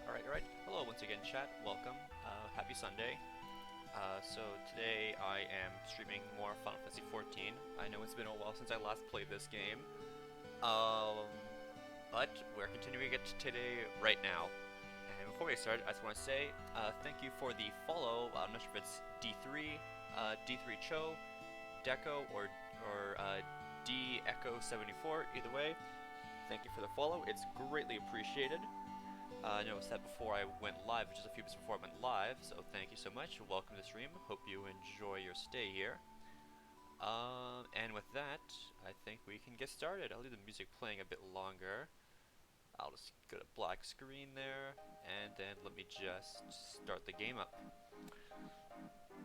Alright. Hello once again, chat. Welcome. Happy Sunday. So today I am streaming more Final Fantasy XIV. I know it's been a while since I last played this game. Um, but we're continuing it today right now. And before we get started, I just want to say thank you for the follow. I'm not sure if it's D3, D3 Cho, Deco, or D Echo 74. Either way, thank you for the follow. It's greatly appreciated. I noticed that before I went live, just a few minutes before I went live, so thank you so much. Welcome to the stream. Hope you enjoy your stay here. And with that, I think we can get started. I'll leave the music playing a bit longer. I'll just go to black screen there, and then let me just start the game up.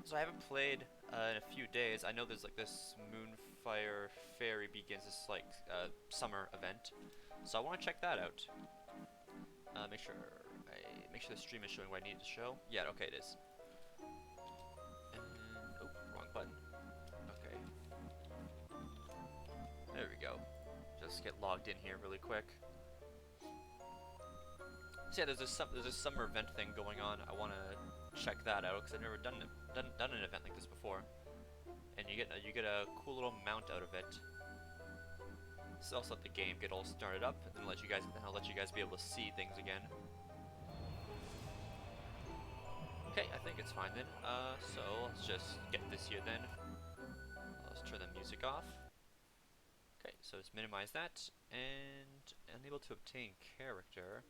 So I haven't played in a few days. I know there's like this Moonfire Fairy begins this like summer event, so I want to check that out. Make sure the stream is showing what I need it to show. Yeah, okay, it is. And oh, wrong button. Okay. There we go. Just get logged in here really quick. So yeah, there's this summer event thing going on. I want to check that out because I've never done an event like this before. And you get a cool little mount out of it. So I'll let the game get all started up, and then I'll let you guys be able to see things again. Okay, I think it's fine then. So let's just get this here then. Let's turn the music off. Okay, so let's minimize that, and unable to obtain character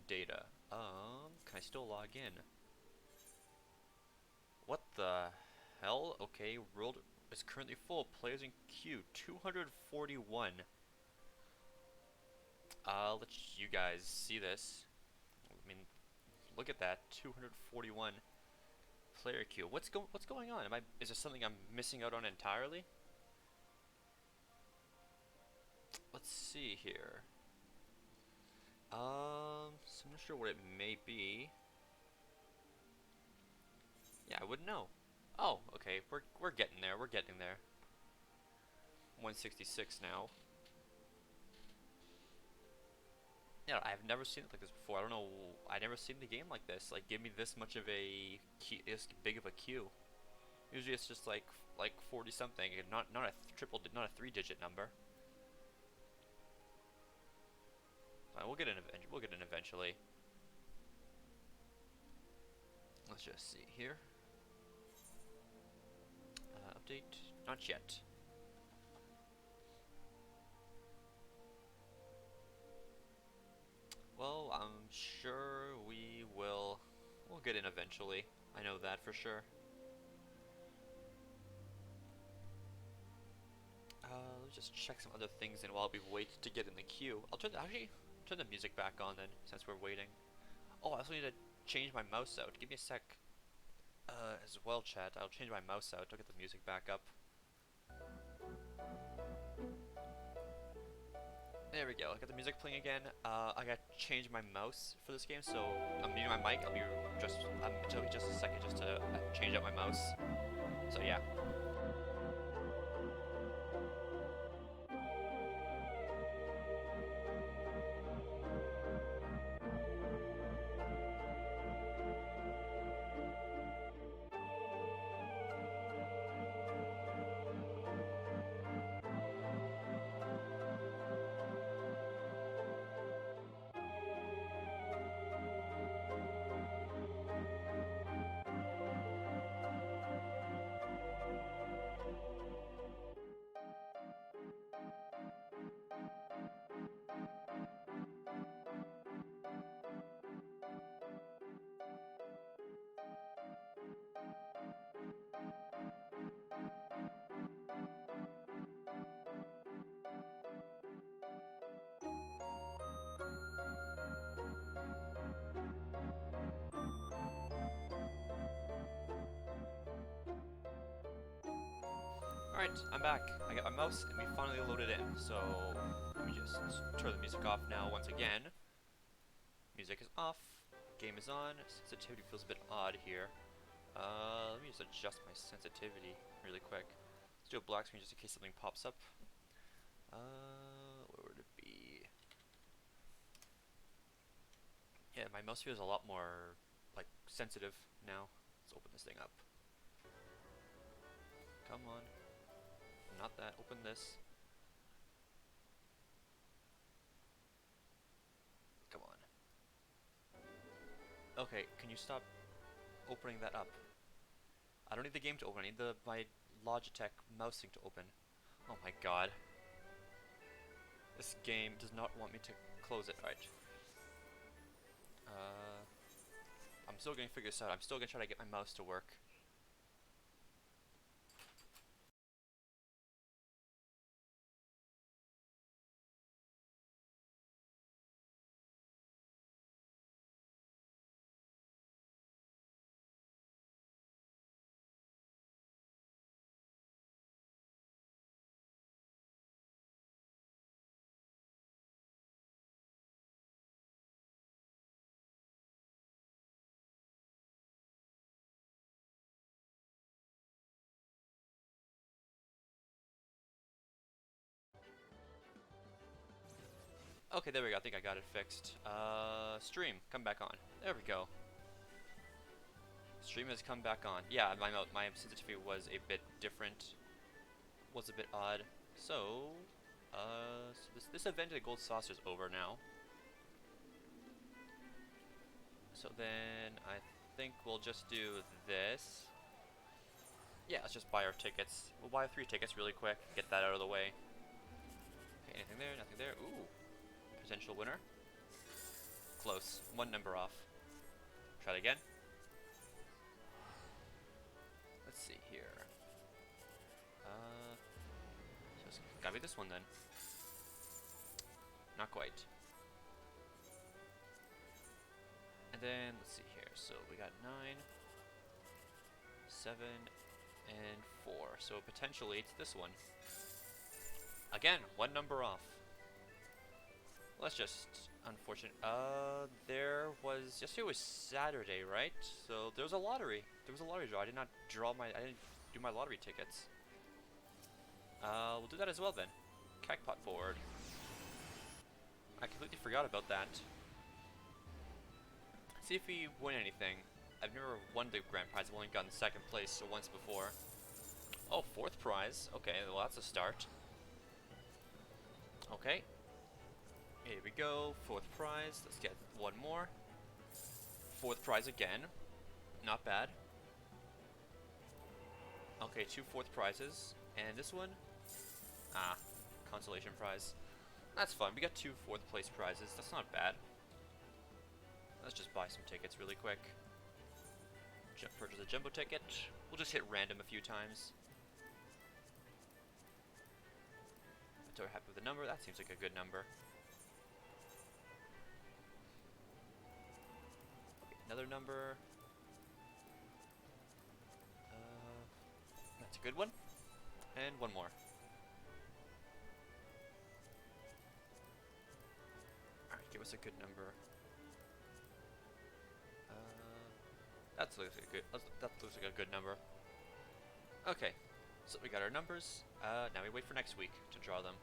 data. Can I still log in? What the hell? Okay, world is currently full of players in queue. 241. Let you guys see this. I mean, look at that, 241 player queue. What's going on? Is there something I'm missing out on entirely? Let's see here. So I'm not sure what it may be. Yeah, I wouldn't know. Oh, okay, we're getting there. We're getting there. 166 now. Yeah, I've never seen it like this before. I don't know. I've never seen the game like this. Like, give me this much of a queue, this big of a queue. Usually it's just like 40 something, and not a not a 3-digit number. We'll get in eventually. Let's just see here. Update. Not yet. Well, I'm sure we'll get in eventually. I know that for sure. Let's just check some other things in while we wait to get in the queue. Turn the music back on then, since we're waiting. Oh, I also need to change my mouse out. Give me a sec. As well, chat. I'll change my mouse out. I'll get the music back up. There we go. I got the music playing again. I gotta change my mouse for this game, so I'm muting my mic. It'll be just a second just to change out my mouse. So yeah. Alright, I'm back. I got my mouse and we finally loaded in, so let me just turn the music off now once again. Music is off, game is on, sensitivity feels a bit odd here. Let me just adjust my sensitivity really quick. Let's do a black screen just in case something pops up. Where would it be? Yeah, my mouse feels a lot more, like, sensitive now. Let's open this thing up. Come on. Not that. Open this. Come on. Okay, can you stop opening that up? I don't need the game to open. I need my Logitech mouse thing to open. Oh my god. This game does not want me to close it. Right. I'm still gonna figure this out. I'm still gonna try to get my mouse to work. Okay, there we go. I think I got it fixed. Stream, come back on. There we go. Stream has come back on. Yeah, my sensitivity was a bit different. Was a bit odd. So, so this event of the Gold Saucer is over now. So then I think we'll just do this. Yeah, let's just buy our tickets. We'll buy 3 tickets really quick. Get that out of the way. Okay, anything there? Nothing there. Ooh. Potential winner. Close. 1 number off. Try it again. Let's see here. So it's gotta be this one then. Not quite. And then, let's see here. So we got 9, 7, and 4. So potentially it's this one. Again, 1 number off. Well, that's just unfortunate. Yesterday was Saturday, right? So there was a lottery. There was a lottery draw. I didn't do my lottery tickets. We'll do that as well then. Crackpot forward. I completely forgot about that. See if we win anything. I've never won the grand prize. I've only gotten 2nd place, so once before. Oh, 4th prize. Okay, well that's a start. Okay. Here we go. 4th prize. Let's get 1 more. 4th prize again. Not bad. Okay, 2 4th prizes. And this one? Ah, consolation prize. That's fun. We got 2 4th place prizes. That's not bad. Let's just buy some tickets really quick. Purchase a jumbo ticket. We'll just hit random a few times. So we're happy with the number. That seems like a good number. Okay, another number. That's a good one. And 1 more. Alright, give us a good number. That looks like a good number. Okay, so we got our numbers. Now we wait for next week to draw them.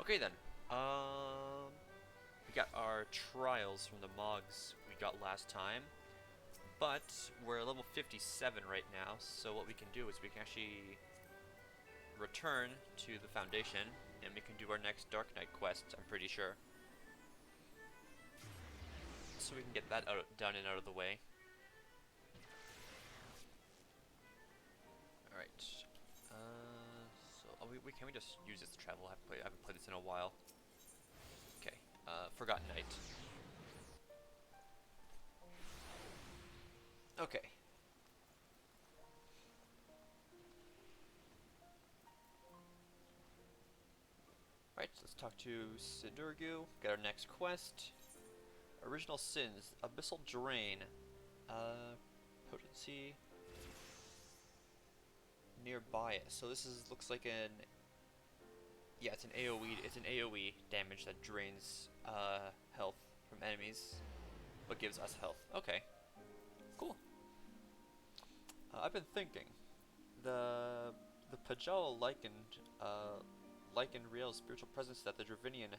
Okay then. We got our trials from the Mogs we got last time, but we're level 57 right now. So what we can do is we can actually return to the Foundation, and we can do our next Dark Knight quest. I'm pretty sure. So we can get that done and out of the way. Alright. So can we just use this to travel? I haven't played this in a while. Okay. Forgotten Night. Okay. Right, so let's talk to Sidurgu. Get our next quest. Original Sins. Abyssal Drain. Potency nearby it. So this looks like an... Yeah, it's an AoE damage that drains health from enemies, but gives us health. Okay. Cool. I've been thinking. The Pajal likened like in real spiritual presence that the Dravinian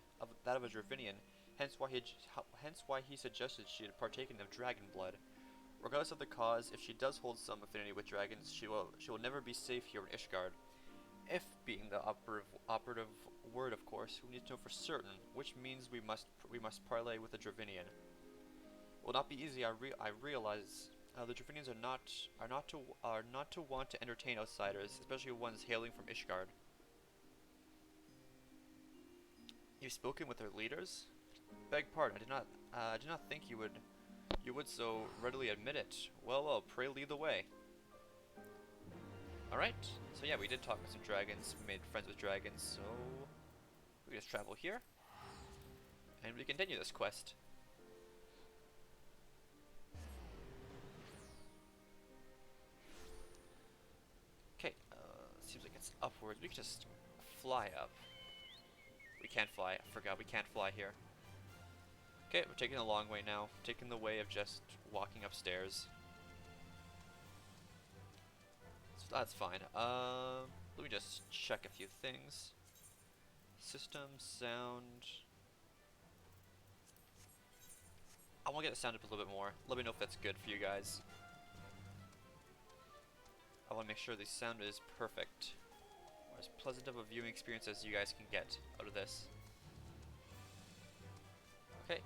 that of a Dravinian, hence why he suggested she had partaken of dragon blood. Regardless of the cause, if she does hold some affinity with dragons, she will never be safe here in Ishgard. If being the operative word, of course, we need to know for certain, which means we must parley with the Dravinian. It will not be easy. I realize the Dravinians are not to want to entertain outsiders, especially ones hailing from Ishgard. You've spoken with their leaders? Beg pardon. I did not think you would so readily admit it. Well, pray lead the way. Alright, so yeah, we did talk with some dragons, we made friends with dragons, so we just travel here, and we continue this quest. Okay, seems like it's upwards. We can just fly up. We can't fly, I forgot, we can't fly here. Okay, we're taking a long way now, taking the way of just walking upstairs. So that's fine. Let me just check a few things. System, sound. I want to get the sound up a little bit more. Let me know if that's good for you guys. I want to make sure the sound is perfect. Or as pleasant of a viewing experience as you guys can get out of this. Okay,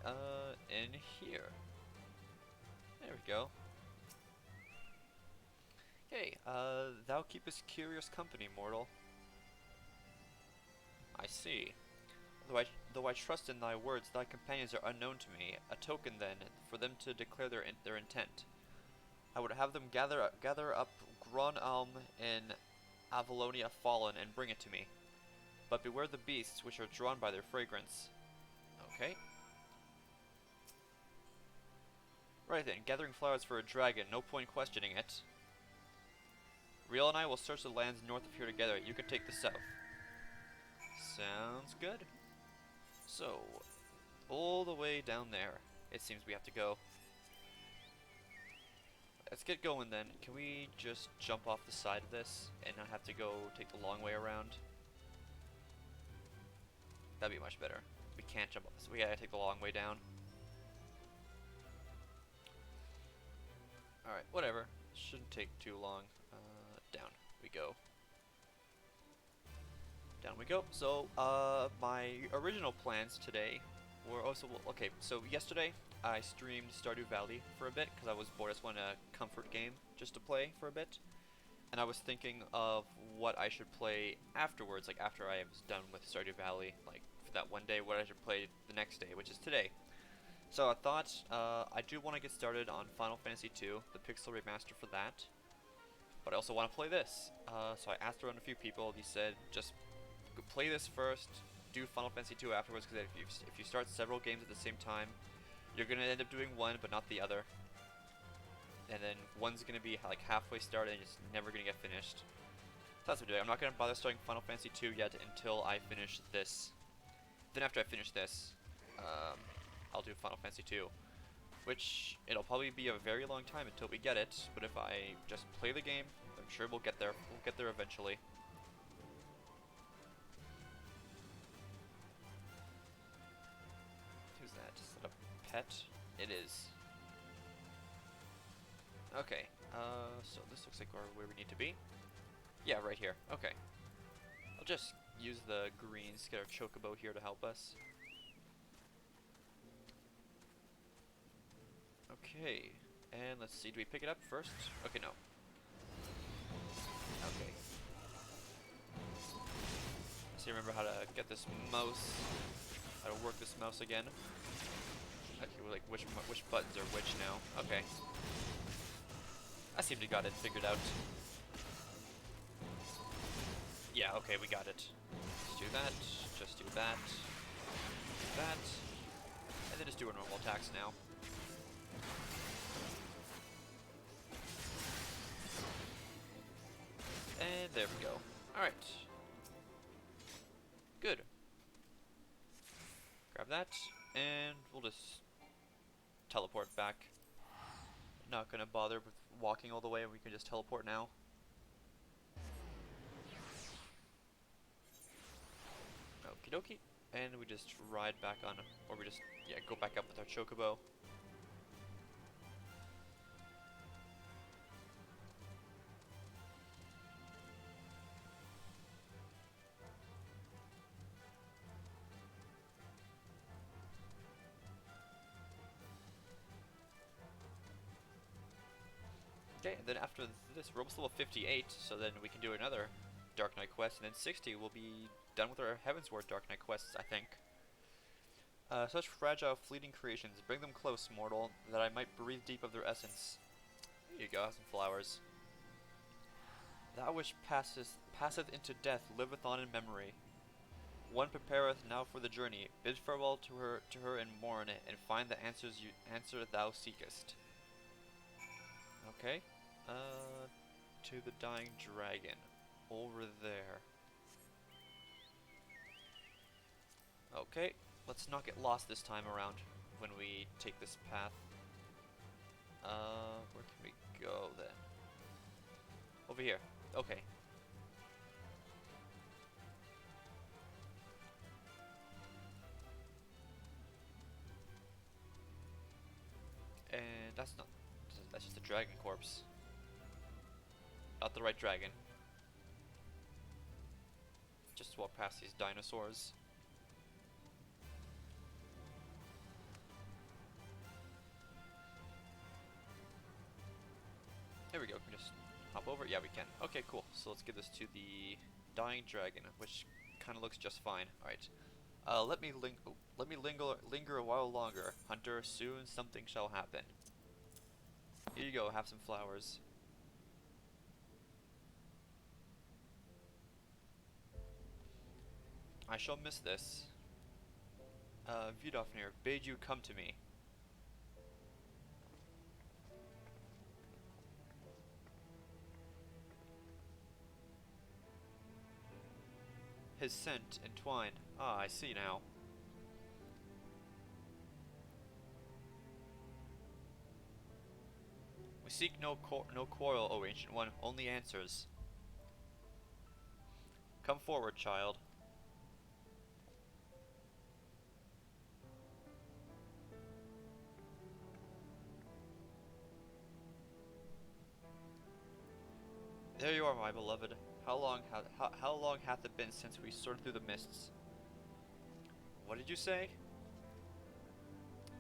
in here. There we go. Okay, thou keepest curious company, mortal. I see. Though I trust in thy words, thy companions are unknown to me. A token, then, for them to declare their intent. I would have them gather up Gronalm in Avalonia Fallen and bring it to me. But beware the beasts which are drawn by their fragrance. Okay. Right then, gathering flowers for a dragon, no point questioning it. Riel and I will search the lands north of here together. You can take the south. Sounds good. So, all the way down there, it seems we have to go. Let's get going then. Can we just jump off the side of this and not have to go take the long way around? That'd be much better. We can't jump off this. We gotta take the long way down. Alright, whatever. Shouldn't take too long. Down we go. Down we go. So, my original plans today were also... Okay, so yesterday I streamed Stardew Valley for a bit because I was bored. I just wanted a comfort game just to play for a bit. And I was thinking of what I should play afterwards, like after I was done with Stardew Valley, like for that one day, what I should play the next day, which is today. So I thought I do want to get started on Final Fantasy II, the Pixel Remaster for that. But I also want to play this. So I asked around a few people. He said just play this first, do Final Fantasy II afterwards, because if you start several games at the same time, you're going to end up doing one but not the other. And then one's going to be like halfway started and it's never going to get finished. So that's what I'm doing. I'm not going to bother starting Final Fantasy II yet until I finish this. Then after I finish this, I'll do Final Fantasy II. Which, it'll probably be a very long time until we get it, but if I just play the game, I'm sure we'll get there. We'll get there eventually. Who's that? Is that a pet? It is. Okay, so this looks like where we need to be. Yeah, right here. Okay. I'll just use the greens, get our chocobo here to help us. Okay, and let's see, do we pick it up first? Okay, no. Okay. So remember how to get this mouse, how to work this mouse again. Okay, we're like which buttons are which now. Okay. I seem to got it figured out. Yeah, okay, we got it. Just do that, just do that, do that, and then just do our normal attacks now. And there we go. Alright. Good. Grab that, and we'll just teleport back. Not gonna bother with walking all the way, we can just teleport now. Okie dokie. And we just ride back on, or we just, yeah, go back up with our chocobo. Okay, and then after this, we're almost level 58, so then we can do another Dark Knight quest, and then 60 we'll be done with our Heavensward Dark Knight quests, I think. Such fragile, fleeting creations, bring them close, mortal, that I might breathe deep of their essence. Here you go, have some flowers. That which passeth into death liveth on in memory. One prepareth now for the journey. Bid farewell to her and mourn, and find the answer thou seekest. Okay. To the dying dragon. Over there. Okay. Let's not get lost this time around when we take this path. Where can we go then? Over here. Okay. And that's just a dragon corpse. Not the right dragon. Just walk past these dinosaurs. There we go, can we just hop over? Yeah, we can. Okay, cool. So let's give this to the dying dragon, which kind of looks just fine. Alright. Let me linger a while longer. Hunter, soon something shall happen. Here you go, have some flowers. I shall miss this. Vidofnir bade you come to me. His scent entwined. Ah, I see now. We seek no quarrel, O Ancient One, only answers. Come forward, child. There you are, my beloved. How long hath it been since we soared through the mists? What did you say?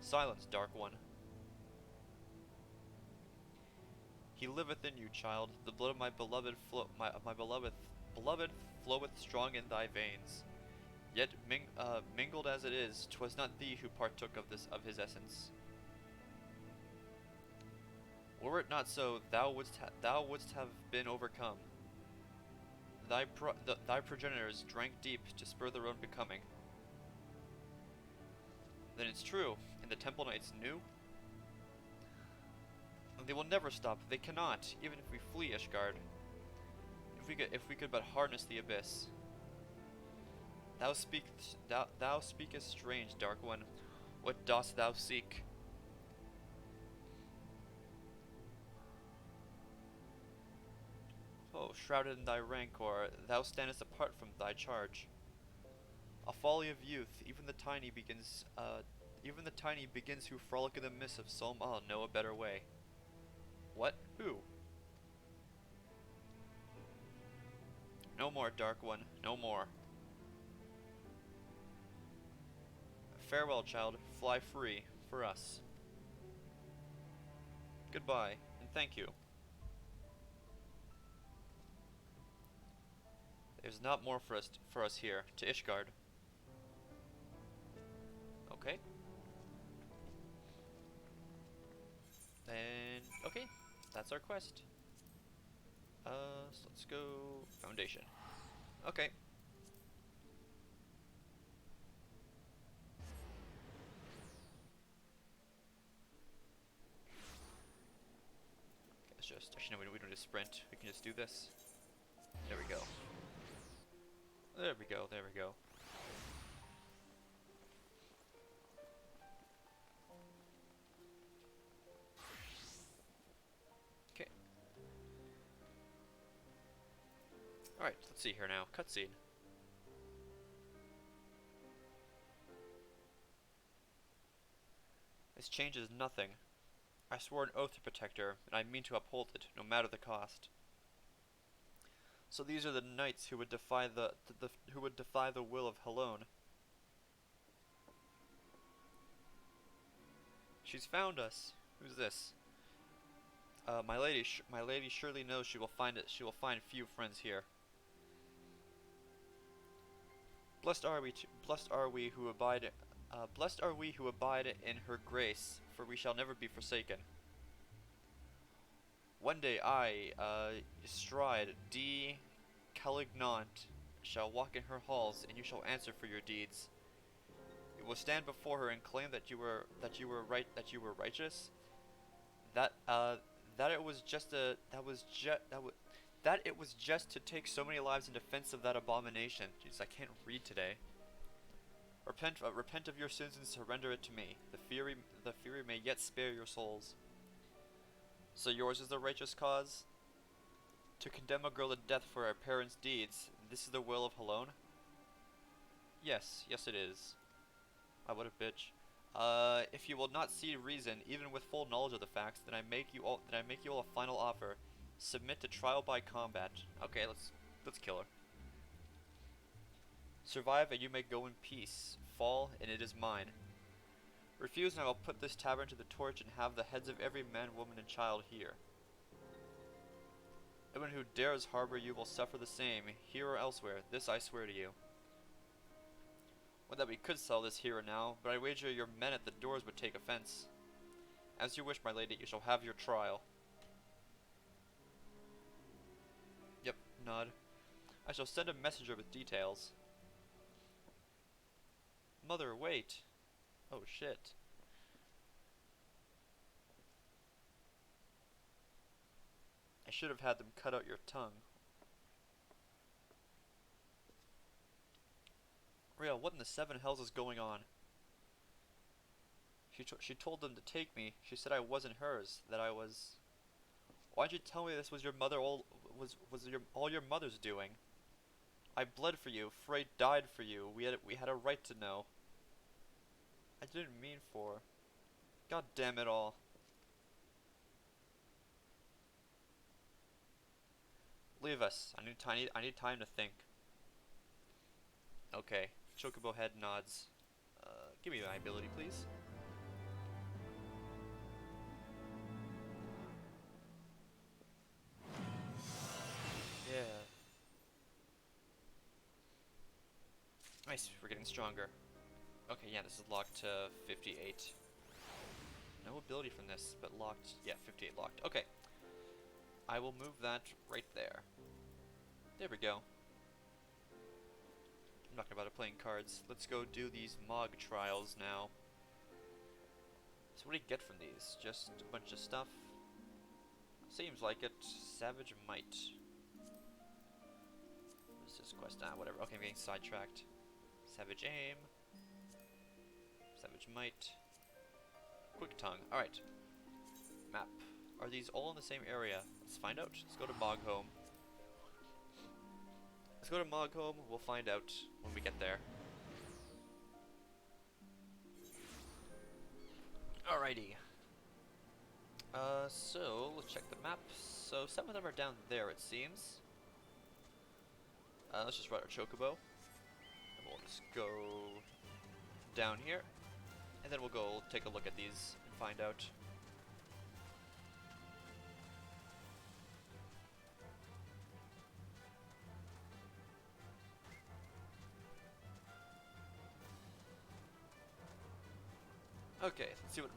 Silence, Dark One. He liveth in you, child. The blood of my beloved beloved floweth strong in thy veins. Yet mingled as it is, 'twas not thee who partook of his essence. Were it not so, thou wouldst have been overcome. Thy progenitors drank deep to spur their own becoming. Then it's true, and the Temple Knights knew? They will never stop. They cannot, even if we flee Ishgard. If we could but harness the abyss. Thou speakest strange, Dark One. What dost thou seek? Oh, shrouded in thy rancor, thou standest apart from thy charge. A folly of youth, even the tiny begins who frolic in the mists of Solmal know a better way. What? Who? No more, Dark One, no more. Farewell, child, fly free, for us. Goodbye, and thank you. There's not more for us here, to Ishgard. Okay. And, okay, that's our quest. So let's go Foundation. Okay. Let's just, actually no, we don't need to sprint. We can just do this. There we go. There we go, there we go. Okay. Alright, let's see here now. Cutscene. This changes nothing. I swore an oath to protect her, and I mean to uphold it, no matter the cost. So these are the knights who would defy the will of Helone. She's found us. Who's this? My lady surely knows she will find few friends here. Blessed are we who abide in her grace, for we shall never be forsaken. One day I, Stride D. Calignant, shall walk in her halls, and you shall answer for your deeds. You will stand before her and claim that you were righteous. That it was just to take so many lives in defense of that abomination. Jeez, I can't read today. Repent of your sins and surrender it to me. The fury may yet spare your souls. So yours is the righteous cause? To condemn a girl to death for her parents' deeds, this is the will of Helone? Yes it is. Ah, what a bitch. If you will not see reason, even with full knowledge of the facts, then I make you all a final offer. Submit to trial by combat. Okay, let's kill her. Survive and you may go in peace. Fall and it is mine. Refuse and I will put this tavern to the torch and have the heads of every man, woman, and child here. Anyone who dares harbor you will suffer the same, here or elsewhere. This I swear to you. Would that we could sell this here and now, but I wager your men at the doors would take offense. As you wish, my lady, you shall have your trial. Yep, nod. I shall send a messenger with details. Mother, wait. Oh shit. I should have had them cut out your tongue. Real, what in the seven hells is going on? She told them to take me. She said I wasn't hers. That I was. Why'd you tell me this was your mother? All your mother's doing? I bled for you. Frey died for you. We had a right to know. I didn't mean for. God damn it all. Leave us. I need time to think. Okay. Chocobo head nods. Give me my ability, please. Yeah. Nice, we're getting stronger. Okay, yeah, this is locked to 58. No ability from this, but locked. Yeah, 58 locked. Okay. I will move that right there. There we go. I'm not about playing cards. Let's go do these Mog trials now. So what do you get from these? Just a bunch of stuff? Seems like it. Savage Might. What's this quest? Ah, whatever. Okay, I'm getting sidetracked. Savage Aim. Savage Might. Quick Tongue. Alright. Map. Are these all in the same area? Let's find out. Let's go to Moghome. Let's go to Moghome. We'll find out when we get there. Alrighty. So let's check the map. So some of them are down there, it seems. Let's just ride our Chocobo. And we'll just go down here. And then we'll go take a look at these and find out. Okay, let's see what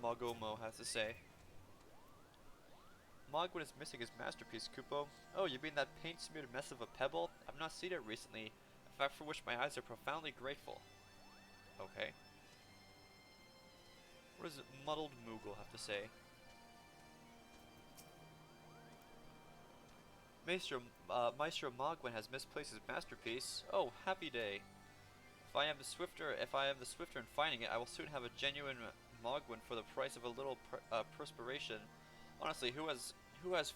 Mogomo has to say. Mogwin is missing his masterpiece, Kupo. Oh, you mean that paint-smeared mess of a pebble? I've not seen it recently, a fact for which my eyes are profoundly grateful. Okay. What does Muddled Moogle have to say? Maestro Mogwin has misplaced his masterpiece. Oh, happy day. If I am the swifter in finding it, I will soon have a genuine Mogwin for the price of a little perspiration. Honestly, who has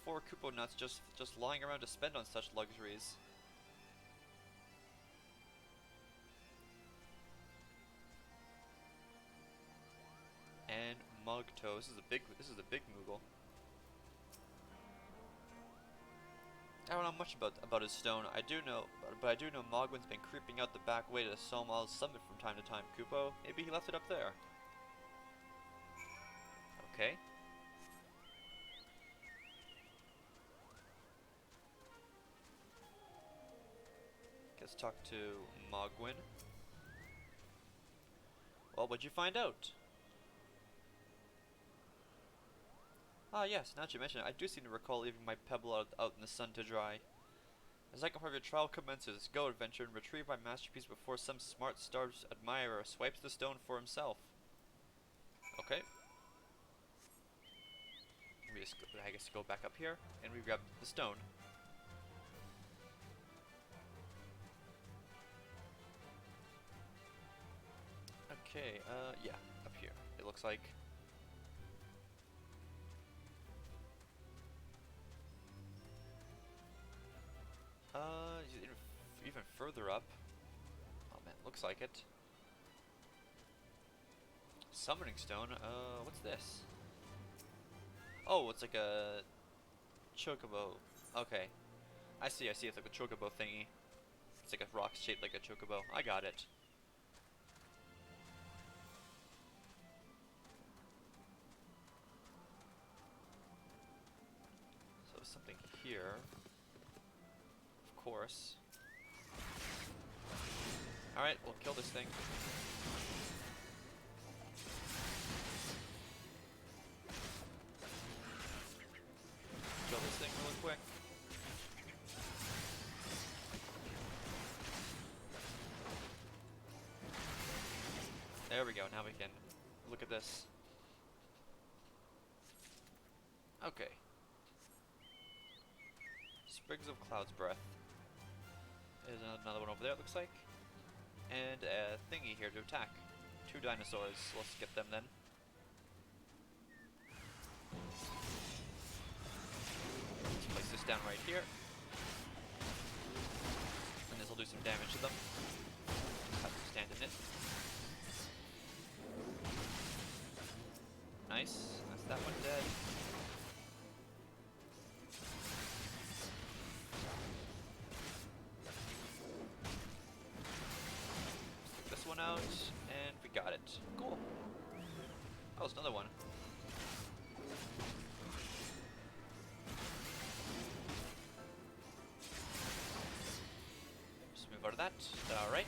4 Kupo nuts just lying around to spend on such luxuries? And toe. This is a big Moogle. I don't know much about his stone. But I do know Mogwin's been creeping out the back way to Somal's summit from time to time. Kupo, maybe he left it up there. Okay. Let's talk to Mogwin. Well, what'd you find out? Ah, yes, now that you mention it, I do seem to recall leaving my pebble out in the sun to dry. The second part of your trial commences. Go, adventure, and retrieve my masterpiece before some smart starved admirer swipes the stone for himself. Okay. We just, I guess, go back up here, and we grab the stone. Okay, yeah, up here. It looks like. Even further up. Oh man, looks like it. Summoning stone. What's this? Oh, it's like a chocobo. Okay, I see. It's like a chocobo thingy. It's like a rock shaped like a chocobo. I got it. So something here. Of course. Alright, we'll kill this thing. Kill this thing really quick. There we go, now we can look at this. Okay. Sprigs of Cloud's Breath. There's another one over there, it looks like. And a thingy here to attack. 2 dinosaurs. Let's get them then. Let's place this down right here. And this will do some damage to them. Have them stand in it. Nice. That's that one dead. Out, and we got it. Cool. Oh, it's another one. Just move out of that. Alright.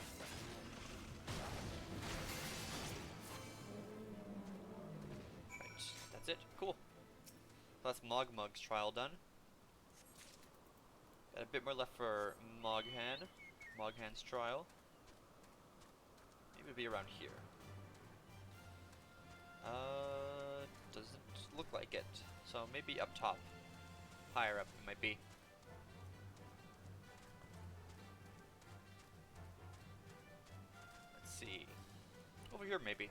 Right, that's it. Cool. That's Mogmug's trial done. Got a bit more left for Moghan. Moghan's trial. Maybe it'll be around here. Doesn't look like it. So maybe up top. Higher up it might be. Let's see. Over here maybe.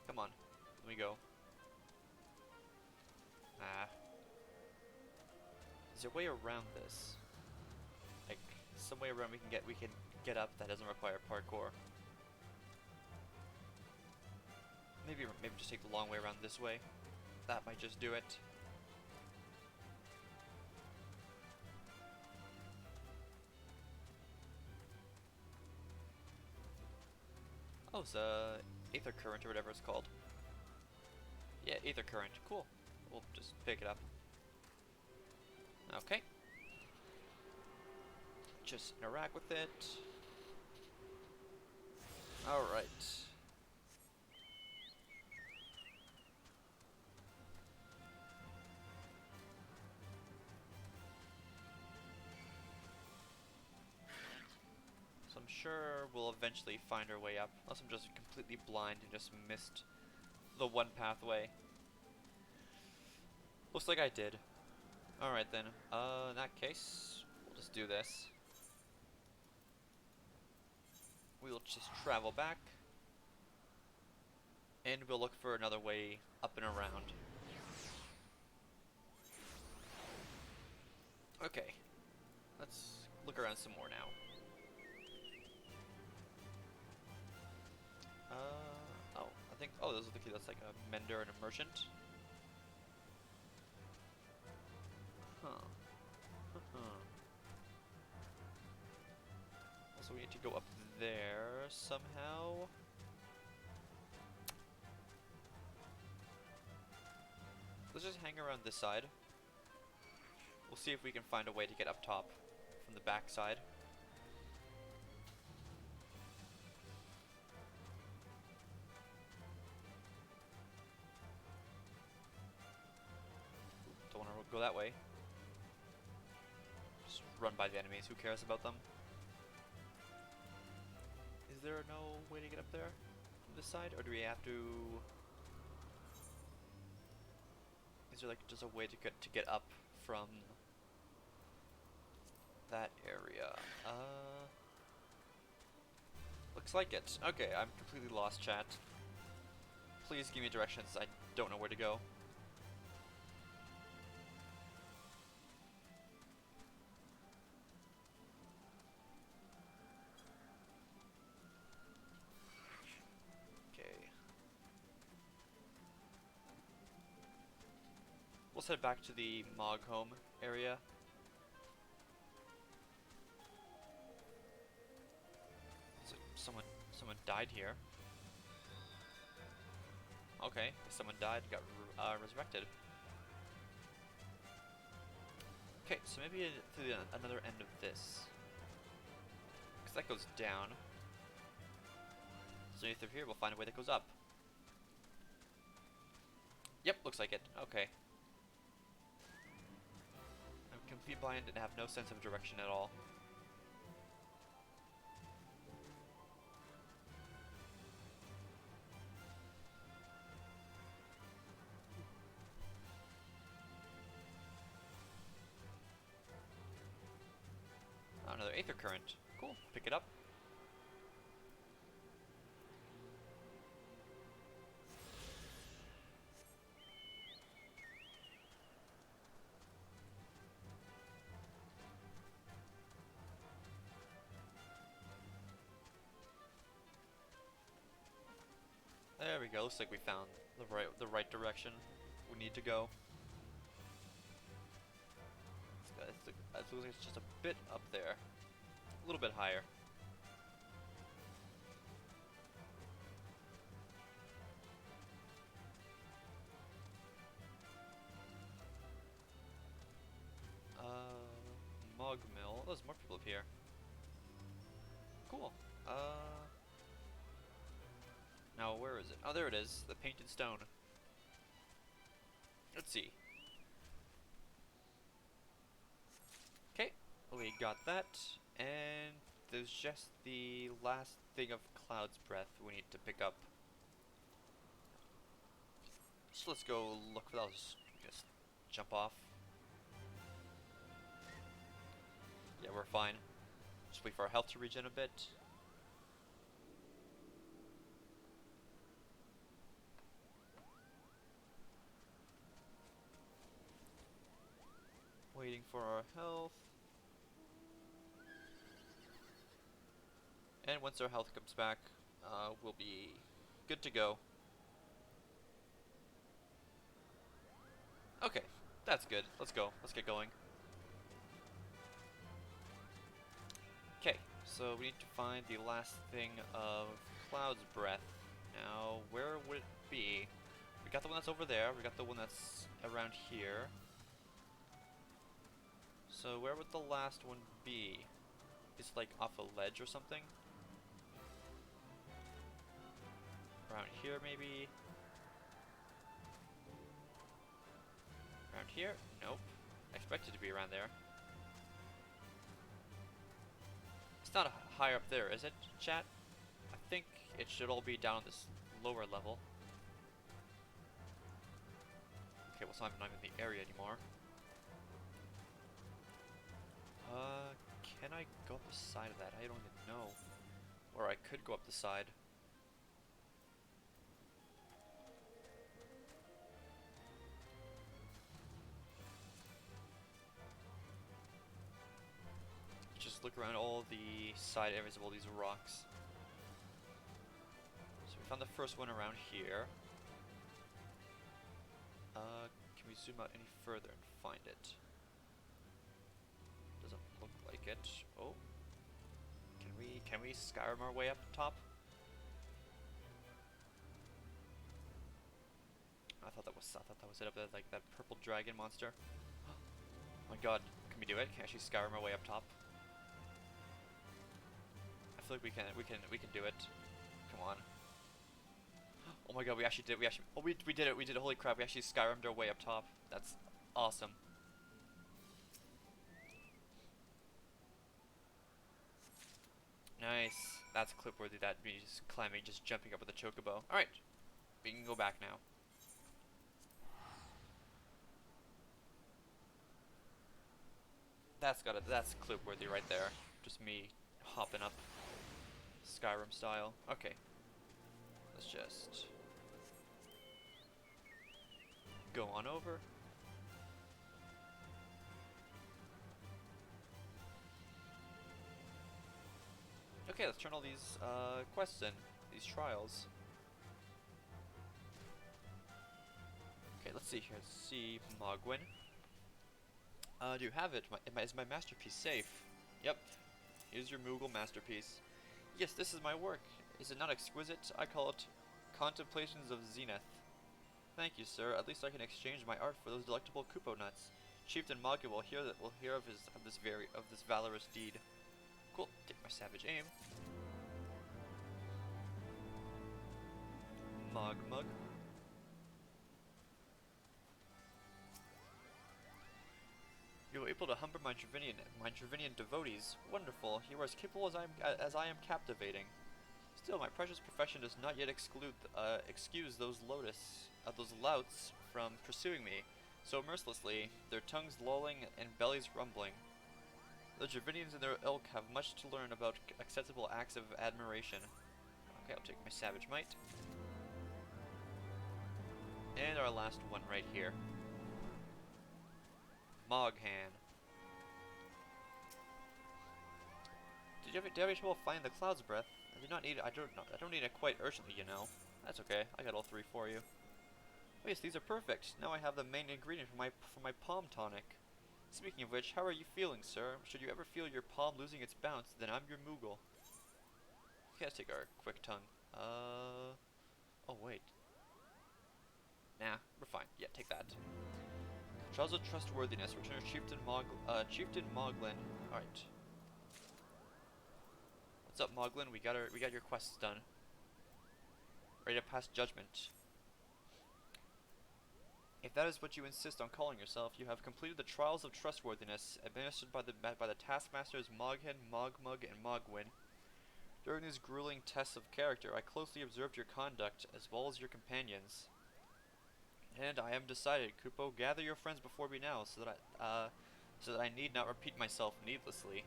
Come on. Let me go. Ah. Is there a way around this? Like some way around we can get up that doesn't require parkour. Maybe just take the long way around this way. That might just do it. Oh, it's Aether Current or whatever it's called. Yeah, Aether Current. Cool. We'll just pick it up. Okay. Just interact with it. Alright. So I'm sure we'll eventually find our way up, unless I'm just completely blind and just missed the one pathway. Looks like I did. Alright then, in that case, we'll just do this. We'll just travel back, and we'll look for another way up and around. Okay, let's look around some more now. Oh, those are the key. That's like a mender and a merchant. Huh. Also, we need to go up there somehow. Let's just hang around this side. We'll see if we can find a way to get up top from the back side. Don't want to go that way. Just run by the enemies. Who cares about them? Is there no way to get up there from this side, or do we have to? Is there like just a way to get up from that area? Looks like it. Okay, I'm completely lost, chat. Please give me directions. I don't know where to go. Let's head back to the Mog home area. So someone died here. Okay, someone died and got resurrected. Okay, so maybe through another end of this. Because that goes down. So through here, we'll find a way that goes up. Yep, looks like it. Okay. I'm completely blind and have no sense of direction at all. Oh, another Aether Current. Cool. Pick it up. There we go. Looks like we found the right direction we need to go. It looks like it's just a bit up there, a little bit higher. Mog Mill. Oh, there's more people up here. Cool. Now where is it? Oh, there it is. The painted stone. Let's see. Okay, we got that, and there's just the last thing of Cloud's Breath we need to pick up. So let's go look for those. Just jump off. Yeah, we're fine. Just wait for our health to regen a bit. Waiting for our health. And once our health comes back, we'll be good to go. Okay, that's good. Let's go. Let's get going. Okay, so we need to find the last thing of Cloud's Breath. Now, where would it be? We got the one that's over there. We got the one that's around here. So where would the last one be? It's like off a ledge or something? Around here, maybe? Around here? Nope. I expect it to be around there. It's not higher up there, is it, chat? I think it should all be down this lower level. Okay, well, so I'm not in the area anymore. Can I go up the side of that? I don't even know. Or I could go up the side. Just look around all the side areas of all these rocks. So Found the first one around here. Can we zoom out any further and find it? Doesn't look like it. Oh. Can we Skyrim our way up top? I thought that was it up there, like that purple dragon monster. Oh my god, can we do it? Can we actually Skyrim our way up top? I feel like we can do it. Come on. Oh my god, we actually did it, we did it, holy crap, we actually Skyrim'd our way up top. That's awesome. Nice. That's clip worthy, that me just climbing, just jumping up with a chocobo. Alright. We can go back now. That's clip worthy right there. Just me hopping up Skyrim style. Okay. Let's just go on over. Okay, let's turn all these quests in, these trials. Okay, let's see here. Let's see, Mogwin. Do you have it? Is my masterpiece safe? Yep. Here's your Moogle masterpiece. Yes, this is my work. Is it not exquisite? I call it Contemplations of Zenith. Thank you, sir. At least I can exchange my art for those delectable Kupo nuts. Chieftain Mogwin will hear of this valorous deed. Cool. Take my savage aim. Mug. You were able to humble my Dravinian devotees. Wonderful. You are as capable as I am captivating. Still, my precious profession does not yet excuse those louts from pursuing me so mercilessly, their tongues lolling and bellies rumbling. The Dravinians and their ilk have much to learn about acceptable acts of admiration. Okay, I'll take my Savage Might. And our last one right here. Moghan. Did you have any trouble finding the Cloud's Breath? I don't need it quite urgently, you know. That's okay. I got all three for you. Oh yes, these are perfect. Now I have the main ingredient for my palm tonic. Speaking of which, how are you feeling, sir? Should you ever feel your palm losing its bounce, then I'm your Moogle. Okay, let's take our quick tongue. Oh wait. Nah, we're fine. Yeah, take that. Trials of Trustworthiness. Return to Chieftain Moglin. Alright. What's up, Moglin? We got your quests done. Ready to pass judgment. If that is what you insist on calling yourself, you have completed the Trials of Trustworthiness, administered by the Taskmasters Moghan, Mogmug, and Mogwin. During these grueling tests of character, I closely observed your conduct, as well as your companions. And I am decided, Kupo, gather your friends before me now, so that I need not repeat myself needlessly.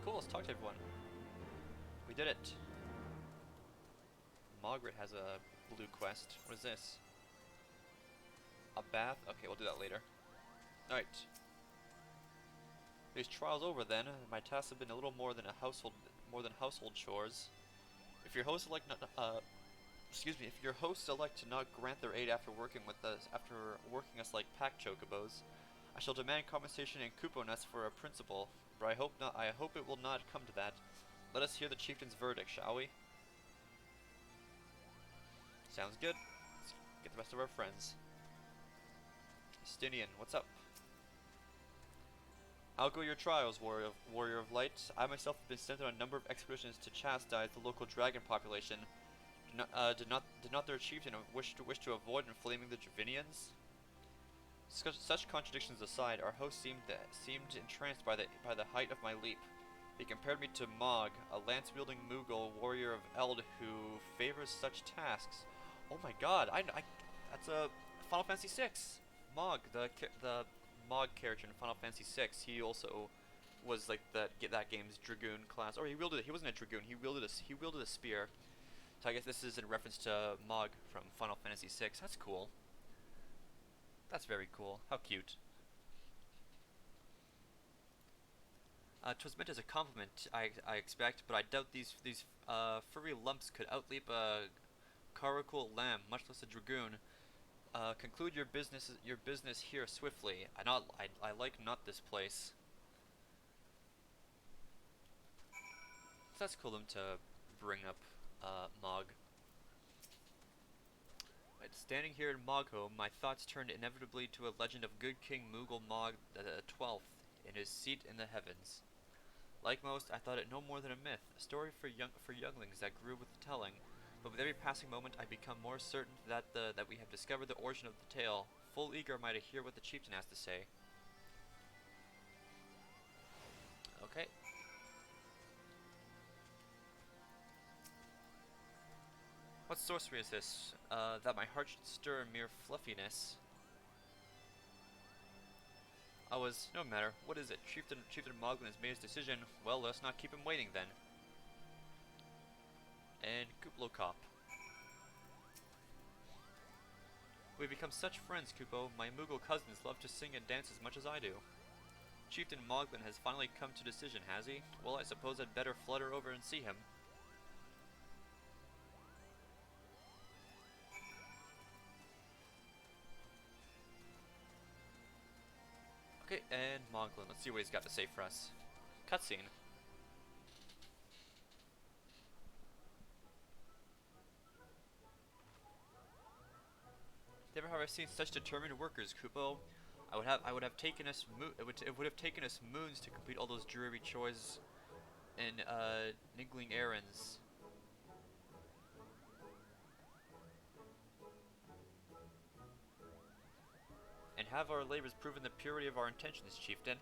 Cool, let's talk to everyone. We did it. Margaret has a blue quest. What is this? A bath? Okay, we'll do that later. Alright. These trials over then, my tasks have been a little more than household chores. If your hosts elect to not grant their aid after working us like pack chocobos, I shall demand compensation in Kupo nuts for a principal, but I hope it will not come to that. Let us hear the chieftain's verdict, shall we? Sounds good. Let's get the rest of our friends. Stinian, what's up? I'll go your trials, warrior of light. I myself have been sent on a number of expeditions to chastise the local dragon population. Did not their chieftain wish to avoid inflaming the Dravinians? Such contradictions aside, our host seemed entranced by the height of my leap. He compared me to Mog, a lance-wielding Moogle warrior of Eld who favors such tasks. Oh my God! That's a Final Fantasy VI. Mog, the Mog character in Final Fantasy VI. He also was like that game's dragoon class. Or he wasn't a dragoon. He wielded a spear. So I guess this is in reference to Mog from Final Fantasy VI. That's cool. That's very cool. How cute. 'Twas meant as a compliment, I expect, but I doubt these furry lumps could outleap a caracal lamb, much less a dragoon. Conclude your business here swiftly. I like not this place. So that's cool of him to bring up Mog. Right, standing here in Mogho, my thoughts turned inevitably to a legend of good King Mughal Mog the 12th in his seat in the heavens. Like most, I thought it no more than a myth, a story for younglings that grew with the telling. But with every passing moment, I become more certain that we have discovered the origin of the tale. Full eager am I to hear what the chieftain has to say. Okay. What sorcery is this? That my heart should stir mere fluffiness. No matter. What is it? Chieftain Moglin has made his decision. Well, let's not keep him waiting then. And Kuplokop. We've become such friends, Kupo. My Moogle cousins love to sing and dance as much as I do. Chieftain Moglin has finally come to decision, has he? Well, I suppose I'd better flutter over and see him. Okay, and Moglin. Let's see what he's got to say for us. Cutscene. Never have I seen such determined workers, Kupo. It would have taken us moons to complete all those dreary chores and niggling errands. And have our labors proven the purity of our intentions, Chieftain?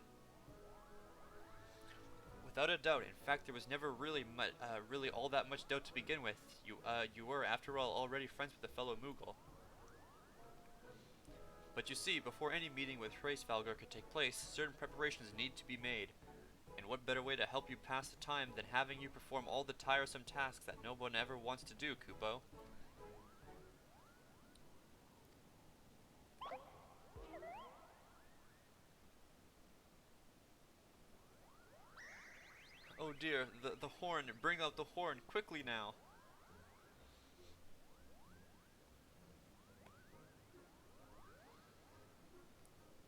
Without a doubt. In fact, there was never really all that much doubt to begin with. You were, after all, already friends with a fellow Moogle. But you see, before any meeting with Hraesvalgar could take place, certain preparations need to be made. And what better way to help you pass the time than having you perform all the tiresome tasks that no one ever wants to do, Kupo? Oh dear, the horn, bring out the horn, quickly now!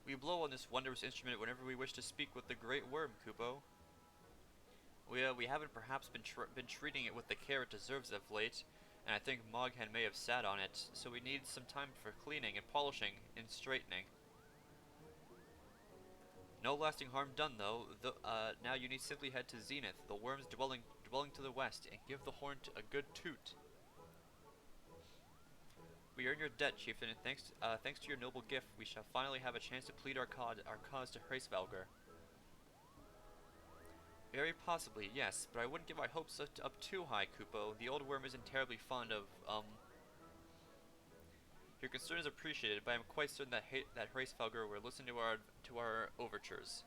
We blow on this wondrous instrument whenever we wish to speak with the Great Worm, Kupo. We haven't perhaps been treating it with the care it deserves of late, and I think Moghan may have sat on it, so we need some time for cleaning and polishing and straightening. No lasting harm done though. Now you need simply head to Zenith, the worm's dwelling to the west, and give the horn a good toot. We earn your debt, Chieftain, and thanks to your noble gift, we shall finally have a chance to plead our cause to Hraesvalgar. Very possibly, yes, but I wouldn't get my hopes up too high, Kupo. The old worm isn't terribly fond of, Your concern is appreciated, but I am quite certain that Hraesvalgar will listen to our overtures.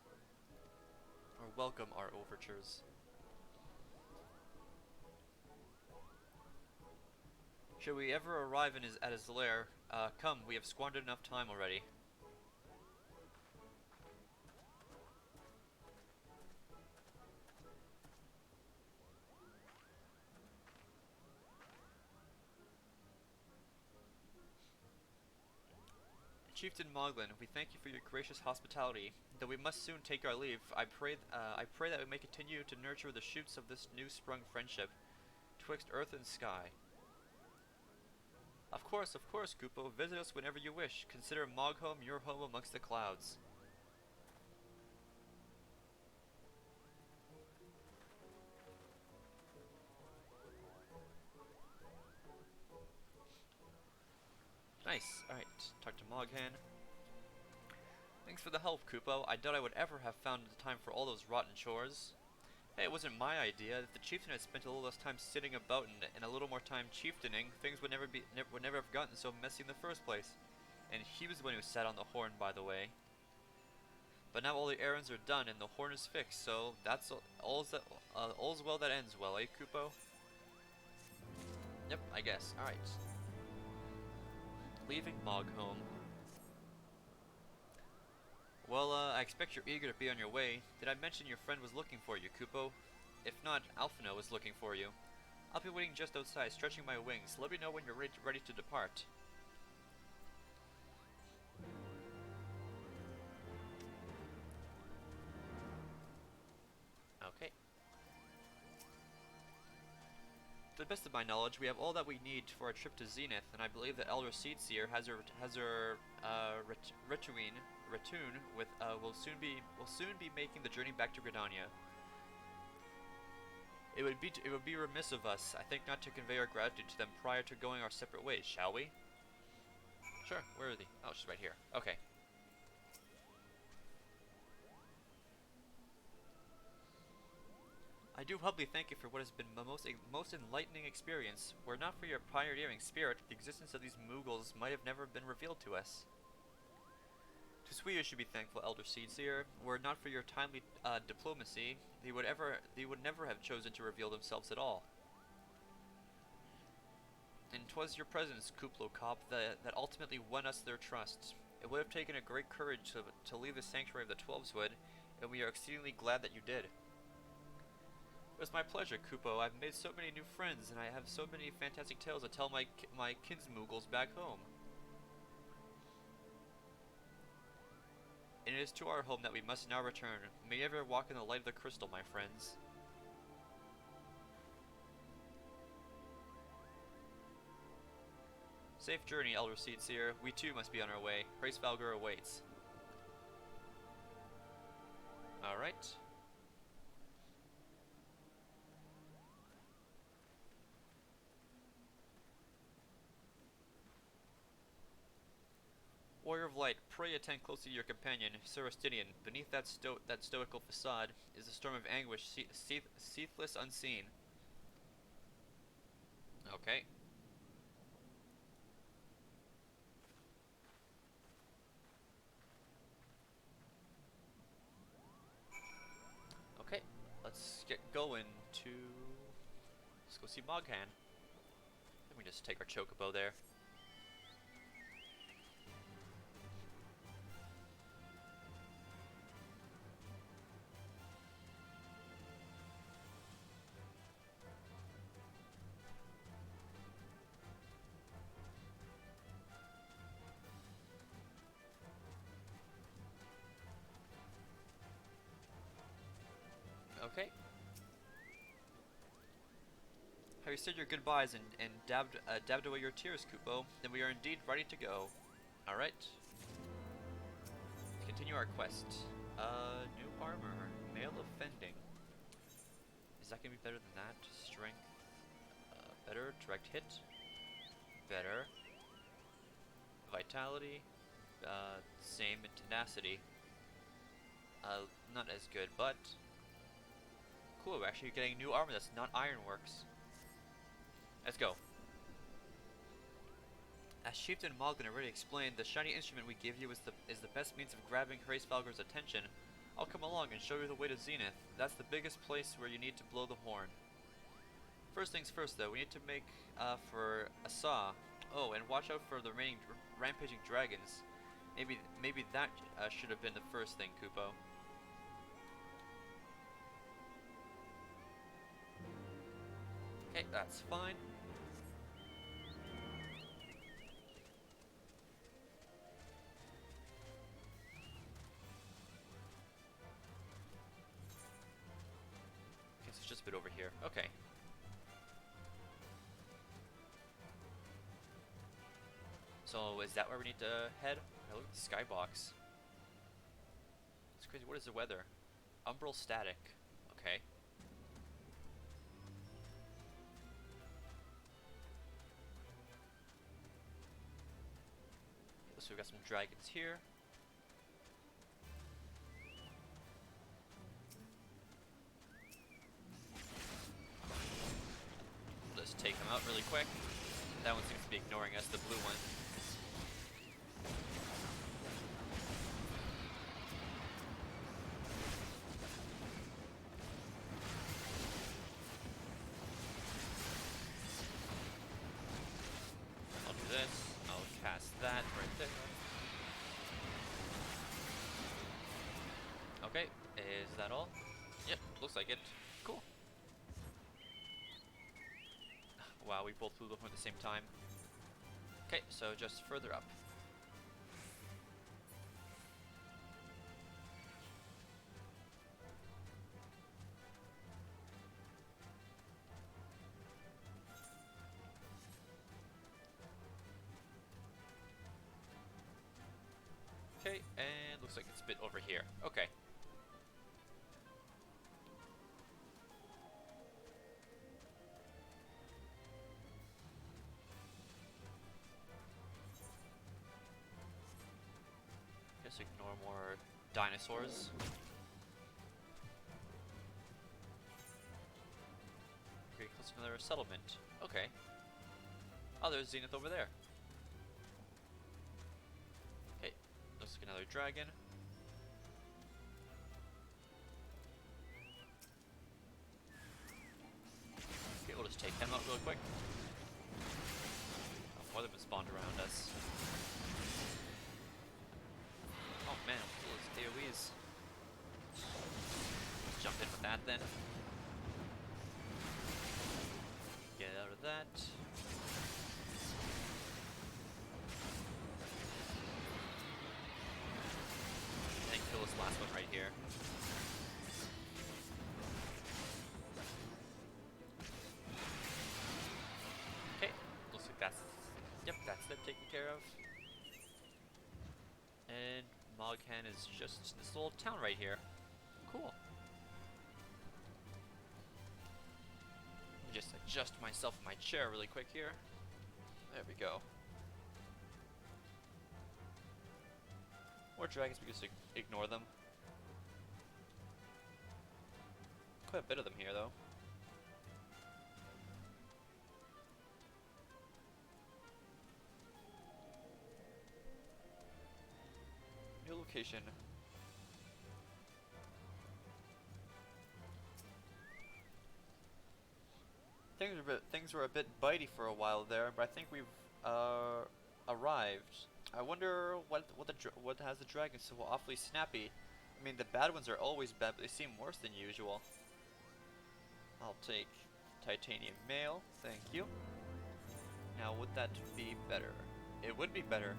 Or welcome our overtures. Should we ever arrive at his lair, come, we have squandered enough time already. Chieftain Moglin, we thank you for your gracious hospitality. Though we must soon take our leave, I pray that we may continue to nurture the shoots of this new-sprung friendship, twixt earth and sky. Of course, Kupo. Visit us whenever you wish. Consider Moghome your home amongst the clouds. Nice. Alright, talk to Moghan. Thanks for the help, Kupo. I doubt I would ever have found the time for all those rotten chores. Hey, it wasn't my idea. If the chieftain had spent a little less time sitting about and a little more time chieftaining, things would never have gotten so messy in the first place. And he was the one who sat on the horn, by the way. But now all the errands are done and the horn is fixed, so that's all's well that ends well, eh, Kupo? Yep, I guess. Alright. Leaving Moghome. Well, I expect you're eager to be on your way. Did I mention your friend was looking for you, Kupo? If not, Alphino is looking for you. I'll be waiting just outside, stretching my wings. Let me know when you're ready to depart. Okay. To the best of my knowledge, we have all that we need for a trip to Zenith, and I believe that Elder Seedseer has her Ratoon will soon be making the journey back to Gridania. It would be remiss of us, I think, not to convey our gratitude to them prior to going our separate ways, shall we? Sure. Where are they? Oh, she's right here. Okay. I do humbly thank you for what has been my most enlightening experience. Were it not for your pioneering spirit, the existence of these Mughals might have never been revealed to us. To we should be thankful, Elder Seedseer. Were it not for your timely diplomacy, they would never have chosen to reveal themselves at all. And 'twas your presence, Kuplokop, that ultimately won us their trust. It would have taken a great courage to leave the sanctuary of the Twelveswood, and we are exceedingly glad that you did. It was my pleasure, Kupo. I've made so many new friends, and I have so many fantastic tales to tell my kinsmoogles back home. And it is to our home that we must now return. May you ever walk in the light of the crystal, my friends. Safe journey, Elder Seedseer. We too must be on our way. Hraesvalgr awaits. Alright. Warrior of Light, pray attend closely to your companion, Sir Estinian. Beneath that stoical facade is a storm of anguish, ceithless unseen. Okay. Okay, let's get going to... Let's go see Moghan. Let me just take our chocobo there. Okay. Have you said your goodbyes and dabbed away your tears, Kupo? Then we are indeed ready to go. Alright. Continue our quest. New armor. Mail of Fending. Is that gonna be better than that? Strength. Better. Direct hit. Better. Vitality. Same. Tenacity. Not as good, but... Cool, we're actually getting new armor that's not ironworks. Let's go. As Chieftain Moghan already explained, the shiny instrument we give you is the best means of grabbing Hraesvalgr's attention. I'll come along and show you the way to Zenith. That's the biggest place where you need to blow the horn. First things first, though, we need to make for a saw. Oh, and watch out for the remaining rampaging dragons. Maybe that should have been the first thing, Kupo. Okay, that's fine. Guess it's just a bit over here. Okay. So, is that where we need to head? Oh, look at the skybox. It's crazy. What is the weather? Umbral static. Okay. So we've got some dragons here. Let's take them out really quick. That one seems to be ignoring us, the blue one. I'll do this. I'll cast that right there. that all? Yep, looks like it. Cool. Wow, we both flew over at the same time. Okay, so just further up. Okay, and looks like it's a bit over here. Okay. Just ignore more dinosaurs. Okay, close to another settlement. Okay. Oh, there's Zenith over there. Okay, looks like another dragon. Okay, we'll just take him out real quick. Oh, more of them have spawned around us. Oh man, those AoEs. Let's jump in with that then. Get out of that. And kill this last one right here. Okay, looks like that's... Yep, that's them taken care of. And Moghan is just this little town right here. Cool. Just adjust myself in my chair really quick here. There we go. More dragons, we just ignore them. Quite a bit of them here though. New location. Things were a bit bitey for a while there, but I think we've arrived. I wonder what has the dragon so awfully snappy. I mean, the bad ones are always bad, but they seem worse than usual. I'll take titanium mail, thank you. Now, would that be better? It would be better.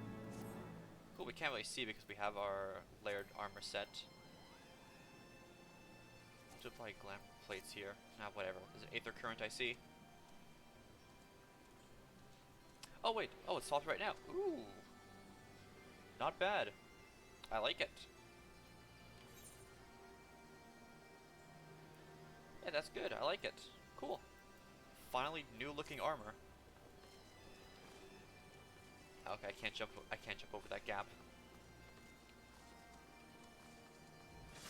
Cool, we can't really see because we have our layered armor set. To apply glamour plates here. Nah, whatever. There's an Aether Current I see. Oh wait, oh it's solved right now. Ooh. Not bad. I like it. Yeah, that's good. I like it. Cool. Finally new looking armor. Okay, I can't jump over that gap.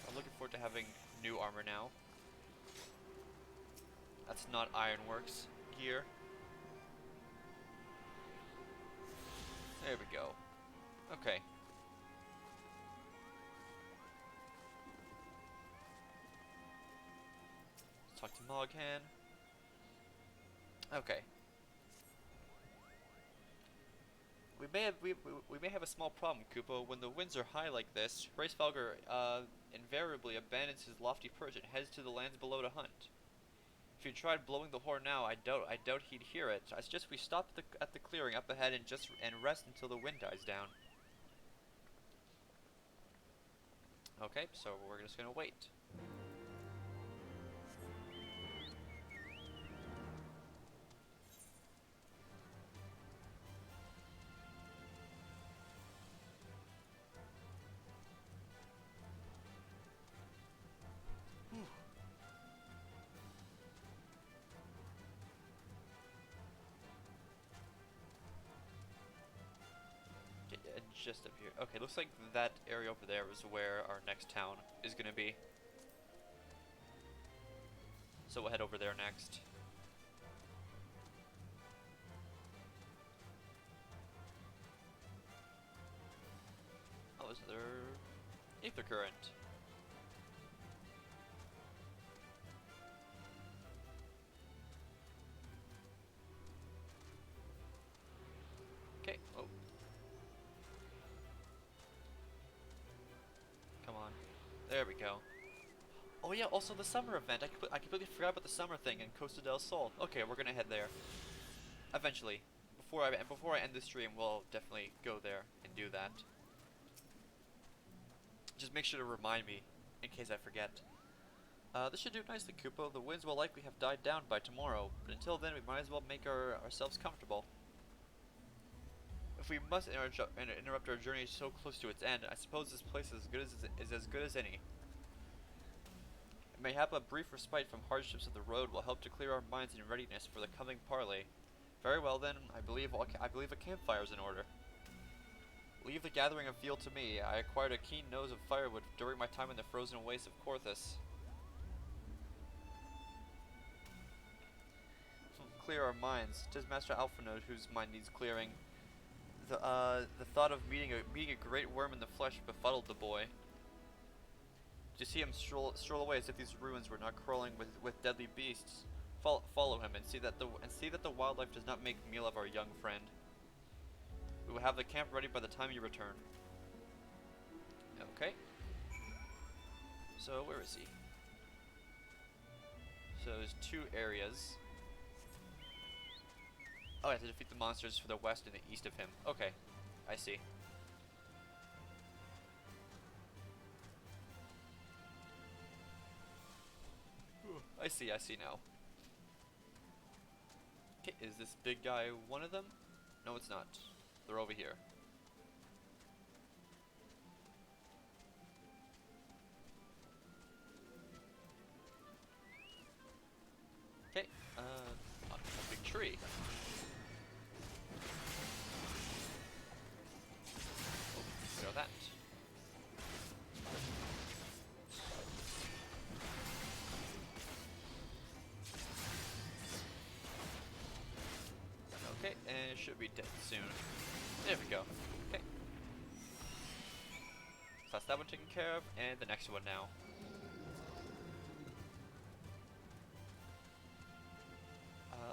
I'm looking forward to having new armor now. That's not Ironworks gear. There we go. Okay. Let's talk to Moghan. Okay. We may have a small problem, Kupo. When the winds are high like this, Racevalgar invariably abandons his lofty perch and heads to the lands below to hunt. If you tried blowing the horn now, I doubt he'd hear it. I suggest we stop at the clearing up ahead and rest until the wind dies down. Okay, so we're just gonna wait. Just up here. Okay, looks like that area over there is where our next town is gonna be. So we'll head over there next. Oh, is there Aether Current? Okay. Oh. Come on. There we go. Oh yeah, also the summer event. I completely forgot about the summer thing in Costa del Sol. Okay, we're gonna head there eventually. Before I end the stream, we'll definitely go there and do that. Just make sure to remind me in case I forget. This should do nicely, Kupo. The winds will likely have died down by tomorrow, but until then, we might as well make ourselves comfortable. If we must interrupt our journey so close to its end, I suppose this place is as good as any. Mayhap a brief respite from hardships of the road will help to clear our minds in readiness for the coming parley. Very well then, I believe a campfire is in order. Leave the gathering of fuel to me. I acquired a keen nose of firewood during my time in the frozen wastes of Corthus. Clear our minds. 'Tis Master Alphonode whose mind needs clearing. The thought of meeting a great worm in the flesh befuddled the boy. To see him stroll away as if these ruins were not crawling with deadly beasts. Follow him and see that the wildlife does not make meal of our young friend. We will have the camp ready by the time you return. Okay. So where is he? So there's two areas. Oh, I have to defeat the monsters to the west and the east of him. Okay, I see. I see now. Okay, is this big guy one of them? No, it's not. They're over here. Okay, a big tree. Oh, go that. Okay, and it should be dead soon. There we go. Okay. So that's that one taken care of, and the next one now.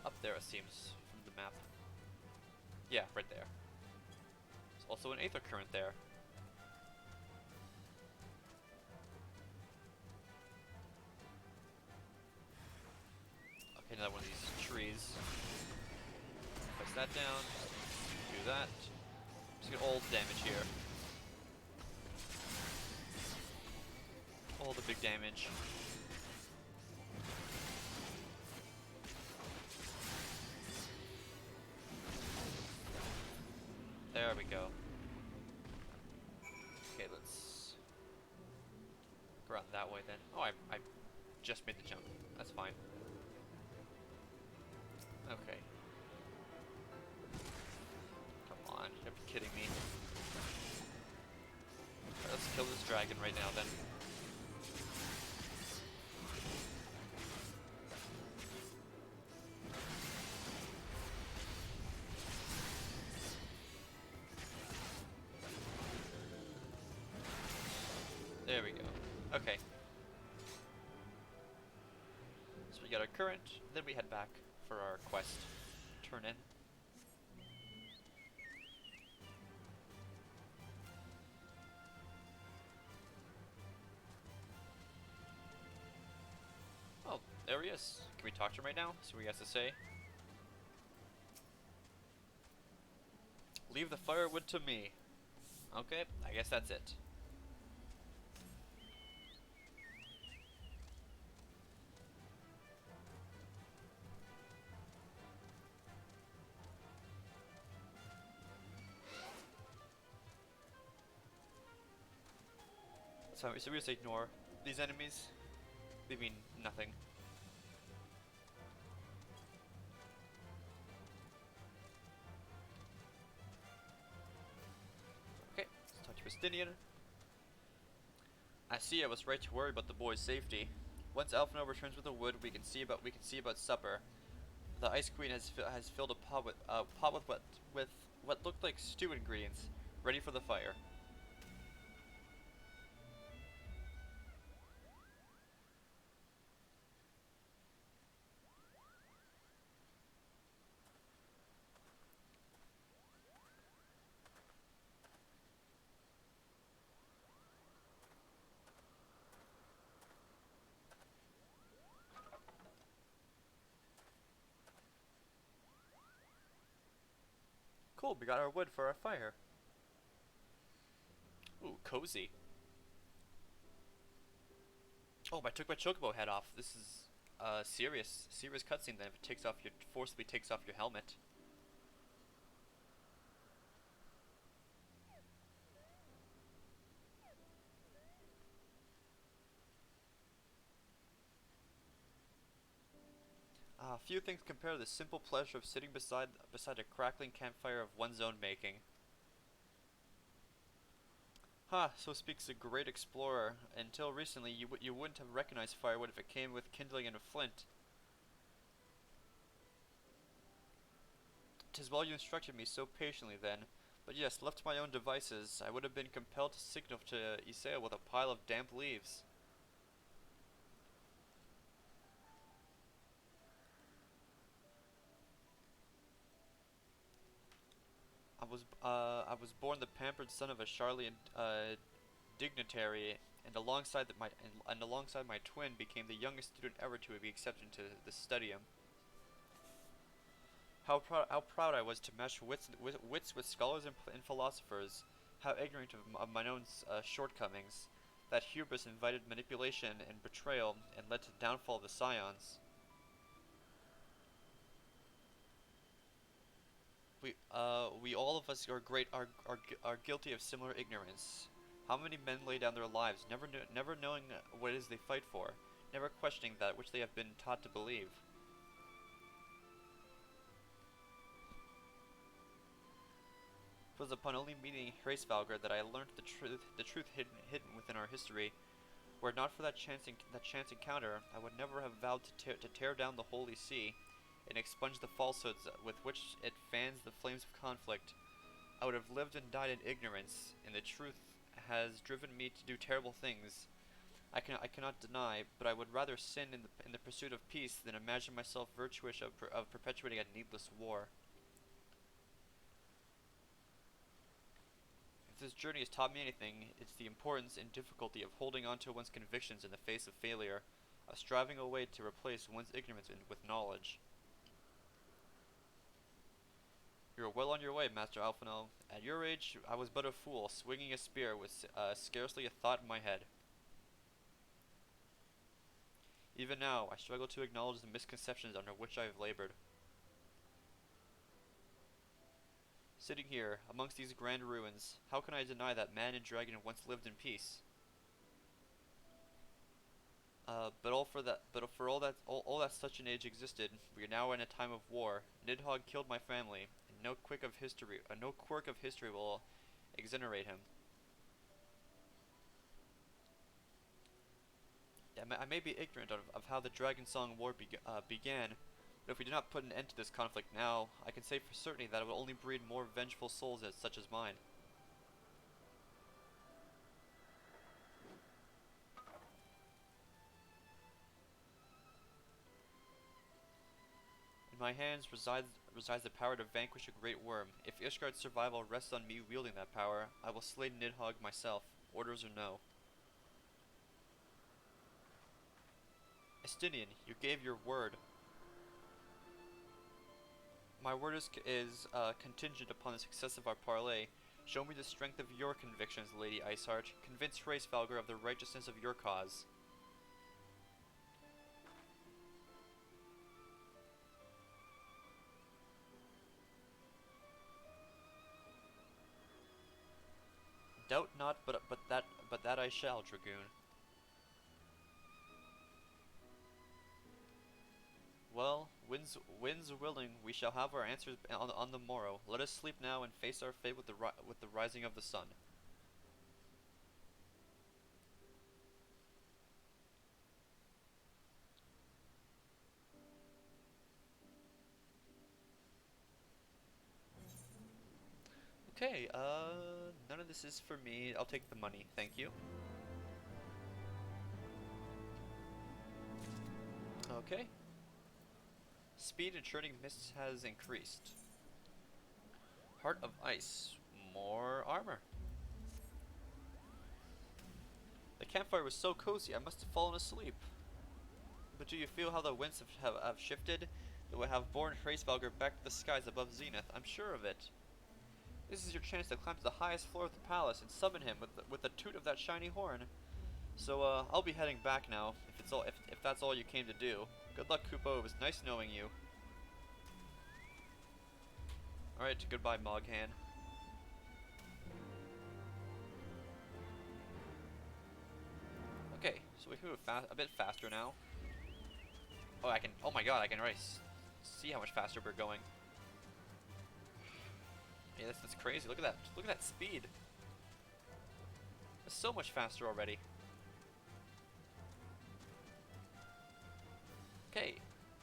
Up there it seems, from the map. Yeah, right there. There's also an aether current there. Okay, another one of these trees. Place that down. Do that. Just get all the damage here. All the big damage. There we go. Okay, let's go around that way then. Oh, I just made the jump. That's fine. Okay. Come on, you have to be kidding me. Alright, let's kill this dragon right now then. There we go. Okay. So we got our current, then we head back for our quest. Turn in. Oh, there he is. Can we talk to him right now? See what he has to say. Leave the firewood to me. Okay, I guess that's it. So we just ignore these enemies. They mean nothing. Okay, let's talk to Justinian. I see I was right to worry about the boy's safety. Once Alphino returns with the wood, we can see about supper. The Ice Queen has filled a pot with what looked like stew ingredients, ready for the fire. Cool, we got our wood for our fire. Ooh, cozy. Oh, I took my chocobo head off. This is a serious cutscene then if it takes off your forcibly takes off your helmet. Few things compare to the simple pleasure of sitting beside a crackling campfire of one's own making. Ha, so speaks a great explorer. Until recently, you wouldn't have recognized firewood if it came with kindling and a flint. 'Tis well you instructed me so patiently then. But yes, left to my own devices, I would have been compelled to signal to Isao with a pile of damp leaves. I was born the pampered son of a Charlian dignitary, and alongside my twin became the youngest student ever to be accepted into the studium. How proud I was to match wits with scholars and philosophers. How ignorant of my own shortcomings. That hubris invited manipulation and betrayal, and led to the downfall of the Scions. We all of us are guilty of similar ignorance. How many men lay down their lives, never knowing what it is they fight for, never questioning that which they have been taught to believe. 'Twas upon only meeting Hraesvalgr that I learnt the truth hidden within our history. Were it not for that chance encounter, I would never have vowed to tear down the Holy See and expunge the falsehoods with which it fans the flames of conflict. I would have lived and died in ignorance, and the truth has driven me to do terrible things. I cannot deny, but I would rather sin in the pursuit of peace than imagine myself virtuous of perpetuating a needless war. If this journey has taught me anything, it's the importance and difficulty of holding on to one's convictions in the face of failure, of striving away to replace one's ignorance with knowledge. You are well on your way, Master Alphonse. At your age, I was but a fool, swinging a spear with scarcely a thought in my head. Even now, I struggle to acknowledge the misconceptions under which I have labored. Sitting here, amongst these grand ruins, how can I deny that man and dragon once lived in peace? But for all that such an age existed, we are now in a time of war. Nidhogg killed my family, and no quirk of history will exonerate him. I may be ignorant of how the Dragon Song War began, but if we do not put an end to this conflict now, I can say for certainty that it will only breed more vengeful souls such as mine. In my hands resides the power to vanquish a great worm. If Ishgard's survival rests on me wielding that power, I will slay Nidhogg myself, orders or no. Estinian, you gave your word. My word is contingent upon the success of our parley. Show me the strength of your convictions, Lady Iceheart. Convince Hraesvalgr of the righteousness of your cause. Doubt not, but that I shall, Dragoon. Well, winds willing, we shall have our answers on the morrow. Let us sleep now and face our fate with the rising of the sun. Okay, none of this is for me. I'll take the money, thank you. Okay. Speed and churning mists has increased. Heart of Ice. More armor. The campfire was so cozy, I must have fallen asleep. But do you feel how the winds have shifted? That would have borne Hraesvalgr back to the skies above Zenith. I'm sure of it. This is your chance to climb to the highest floor of the palace and summon him with the toot of that shiny horn. So, I'll be heading back now, if that's all you came to do. Good luck, Kupo. It was nice knowing you. Alright, goodbye, Moghan. Okay, so we can move a bit faster now. Oh, oh my god, I can already see how much faster we're going. Yeah, that's crazy. Look at that speed. It's so much faster already. Okay,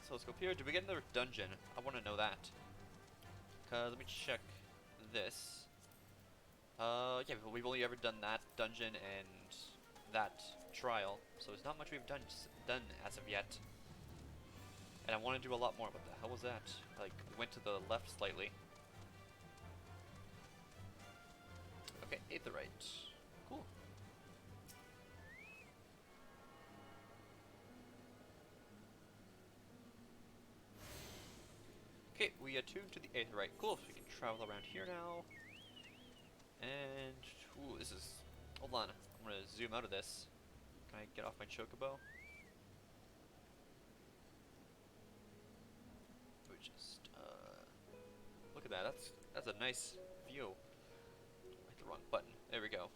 so let's go up here. Did we get another dungeon? I want to know that. Let me check this. Yeah, we've only ever done that dungeon and that trial, so there's not much we've done as of yet. And I want to do a lot more. What the hell was that? Like, we went to the left slightly. Okay, Aetherite. Cool. Okay, we attuned to the Aetherite. Cool, so we can travel around here now. And, ooh, this is... Hold on, I'm gonna zoom out of this. Can I get off my chocobo? We just, look at that, that's a nice view. I hit the wrong button. There we go.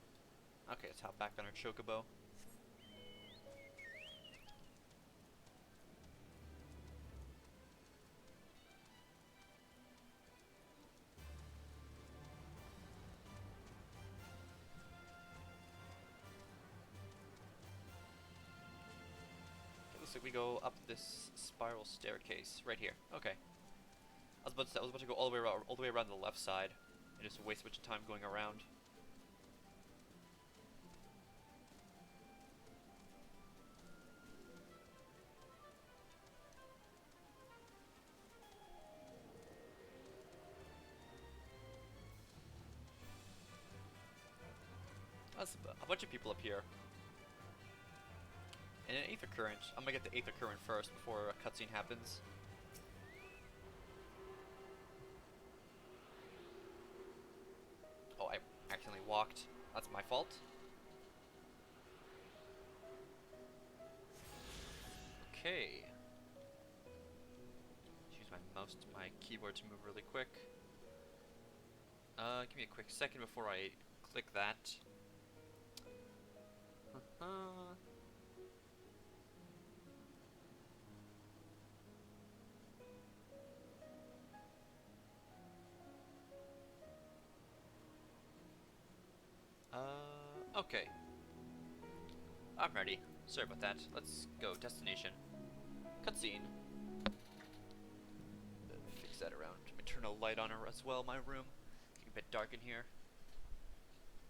Okay, let's hop back on our chocobo. Looks like we go up this spiral staircase right here. Okay. I was about to go all the way around the left side and just waste a bunch of time going around. That's a bunch of people up here. And an Aether Current. I'm gonna get the Aether Current first before a cutscene happens. Oh, I accidentally walked. That's my fault. Okay. Use my keyboard to move really quick. Give me a quick second before I click that. Okay. I'm ready. Sorry about that. Let's go. Destination. Cutscene. Fix that around. Let me turn a light on as well, my room. Getting a bit dark in here.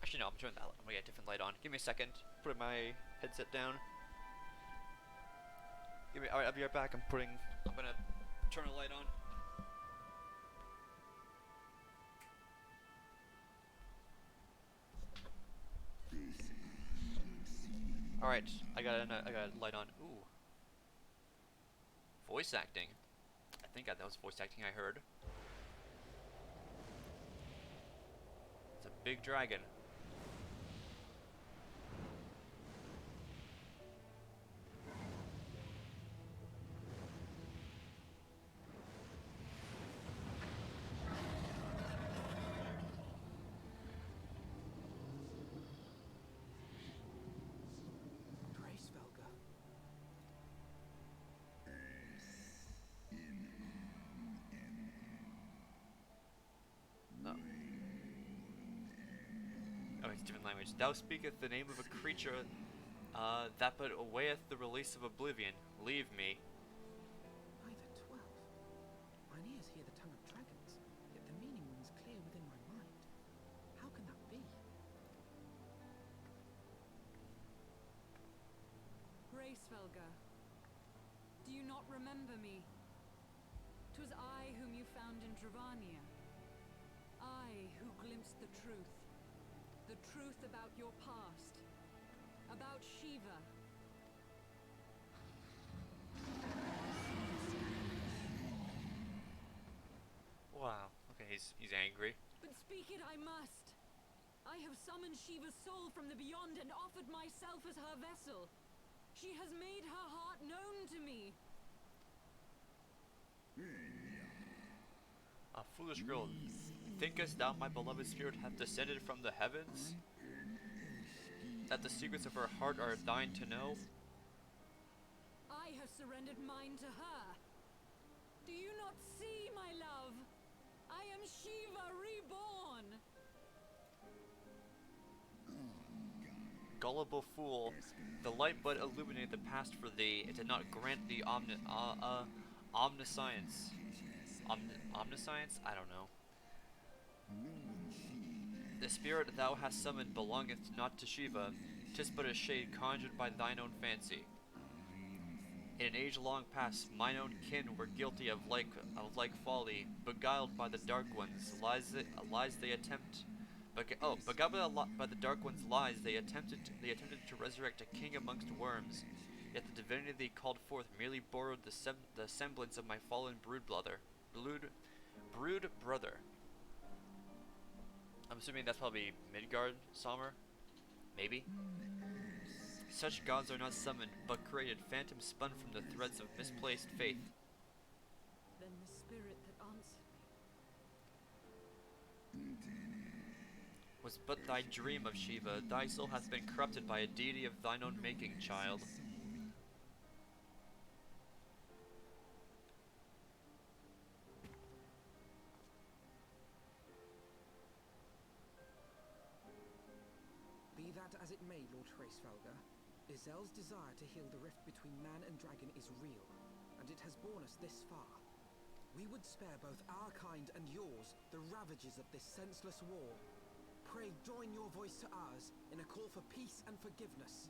Actually, no, I'm turning that. I'm gonna get a different light on. Give me a second. Put my headset down. Alright, I'll be right back. I'm gonna turn a light on. Alright, I got a light on. Ooh. Voice acting. I think that was voice acting I heard. It's a big dragon. Oh, it's a different language. Thou speaketh the name of a creature that but awayeth the release of oblivion. Leave me. By the 12. Mine ears hear the tongue of dragons, yet the meaning rings clear within my mind. How can that be? Gracefelga, do you not remember me? 'Twas I whom you found in Travania. I who glimpsed the truth. The truth about your past. About Shiva. Wow. Okay, he's angry. But Speak it I must. I have summoned Shiva's soul from the beyond and offered myself as her vessel. She has made her heart known to me. A foolish girl, thinkest thou my beloved spirit hath descended from the heavens? That the secrets of her heart are thine to know? I have surrendered mine to her. Do you not see, my love? I am Shiva reborn. Gullible fool, the light but illuminated the past for thee. It did not grant thee omniscience. Omniscience? I don't know. The spirit thou hast summoned belongeth not to Shiva. 'Tis but a shade conjured by thine own fancy. In an age long past, mine own kin were guilty of like folly, beguiled by the dark ones. Beguiled by the dark one's lies, they attempted to resurrect a king amongst worms. Yet the divinity they called forth merely borrowed the semblance of my fallen brood brother. I'm assuming that's probably Midgard, Sommer? Maybe? Such gods are not summoned, but created, phantoms spun from the threads of misplaced faith. Then the spirit that answered Was but thy dream of Shiva. Thy soul hath been corrupted by a deity of thine own making, child. 'Be that as it may, Lord Hraesvelga, Izel's desire to heal the rift between man and dragon is real, and it has borne us this far. We would spare both our kind and yours the ravages of this senseless war. Pray join your voice to ours in a call for peace and forgiveness.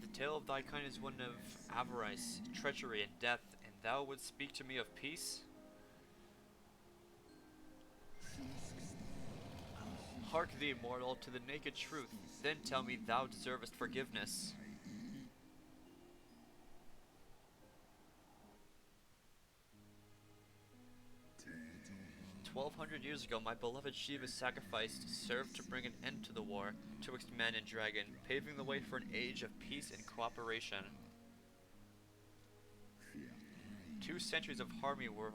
The tale of thy kind is one of avarice, treachery, and death, and thou wouldst speak to me of peace? Hark thee, mortal, to the naked truth, then tell me thou deservest forgiveness. 1200 years ago, my beloved Shiva sacrificed served to bring an end to the war twixt man and dragon, paving the way for an age of peace and cooperation. 2 centuries of harmony were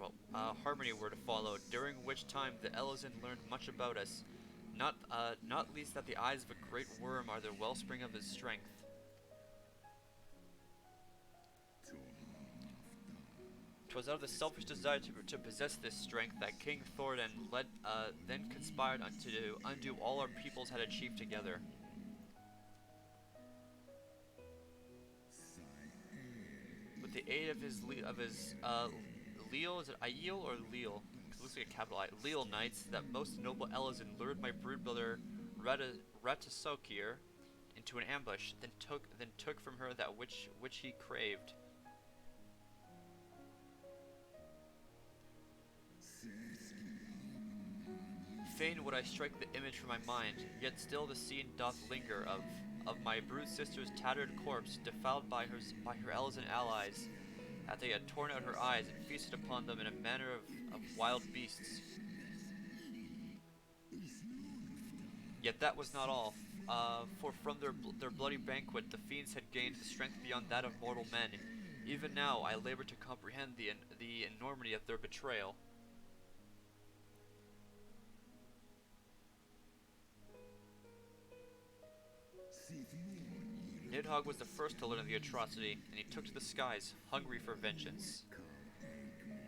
to follow, during which time the Elezen learned much about us, not least that the eyes of a great worm are the wellspring of his strength. 'Twas out of the selfish desire to possess this strength that King Thordan then conspired to undo all our peoples had achieved together. With the aid of his Leal, is it Aiel or Leal? It looks like a capital I. Leal knights, that most noble Elezen lured my brood brother Ratasokir into an ambush, then took from her that which he craved. Fain would I strike the image from my mind, yet still the scene doth linger of my brood sister's tattered corpse, defiled by her Elezen allies, that they had torn out her eyes and feasted upon them in a manner of wild beasts. Yet that was not all, for from their bloody banquet the fiends had gained strength beyond that of mortal men. Even now I labor to comprehend the enormity of their betrayal. Nidhogg was the first to learn of the atrocity, and he took to the skies, hungry for vengeance.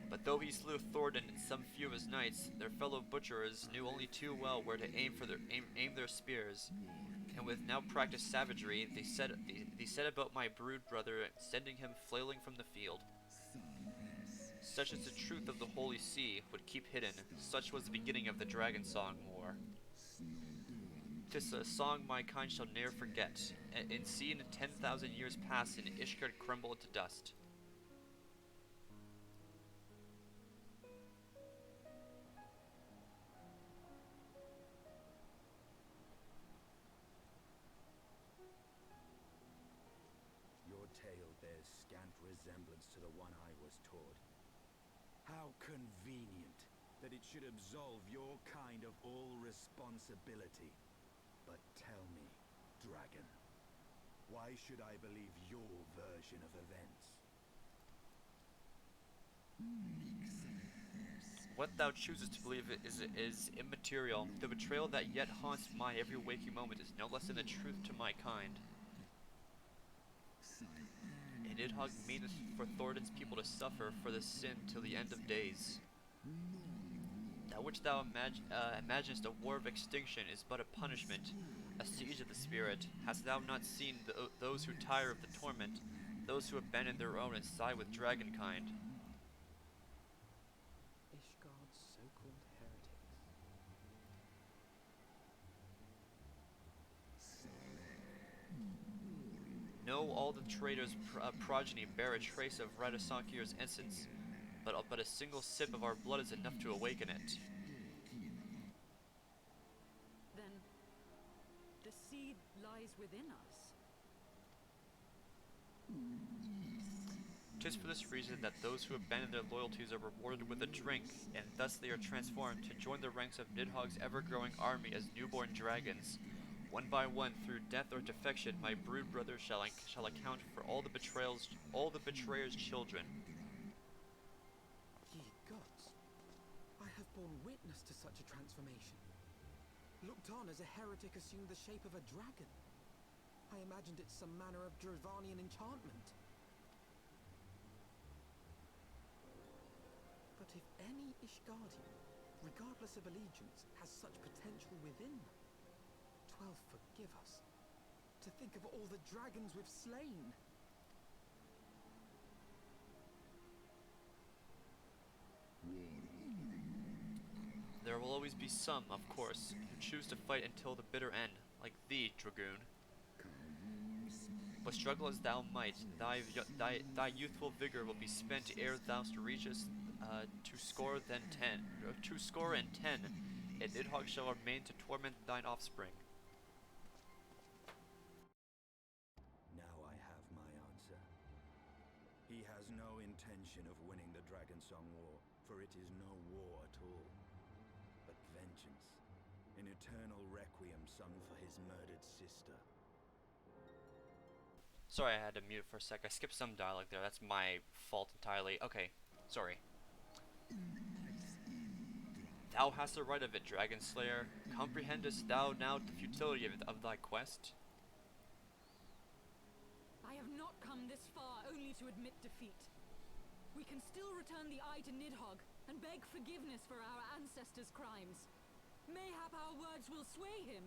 But though he slew Thordan and some few of his knights, their fellow butchers knew only too well where to aim their spears, and with now practiced savagery, they set about my brood brother, sending him flailing from the field. Such is the truth of the Holy See, would keep hidden. Such was the beginning of the Dragon Song War. 'Tis a song my kind shall ne'er forget, and seen 10,000 years pass and Ishgard crumble into dust. Your tale bears scant resemblance to the one I was taught. How convenient that it should absolve your kind of all responsibility. But tell me, dragon, why should I believe your version of events? What thou choosest to believe is immaterial. The betrayal that yet haunts my every waking moment is no less than the truth to my kind. And Nidhogg meaneth for Thornton's people to suffer for this sin till the end of days. That which thou imaginest a war of extinction is but a punishment, a siege of the spirit. Hast thou not seen those who tire of the torment, those who abandon their own and side with dragonkind? Ishgard's so-called heretics. No, all the traitors' progeny bear a trace of Radisakir's essence, but a single sip of our blood is enough to awaken it. Then, the seed lies within us. 'Tis for this reason that those who abandon their loyalties are rewarded with a drink, and thus they are transformed to join the ranks of Nidhogg's ever-growing army as newborn dragons. One by one, through death or defection, my brood brothers shall account for all the betrayer's children. Ye gods, I have borne witness to such a transformation. Looked on as a heretic assumed the shape of a dragon. I imagined it some manner of Dravanian enchantment. But if any Ishgardian, regardless of allegiance, has such potential within them, 12 forgive us. To think of all the dragons we've slain. There will always be some, of course, who choose to fight until the bitter end, like thee, Dragoon. But struggle as thou might, thy youthful vigor will be spent ere thou reachest 2 score and 10, and Nidhogg shall remain to torment thine offspring. Now I have my answer. He has no intention of winning the Dragonsong War, for it is no war at all, but vengeance, an eternal requiem sung for his murdered sister. Sorry, I had to mute it for a sec. I skipped some dialogue there. That's my fault entirely. Okay, sorry. Thou hast the right of it, Dragon Slayer. Comprehendest thou now the futility of thy quest? I have not come this far only to admit defeat. We can still return the eye to Nidhogg and beg forgiveness for our ancestors' crimes. Mayhap our words will sway him.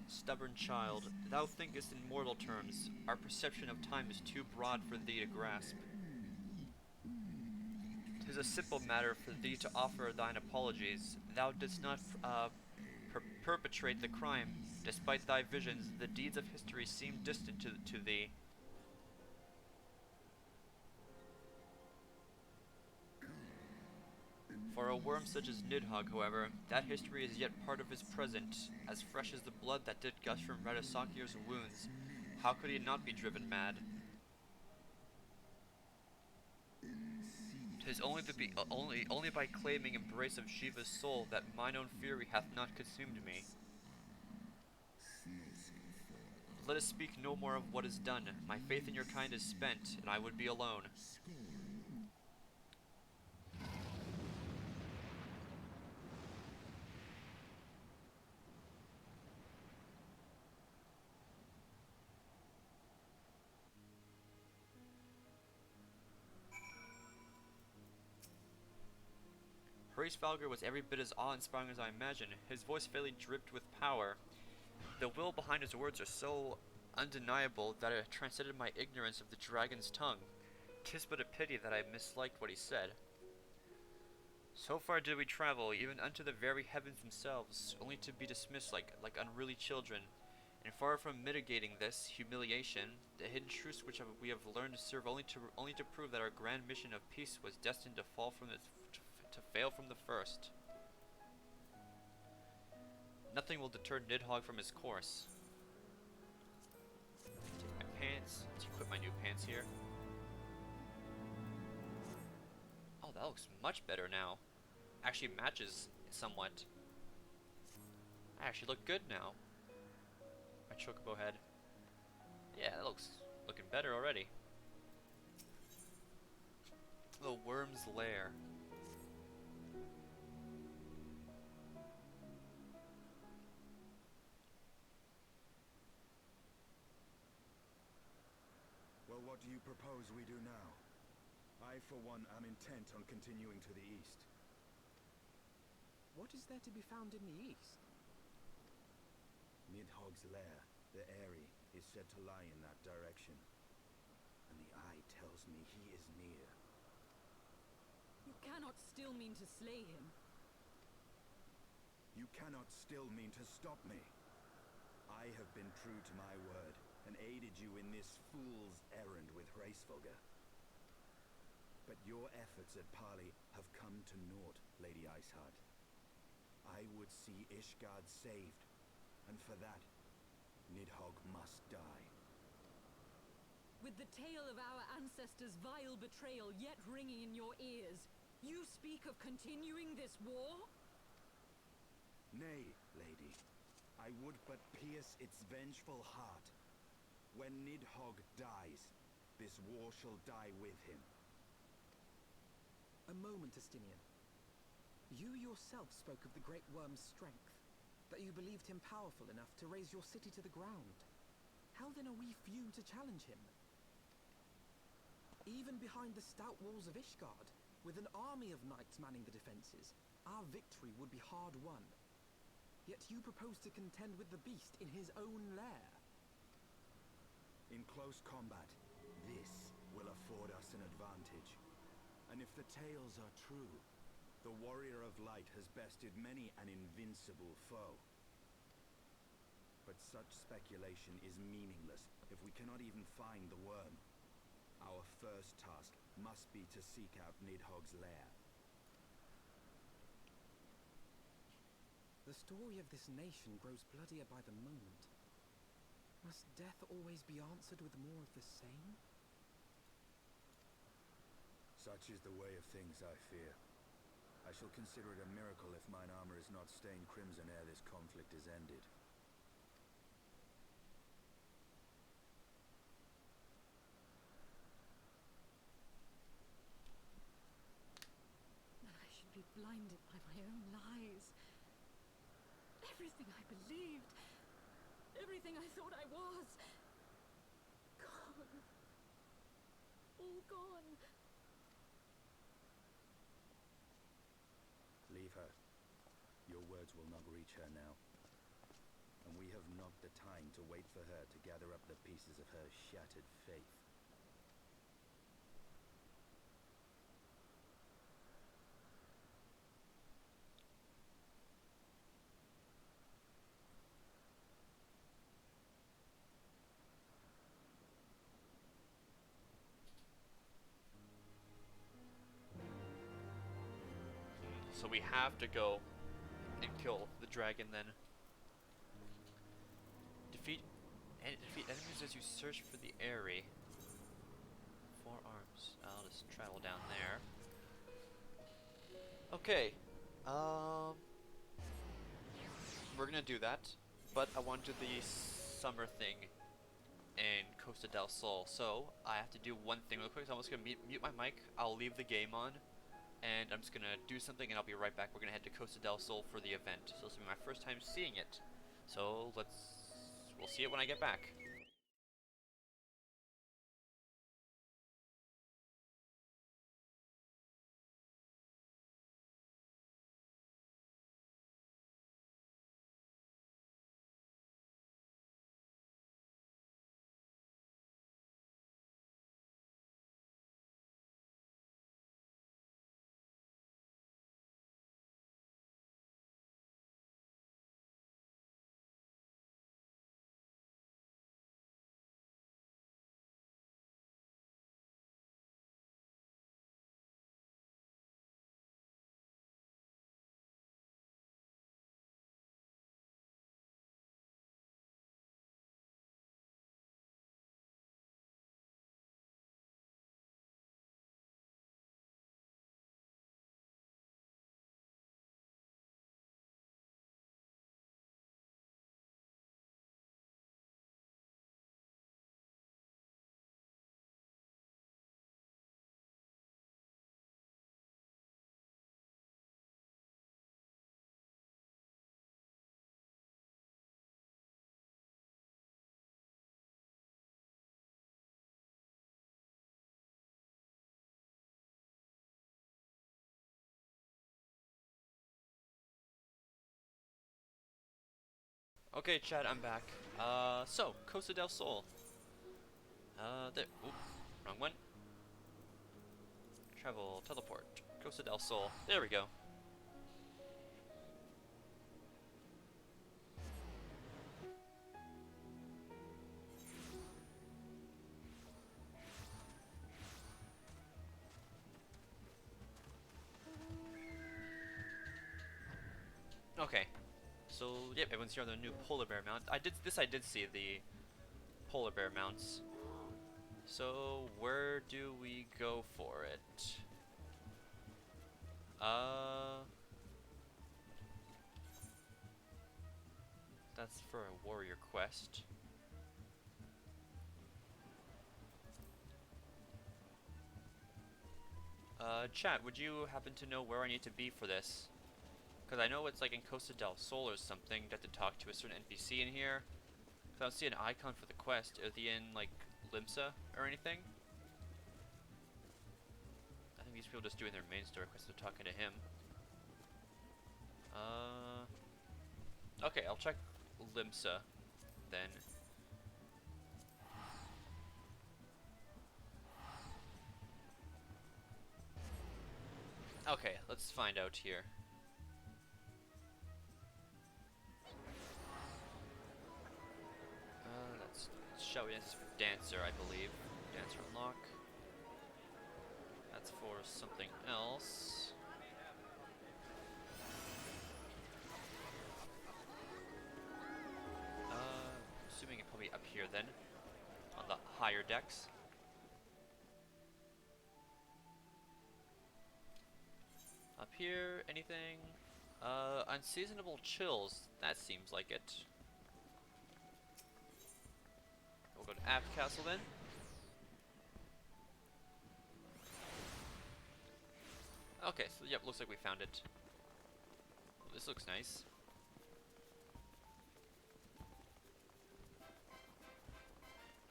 Stubborn child, thou thinkest in mortal terms. Our perception of time is too broad for thee to grasp. 'Tis a simple matter for thee to offer thine apologies. Thou didst not perpetrate the crime. Despite thy visions, the deeds of history seem distant to thee. For a worm such as Nidhogg, however, that history is yet part of his present, as fresh as the blood that did gush from Radisakir's wounds. How could he not be driven mad? 'Tis only by claiming embrace of Shiva's soul that mine own fury hath not consumed me. Let us speak no more of what is done. My faith in your kind is spent, and I would be alone. Hraesvalgr was every bit as awe-inspiring as I imagined. His voice fairly dripped with power. The will behind his words are so undeniable that it transcended my ignorance of the dragon's tongue. 'Tis but a pity that I misliked what he said. So far did we travel, even unto the very heavens themselves, only to be dismissed like unruly children. And far from mitigating this humiliation, the hidden truths which we have learned serve only to prove that our grand mission of peace was destined to fail from the first. Nothing will deter Nidhogg from his course. Take my pants. Let's equip my new pants here. that looks much better now. Actually matches somewhat. I actually look good now. My chocobo head. Yeah, that looks looking better already. The worm's lair. Well, what do you propose we do now? I, for one, am intent on continuing to the east. What is there to be found in the east? Nidhogg's lair, the Eyrie, is said to lie in that direction. And the eye tells me he is near. You cannot still mean to slay him. You cannot still mean to stop me. I have been true to my word, and aided you in this fool's errand with Hraesvelgr. But your efforts at parley have come to naught, Lady Iceheart. I would see Ishgard saved, and for that, Nidhogg must die. With the tale of our ancestors' vile betrayal yet ringing in your ears, you speak of continuing this war? Nay, lady. I would but pierce its vengeful heart. When Nidhogg dies, this war shall die with him. A moment, Estinian. You yourself spoke of the Great Worm's strength, that you believed him powerful enough to raise your city to the ground. How then are we few to challenge him? Even behind the stout walls of Ishgard, with an army of knights manning the defenses, our victory would be hard won. Yet you propose to contend with the beast in his own lair. In close combat, this will afford us an advantage. And if the tales are true, the Warrior of Light has bested many an invincible foe. But such speculation is meaningless if we cannot even find the worm. Our first task must be to seek out Nidhogg's lair. The story of this nation grows bloodier by the moment. Must death always be answered with more of the same? Such is the way of things, I fear. I shall consider it a miracle if mine armor is not stained crimson ere this conflict is ended. That I should be blinded by my own lies. Everything I believed, everything I thought I was, gone. All gone. Leave her. Your words will not reach her now. And we have not the time to wait for her to gather up the pieces of her shattered faith. So we have to go and kill the dragon then. Defeat enemies as you search for the Eyrie. 4 arms. I'll just travel down there. Okay. We're gonna do that, but I want to do the summer thing in Costa del Sol, so I have to do one thing real quick. So I'm just gonna mute my mic. I'll leave the game on, and I'm just gonna do something, and I'll be right back. We're gonna head to Costa del Sol for the event, so this will be my first time seeing it. So we'll see it when I get back. Okay, Chad, I'm back. So, Costa del Sol. There. Oop, wrong one. Travel, teleport. Costa del Sol. There we go. Okay. So, yep, everyone's here on the new polar bear mount. I did see the polar bear mounts. So, where do we go for it? That's for a warrior quest. Chat, would you happen to know where I need to be for this? Because I know it's like in Costa del Sol or something, you have to talk to a certain NPC in here. Because I don't see an icon for the quest. Is he in, like, Limsa or anything? I think these people just doing their main story quest, they're talking to him. Okay, I'll check Limsa then. Okay, let's find out here. That's shall we dance for Dancer, I believe. Dancer unlock. That's for something else. Assuming it probably up here then, on the higher decks. Up here, anything? Unseasonable chills. That seems like it. We'll go to Aft Castle then. Okay, so yep, looks like we found it. Well, this looks nice.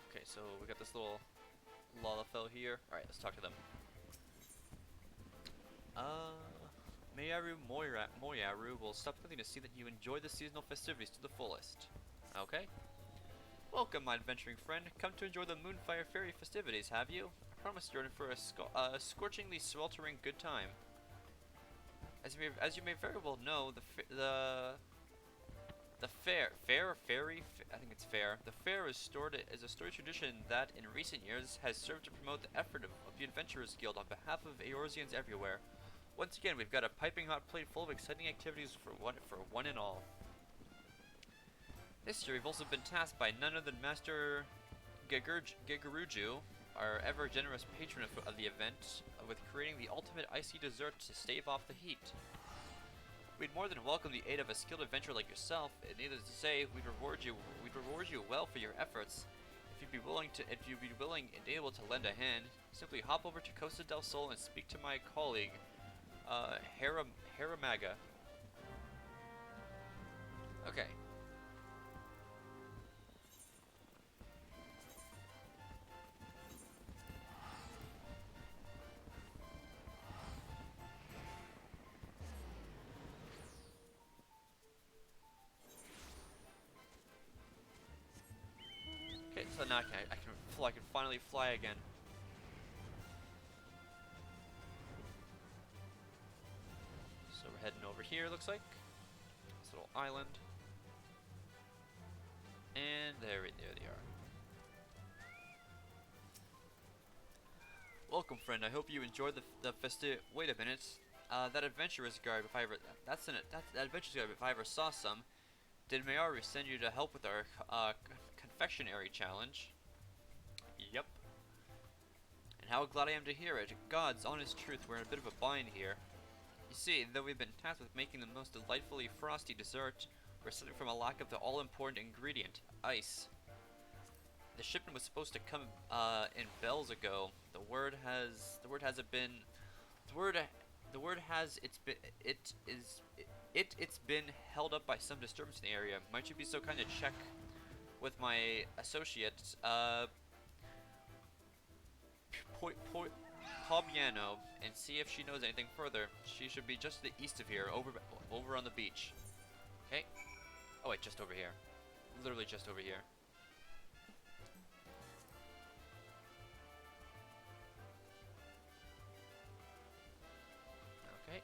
Okay, so we got this little Lalafell here. Alright, let's talk to them. Mayaru Moyaru will stop nothing to see that you enjoy the seasonal festivities to the fullest. Okay. Welcome, my adventuring friend. Come to enjoy the Moonfire Fairy festivities, have you? I promise you're in for a scorchingly sweltering good time. As you may very well know, the fair, I think it's fair. The fair is a storied tradition that, in recent years, has served to promote the effort of the Adventurers Guild on behalf of Eorzeans everywhere. Once again, we've got a piping hot plate full of exciting activities for one and all. This year, we've also been tasked by none other than Master Gigeruju, our ever-generous patron of the event, with creating the ultimate icy dessert to stave off the heat. We'd more than welcome the aid of a skilled adventurer like yourself, and needless to say, we'd reward you well for your efforts. If you'd be willing and able to lend a hand, simply hop over to Costa del Sol and speak to my colleague, Haramaga. Okay. Okay, so now I can finally fly again. So we're heading over here, looks like. This little island. And there they are. Welcome, friend. I hope you enjoyed the festive. Wait a minute. That adventurer's garb. If I ever that adventurer's garb. If I ever saw some, did Mayaru send you to help with our confectionery challenge? Yep. And how glad I am to hear it. God's honest truth, we're in a bit of a bind here. You see, though we've been tasked with making the most delightfully frosty dessert, we're suffering from a lack of the all-important ingredient, ice. The shipment was supposed to come in bells ago. The word has been held up by some disturbance in the area. Might you be so kind to check with my associate, Pobiano, and see if she knows anything further. She should be just to the east of here, over on the beach. Okay. Oh wait, just over here. literally just over here. Okay.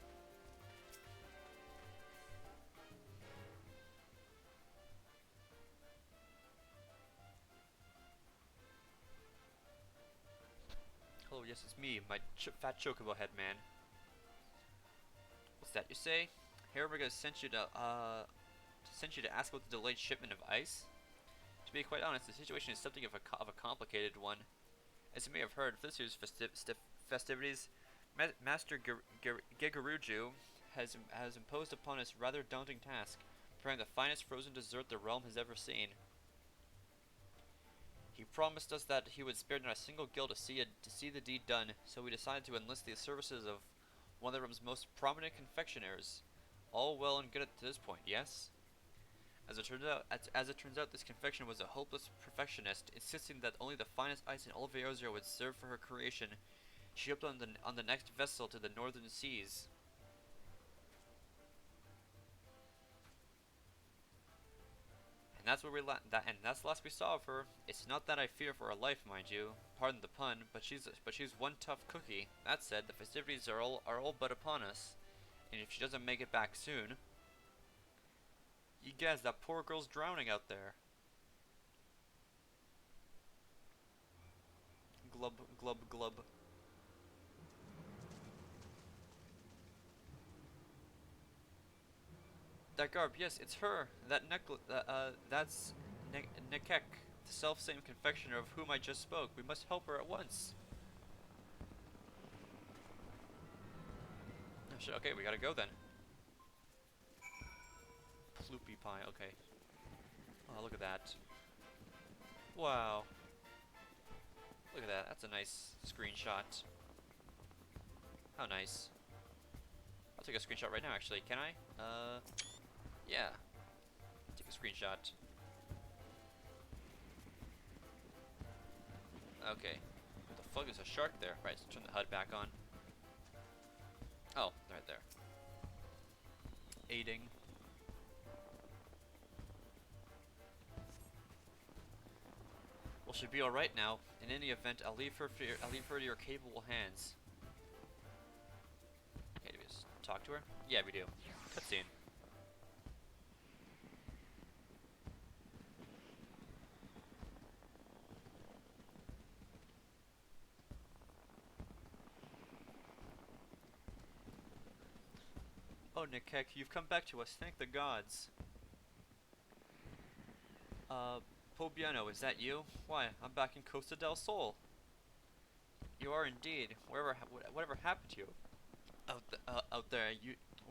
Hello, yes, it's me, my fat chocobo head man. What's that you say? Herobrega sent you to ask about the delayed shipment of ice. To be quite honest, the situation is something of a complicated one. As you may have heard, for this year's festivities, Master Gigaruju has imposed upon us a rather daunting task, preparing the finest frozen dessert the realm has ever seen. He promised us that he would spare not a single guild to see the deed done, so we decided to enlist the services of one of the realm's most prominent confectioners. All well and good to this point, yes? As it turns out, this confectioner was a hopeless perfectionist, insisting that only the finest ice in all of Eorzea would serve for her creation. She hoped on the next vessel to the northern seas. And that's where that's the last we saw of her. It's not that I fear for her life, mind you. Pardon the pun, but she's one tough cookie. That said, the festivities are all but upon us, and if she doesn't make it back soon, you guys, that poor girl's drowning out there. Glub, glub, glub. That garb, yes, it's her. That necklace, that's Nekek, the self-same confectioner of whom I just spoke. We must help her at once. Oh shit, okay, we gotta go then. Ploopy pie, okay. Oh, look at that. Wow. Look at that, that's a nice screenshot. How nice. I'll take a screenshot right now, actually. Can I? Yeah. Take a screenshot. Okay. What the fuck is a shark there? Right, let's turn the HUD back on. Oh, right there. Aiding. Well, she'll be alright now. In any event, I'll leave her to your capable hands. Okay, do we just talk to her? Yeah, we do. Cutscene. Oh, Nekek, you've come back to us. Thank the gods. Pobiano, is that you? Why, I'm back in Costa del Sol. You are indeed. Whatever happened to you? Out there,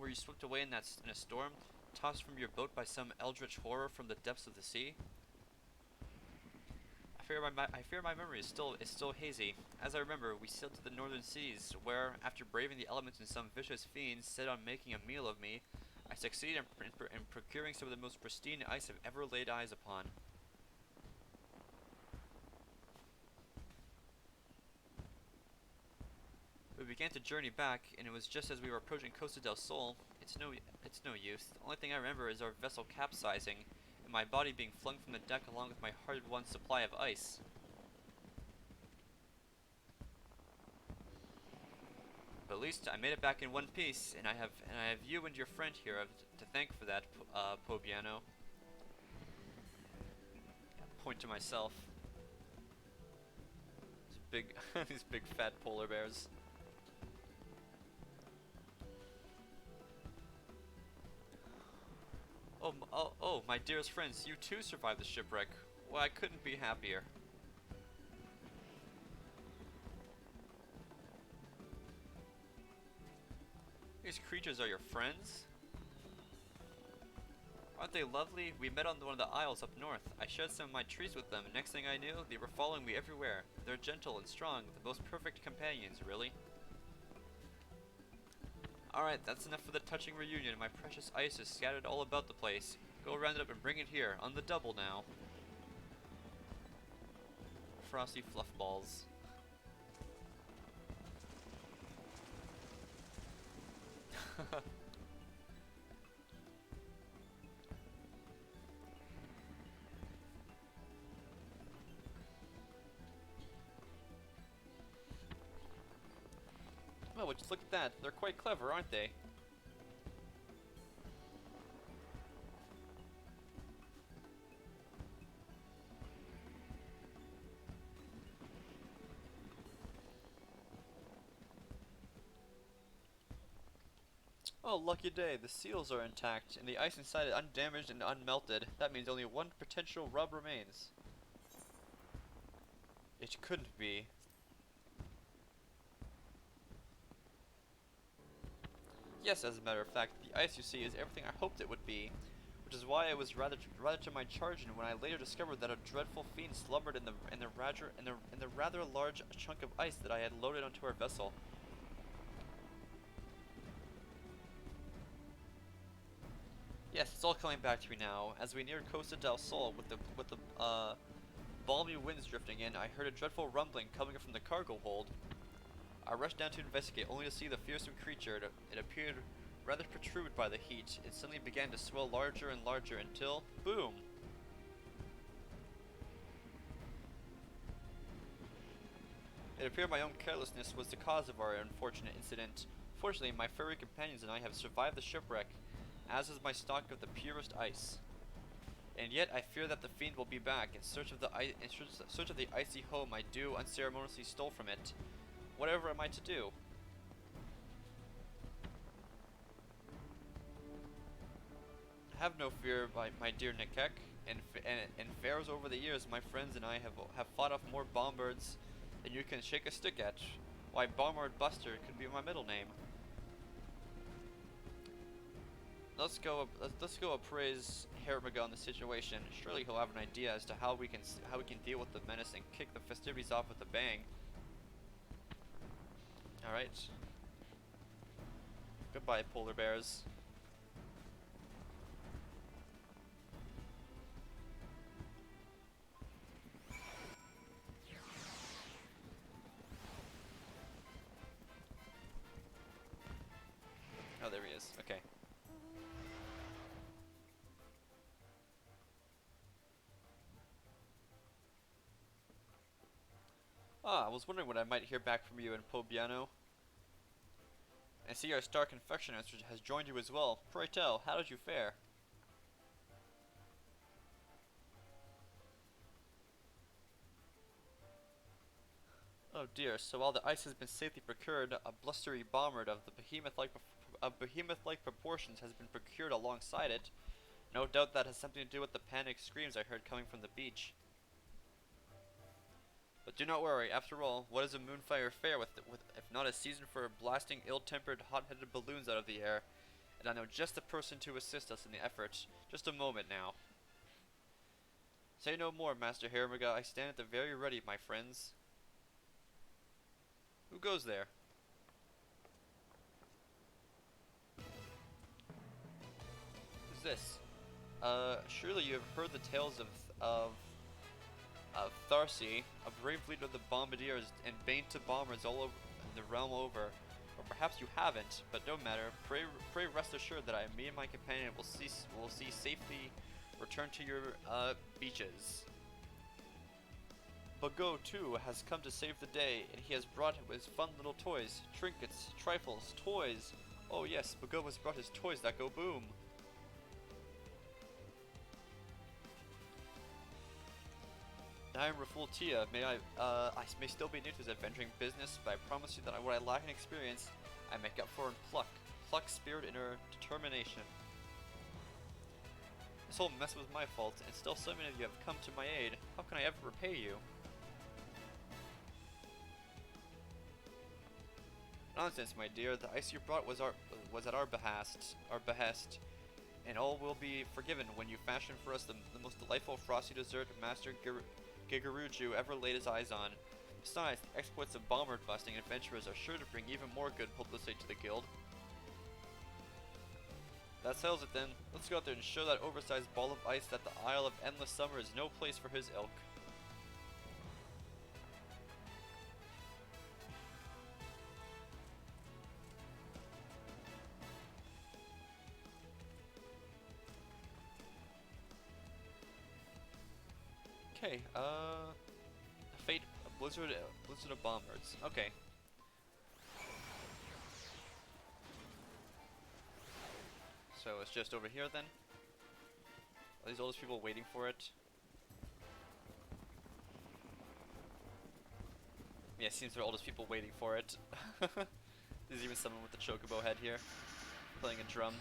were you swept away in a storm, tossed from your boat by some eldritch horror from the depths of the sea? I fear my memory is still hazy. As I remember, we sailed to the northern seas, where, after braving the elements and some vicious fiends set on making a meal of me, I succeeded in procuring some of the most pristine ice I've ever laid eyes upon. We began to journey back, and it was just as we were approaching Costa del Sol. It's no use. The only thing I remember is our vessel capsizing, and my body being flung from the deck along with my hard-won supply of ice. But at least I made it back in one piece, and I have you and your friend here to thank for that, Pobiano. Point to myself. These big fat polar bears. Oh, my dearest friends, you too survived the shipwreck. Well, I couldn't be happier. These creatures are your friends? Aren't they lovely? We met on one of the isles up north. I shared some of my trees with them, and next thing I knew, they were following me everywhere. They're gentle and strong, the most perfect companions, really. Alright, that's enough for the touching reunion. My precious ice is scattered all about the place. Go round it up and bring it here, on the double now. Frosty fluffballs. would you look at that? They're quite clever, aren't they? Oh, lucky day. The seals are intact, and the ice inside it undamaged and unmelted. That means only one potential rub remains. It couldn't be. Yes, as a matter of fact, the ice you see is everything I hoped it would be, which is why I was rather to my charging when I later discovered that a dreadful fiend slumbered in the rather large chunk of ice that I had loaded onto our vessel. Yes, it's all coming back to me now. As we neared Costa del Sol with the balmy winds drifting in, I heard a dreadful rumbling coming from the cargo hold. I rushed down to investigate, only to see the fearsome creature. It appeared rather protruded by the heat. It suddenly began to swell larger and larger until, boom! It appeared my own carelessness was the cause of our unfortunate incident. Fortunately, my furry companions and I have survived the shipwreck, as is my stock of the purest ice. And yet I fear that the fiend will be back in search of the icy home I unceremoniously stole from it. Whatever am I to do? Have no fear, my dear Nekek. In fairs over the years, my friends and I have fought off more bombards than you can shake a stick at. Why, Bombard Buster could be my middle name. Let's go appraise Heavensward on the situation. Surely he'll have an idea as to how we can deal with the menace and kick the festivities off with a bang. All right. Goodbye, polar bears. Oh, there he is. Okay. Ah, I was wondering when I might hear back from you in Pobiano. I see our star confectioner has joined you as well. Pray tell, how did you fare? Oh dear, so while the ice has been safely procured, a blustery bombard of behemoth-like proportions has been procured alongside it. No doubt that has something to do with the panicked screams I heard coming from the beach. But do not worry, after all, what is a Moonfire Fair with if not a season for blasting ill-tempered, hot-headed balloons out of the air? And I know just the person to assist us in the effort. Just a moment now. Say no more, Master Heavensward. I stand at the very ready, my friends. Who goes there? Who's this? Surely you have heard the tales of Tharsi, a brave leader of the bombardiers and bane to bombers all over the realm over. Or perhaps you haven't, but no matter. Pray rest assured that me and my companion will see safely return to your beaches. Bagot too has come to save the day, and he has brought his fun little toys, trinkets, trifles, toys. Oh yes, Bagot has brought his toys that go boom. I am Rafultia. I may still be new to this adventuring business, but I promise you that what I lack in experience, I make up for in pluck, spirit, and determination. This whole mess was my fault, and still so many of you have come to my aid. How can I ever repay you? Nonsense, my dear. The ice you brought was at our behest, and all will be forgiven when you fashion for us the most delightful frosty dessert Master Gigaruju ever laid his eyes on. Besides, the exploits of bombard busting adventurers are sure to bring even more good publicity to the guild. That settles it then. Let's go out there and show that oversized ball of ice that the Isle of Endless Summer is no place for his ilk. Okay, Fate, Blizzard of Bombards. Okay. So it's just over here then? Are these all those people waiting for it? Yeah, it seems there are all those people waiting for it. There's even someone with the chocobo head here, playing a drum.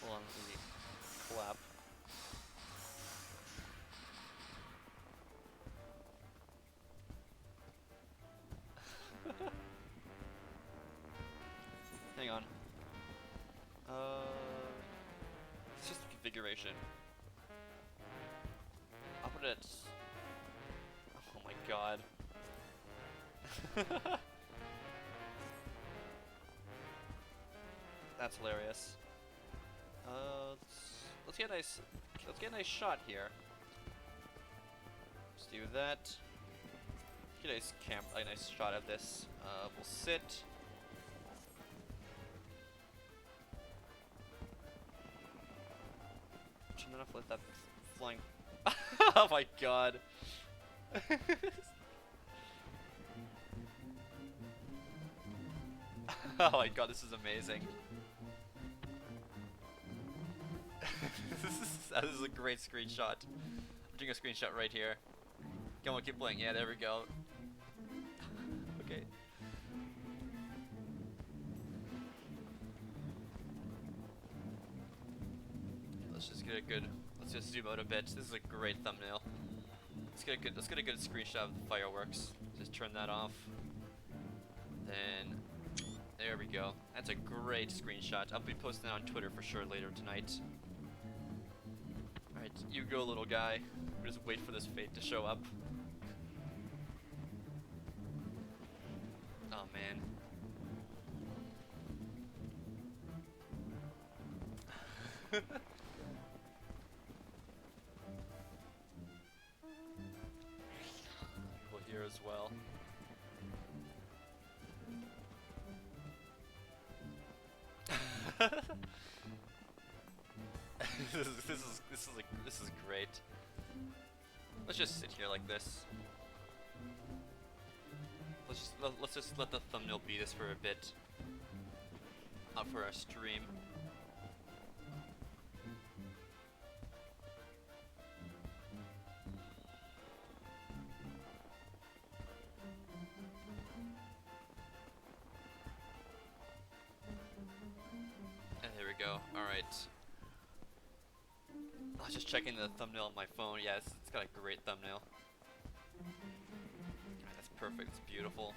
Hold on, let me clap. Hang on. It's just configuration. I'll put it. Oh my god. That's hilarious. Let's get a nice shot here. Let's do that. Get a nice shot of this. We'll sit. Turn that off, let that flying. Oh my god. Oh my god, this is amazing. This is a great screenshot. I'm doing a screenshot right here. Come on, keep playing. Yeah, there we go. Okay. Let's just get a good. Let's just zoom out a bit. This is a great thumbnail. Let's get a good screenshot of the fireworks. Just turn that off. Then there we go. That's a great screenshot. I'll be posting it on Twitter for sure later tonight. Alright, you go, little guy. We'll just wait for this fate to show up. Oh man. People here as well. This is great. Let's just sit here like this. Let's just let the thumbnail be this for a bit. Up for our stream. And there we go. Alright. I was just checking the thumbnail on my phone. Yeah, it's got a great thumbnail. Alright, that's perfect. It's beautiful.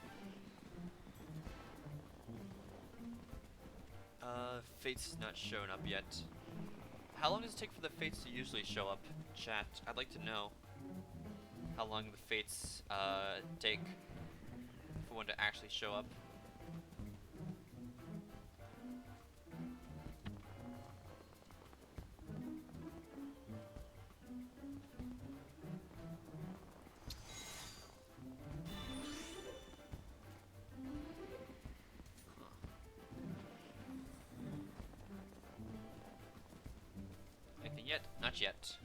Fate's not shown up yet. How long does it take for the fates to usually show up? Chat, I'd like to know how long the fates take for one to actually show up. Anything yet? Not yet.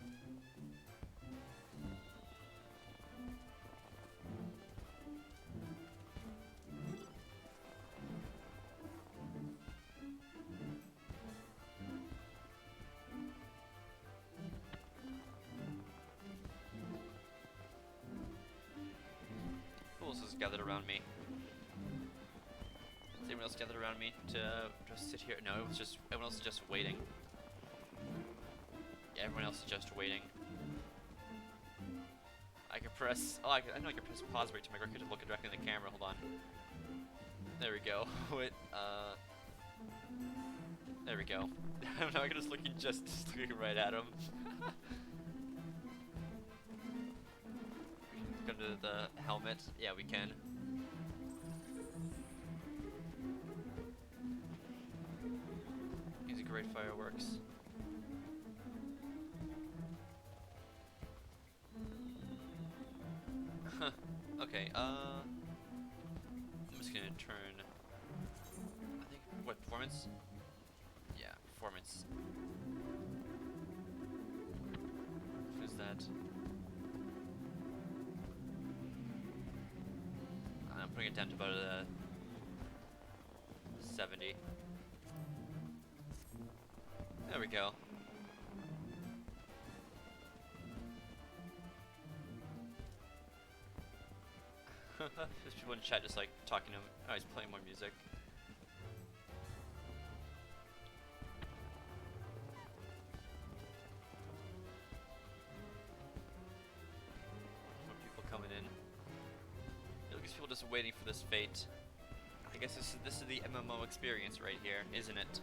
Who else is gathered around me? Is anyone else gathered around me to just sit here? No, it was just everyone else is just waiting. Yeah, everyone else is just waiting. I can press. Oh, I know I can press pause break to make Ricky look directly in the camera. Hold on. There we go. Wait. There we go. Now I can just looking right at him. Go to the helmet. Yeah, we can. These are great fireworks. Okay, I'm just gonna turn, I think, what, performance? Yeah, performance. Who's that? I'm gonna Putting it down to about 70. There we go. There's people in chat just like talking to him. Oh, he's playing more music. More people coming in. Look, these people just waiting for this fate. I guess this is the MMO experience right here, isn't it?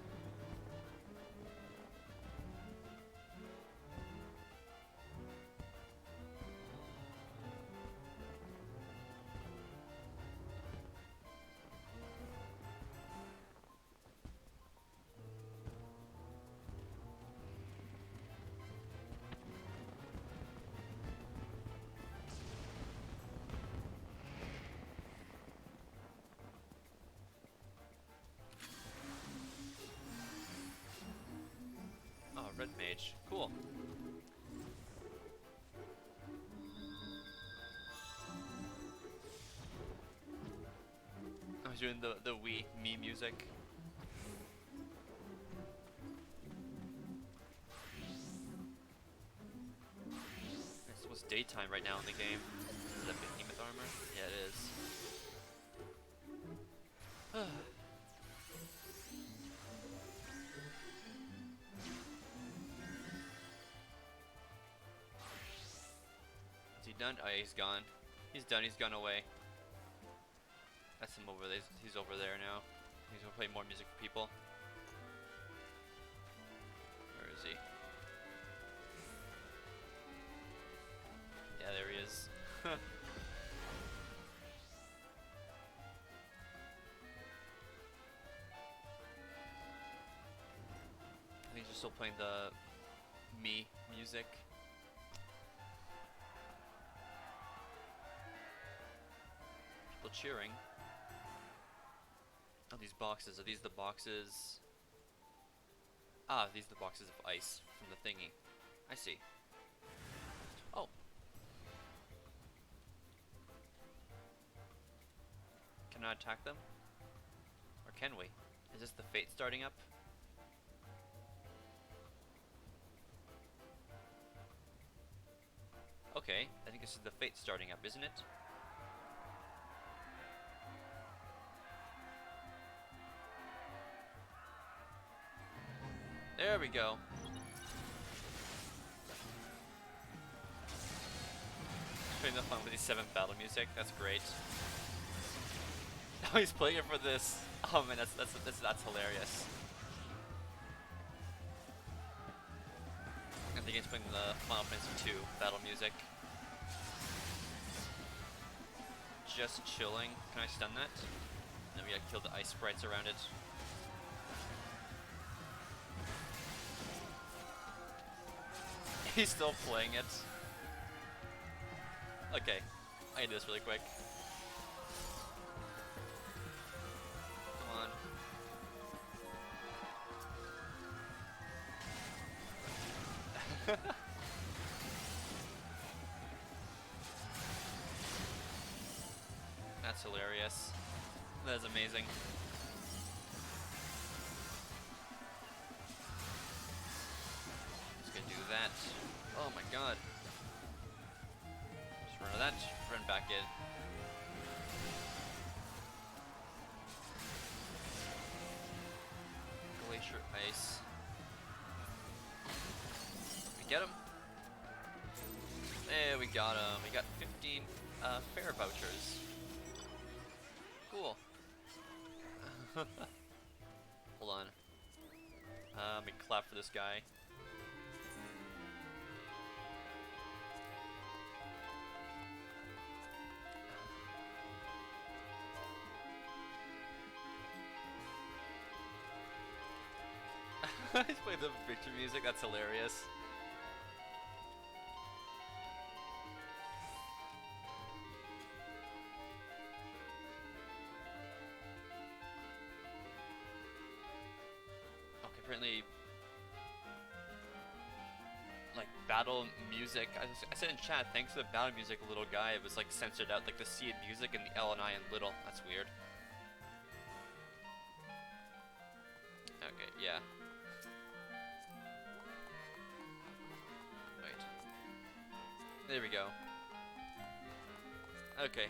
Oh, red mage. Cool. I was doing the Wii me music. It's almost daytime right now in the game. Is that behemoth armor? Yeah, it is. Is he done? Oh, yeah, he's gone. He's done. He's gone away. That's him over there. He's over there now. He's gonna play more music for people. Where is he? Yeah, there he is. I think he's still playing the me music. People cheering. Oh, these boxes. Are these the boxes? Ah, these are the boxes of ice from the thingy. I see. Oh. Can I attack them? Or can we? Is this the fate starting up? Okay, I think this is the fate starting up, isn't it? There we go. Playing the fun with the 7th battle music, that's great. Oh, he's playing it for this. Oh man, that's hilarious. I think he's playing the Final Fantasy II battle music. Just chilling. Can I stun that? Then we gotta kill the ice sprites around it. He's still playing it. Okay, I can do this really quick. Come on. That's hilarious. That is amazing. Just gonna do that. Oh my god. Just run to that, run back in. Glacier ice. We get him. There we got him. We got 15 fare vouchers. Cool. Hold on. Let me clap for this guy. He's playing the victory music, that's hilarious. Okay, apparently, like, like battle music. I said in chat, thanks to the battle music, little guy. It was like censored out, like the C in music and the L and I in little. That's weird. Okay, yeah. Wait. There we go. Okay.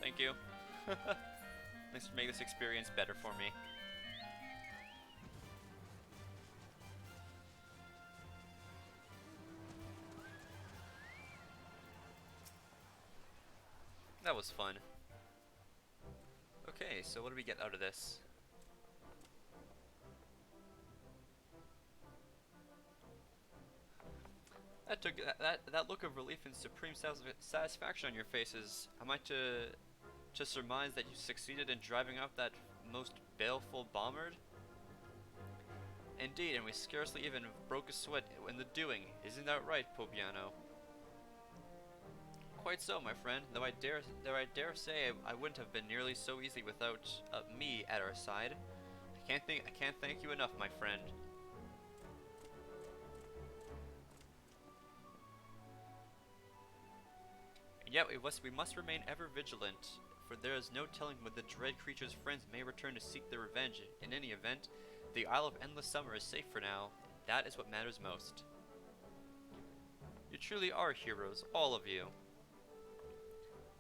Thank you. Thanks for making this experience better for me. That was fun. Okay, so what do we get out of this? That look of relief and supreme satisfaction on your faces. Am I to surmise that you succeeded in driving off that most baleful bombard? Indeed, and we scarcely even broke a sweat in the doing. Isn't that right, Pobiano? Quite so, my friend. Though I dare say I wouldn't have been nearly so easy without me at our side. I can't thank you enough, my friend. And yet we must remain ever vigilant, for there is no telling when the dread creature's friends may return to seek their revenge. In any event, the Isle of Endless Summer is safe for now. That is what matters most. You truly are heroes, all of you.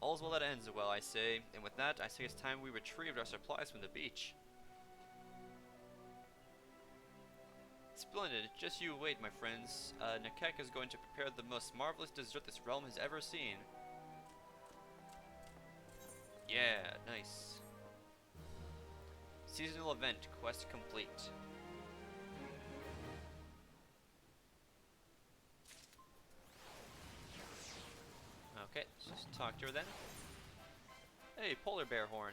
All's well that ends well, I say, and with that, I say it's time we retrieved our supplies from the beach. Splendid, just you wait, my friends. Nekek is going to prepare the most marvelous dessert this realm has ever seen. Yeah, nice. Seasonal event, quest complete. Okay, let's just talk to her then. Hey, polar bear horn.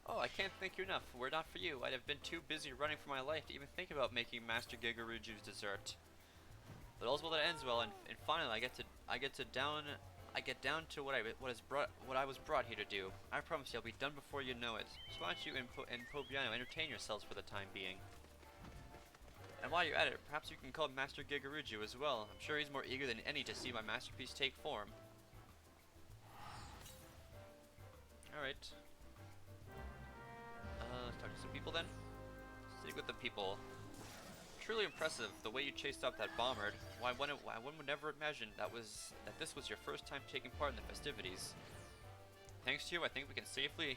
Oh, I can't thank you enough. Were it not for you, I'd have been too busy running for my life to even think about making Master Gigaruju's dessert. But all's well that ends well, and finally I get down to what I was brought here to do. I promise you I'll be done before you know it. So why don't you and Pobiano entertain yourselves for the time being? And while you're at it, perhaps you can call Master Gigaruju as well. I'm sure he's more eager than any to see my masterpiece take form. Alright. Let's talk to some people then. Sitting with the people. Truly impressive, the way you chased off that bombard. Why one would never imagine that this was your first time taking part in the festivities. Thanks to you, I think we can safely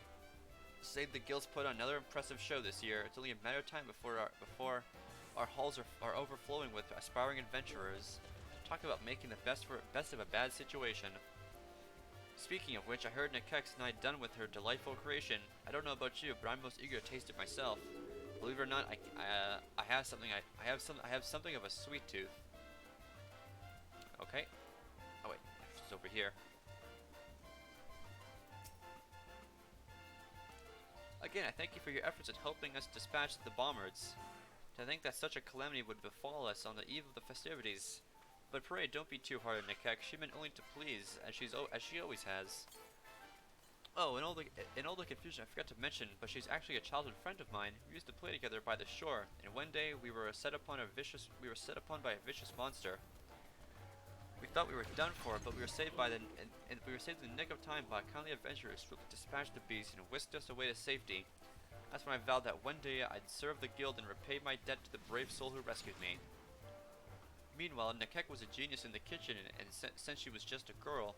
say the guild's put on another impressive show this year. It's only a matter of time before our halls are overflowing with aspiring adventurers. Talk about making the best of a bad situation. Speaking of which, I heard Nekek's nigh done with her delightful creation. I don't know about you, but I'm most eager to taste it myself. Believe it or not, I have something of a sweet tooth. Okay. Oh wait, it's over here. Again, I thank you for your efforts in helping us dispatch the bombards. To think that such a calamity would befall us on the eve of the festivities. But pray, don't be too hard on Nekek. She meant only to please, as she always has. Oh, in all the confusion, I forgot to mention, but she's actually a childhood friend of mine. We used to play together by the shore, and one day we were set upon by a vicious monster. We thought we were done for, but we were saved in the nick of time by a kindly adventurer who swiftly dispatched the beast and whisked us away to safety. That's when I vowed that one day I'd serve the guild and repay my debt to the brave soul who rescued me. Meanwhile, Nekek was a genius in the kitchen, and since she was just a girl,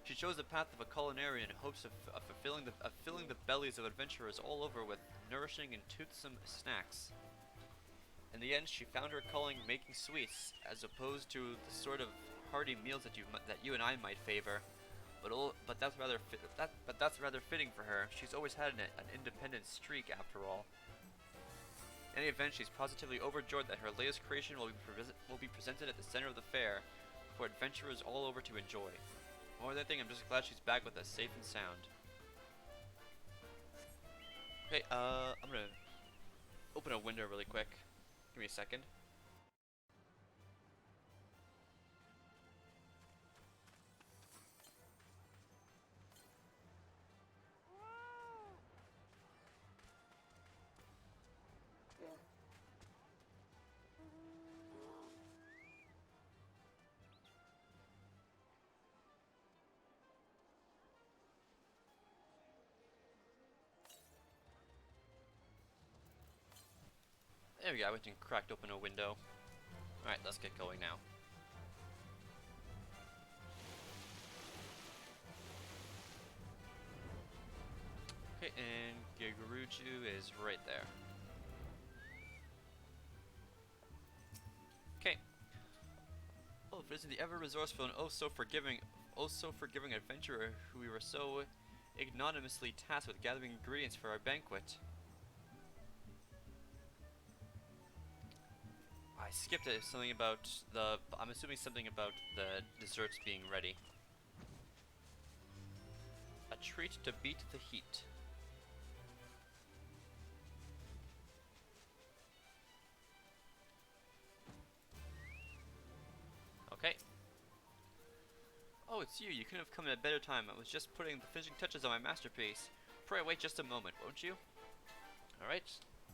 she chose the path of a culinarian in hopes of filling the bellies of adventurers all over with nourishing and toothsome snacks. In the end, she found her calling making sweets, as opposed to the sort of hearty meals that you and I might favor. But that's rather fitting for her. She's always had an independent streak, after all. In any event, she's positively overjoyed that her latest creation will be presented at the center of the fair for adventurers all over to enjoy. More than anything, I'm just glad she's back with us, safe and sound. Okay, I'm gonna open a window really quick. Give me a second. There we go, I went and cracked open a window. Alright, let's get going now. Okay, and Gigaruju is right there. Okay. Oh, visit the ever-resourceful and oh so forgiving adventurer who we were so ignominiously tasked with gathering ingredients for our banquet. I skipped it. Something about I'm assuming something about the desserts being ready. A treat to beat the heat. Okay. Oh, it's you. You couldn't have come at a better time. I was just putting the finishing touches on my masterpiece. Pray wait just a moment, won't you? Alright.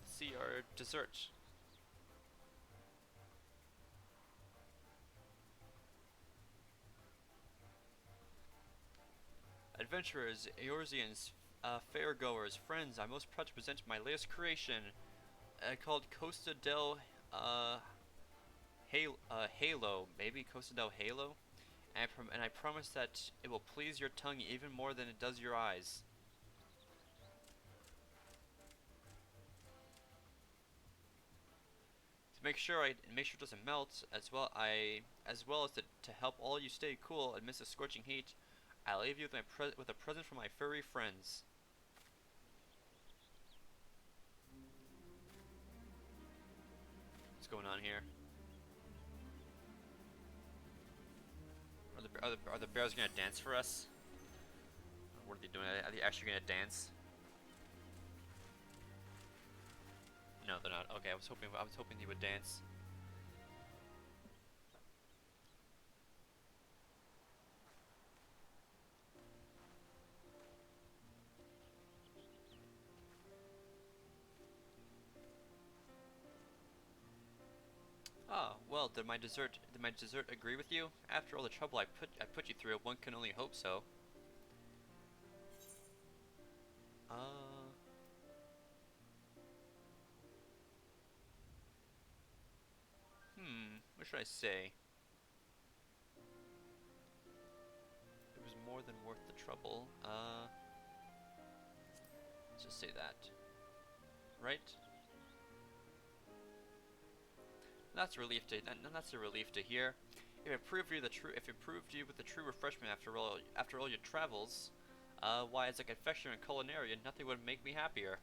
See our dessert. Adventurers, Eorzeans, fairgoers, friends, I'm most proud to present my latest creation, called Costa del Halo, maybe Costa del Halo, and I promise that it will please your tongue even more than it does your eyes. To make sure it doesn't melt, as well as to help all you stay cool amidst the scorching heat, I'll leave you with a present from my furry friends. What's going on here? Are the bears gonna dance for us? What are they doing? Are they actually gonna dance? No, they're not. Okay, I was hoping they would dance. Ah, well, did my dessert agree with you? After all the trouble I put you through, one can only hope so. What should I say? It was more than worth the trouble. Let's just say that. Right? That's a relief to hear. If it proved you with the true refreshment after all your travels, why, as a confectioner and culinarian, nothing would make me happier.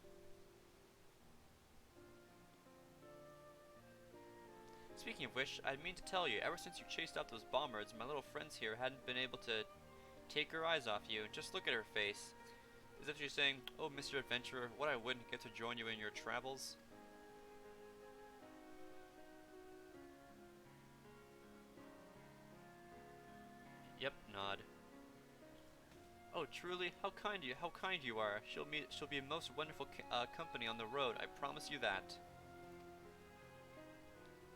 Speaking of which, I mean to tell you, ever since you chased out those bombers, my little friends here hadn't been able to take her eyes off you. Just look at her face. As if she's saying, "Oh, Mr. Adventurer, what I wouldn't get to join you in your travels." Yep, nod. Oh, truly, how kind you are. She'll be a most wonderful company on the road. I promise you that.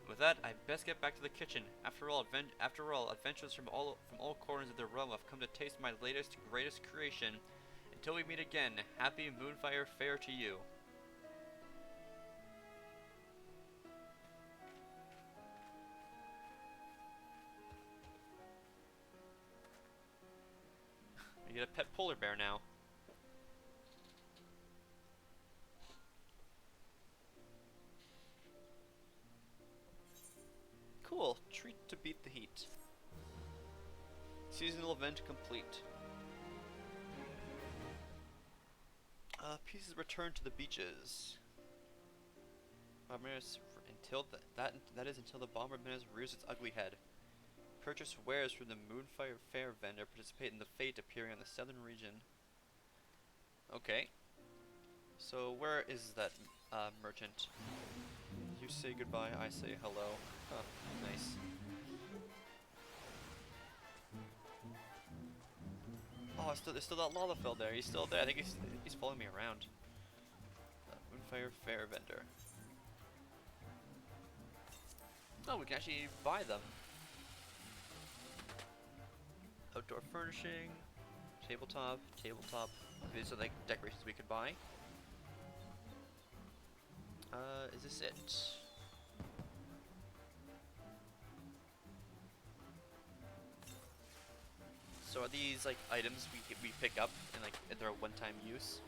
With that, I best get back to the kitchen. After all, adventurers from all corners of the realm have come to taste my latest, greatest creation. Until we meet again, happy Moonfire Fair to you. I get a pet polar bear now. Cool. Treat to beat the heat. Seasonal event complete. Pieces return to the beaches. Until the bomber menace rears its ugly head. Purchase wares from the Moonfire Fair vendor. Participate in the fate appearing on the southern region. Okay. So where is that merchant? You say goodbye, I say hello. Huh, nice. Oh, there's still that Lalafell there. He's still there. I think he's following me around. Moonfire Fair vendor. Oh, we can actually buy them. Outdoor furnishing, tabletop. These are like decorations we could buy. Is this it? So are these like items we pick up and like they're a one-time use?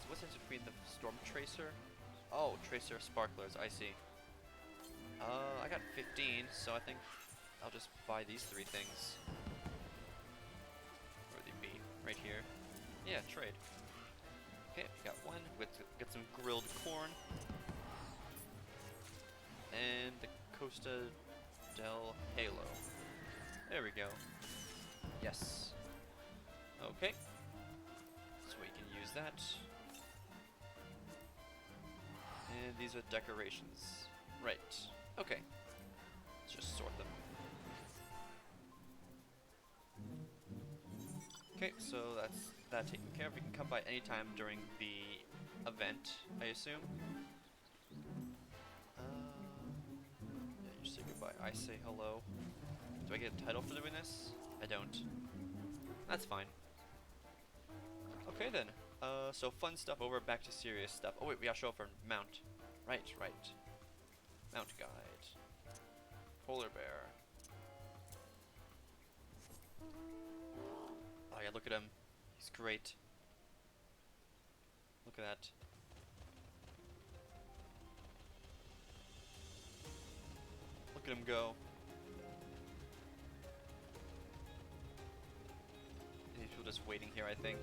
What's the difference between the Storm Tracer? Oh, Tracer Sparklers, I see. I got 15, so I think I'll just buy these 3 things. Where would they be? Right here. Yeah, trade. Okay, we got 1. Get some grilled corn. And the Costa del Halo. There we go. Yes. Okay. So we can use that. And these are decorations. Right. Okay. Let's just sort them. Okay, so that's that taken care of. We can come by any time during the event, I assume. Yeah, you say goodbye. I say hello. Do I get a title for doing this? I don't. That's fine. Okay then. So fun stuff over, back to serious stuff. Oh wait, we gotta show off our mount. Right. Mount guide. Polar bear. Oh yeah, look at him. He's great. Look at that. Look at him go. These people just waiting here, I think.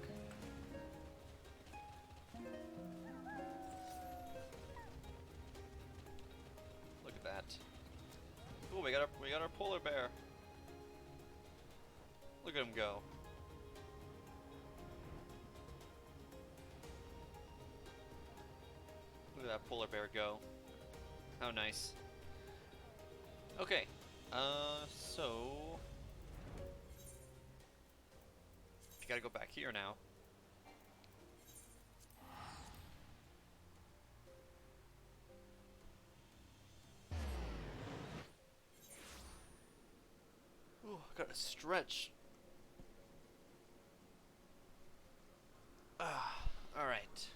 Look at that. Oh, we got our polar bear. Look at him go. Look at that polar bear go. How nice. Okay. So you gotta go back here now. Ooh, gotta stretch. Alright.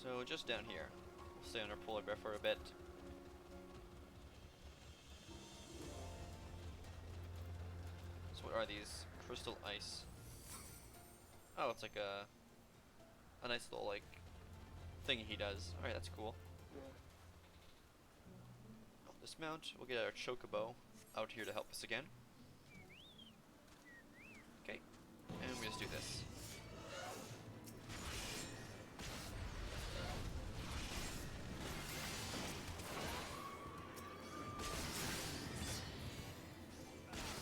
So just down here. We'll stay under polar bear for a bit. So what are these? Crystal ice. Oh, it's like a nice little like thing he does. Alright, that's cool. I'll dismount. We'll get our chocobo out here to help us again. Okay. And we just do this.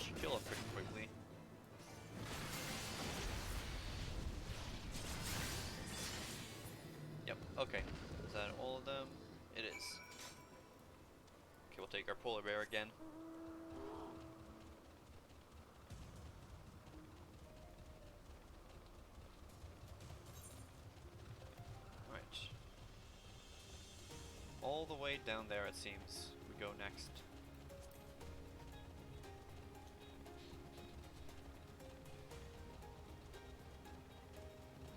Should kill him pretty quickly. Yep, okay. Is that all of them? It is. Okay, we'll take our polar bear again. Alright. All the way down there, it seems, we go next.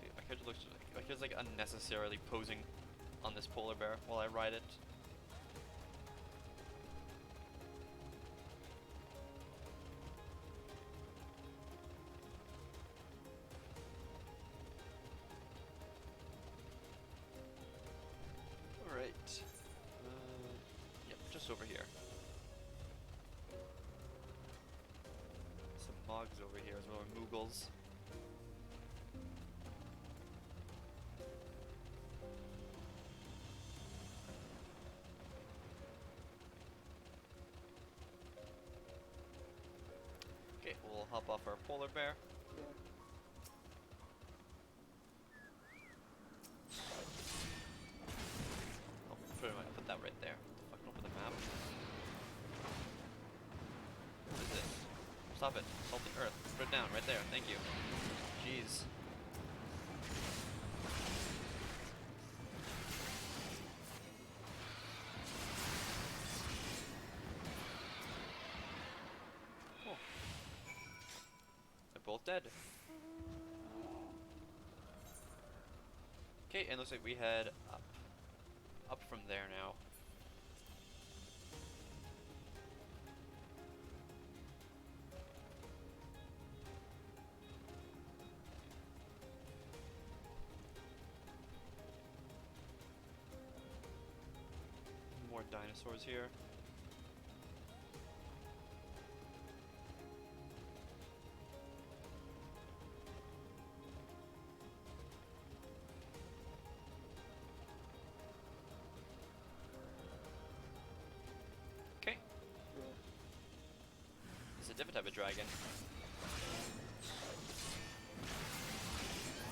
Okay, my character looks like he's like unnecessarily posing on this polar bear while I ride it. Alright. Yep, just over here. Some mogs over here as well, or moogles. Okay, we'll hop off our polar bear. Put that right there. Fucking over the map. What is this? Stop it. Salty earth. Put it down right there. Thank you. Jeez. Cool. They're both dead. Okay, and looks like we head up. up from there now. More dinosaurs here. Okay. It's a different type of dragon.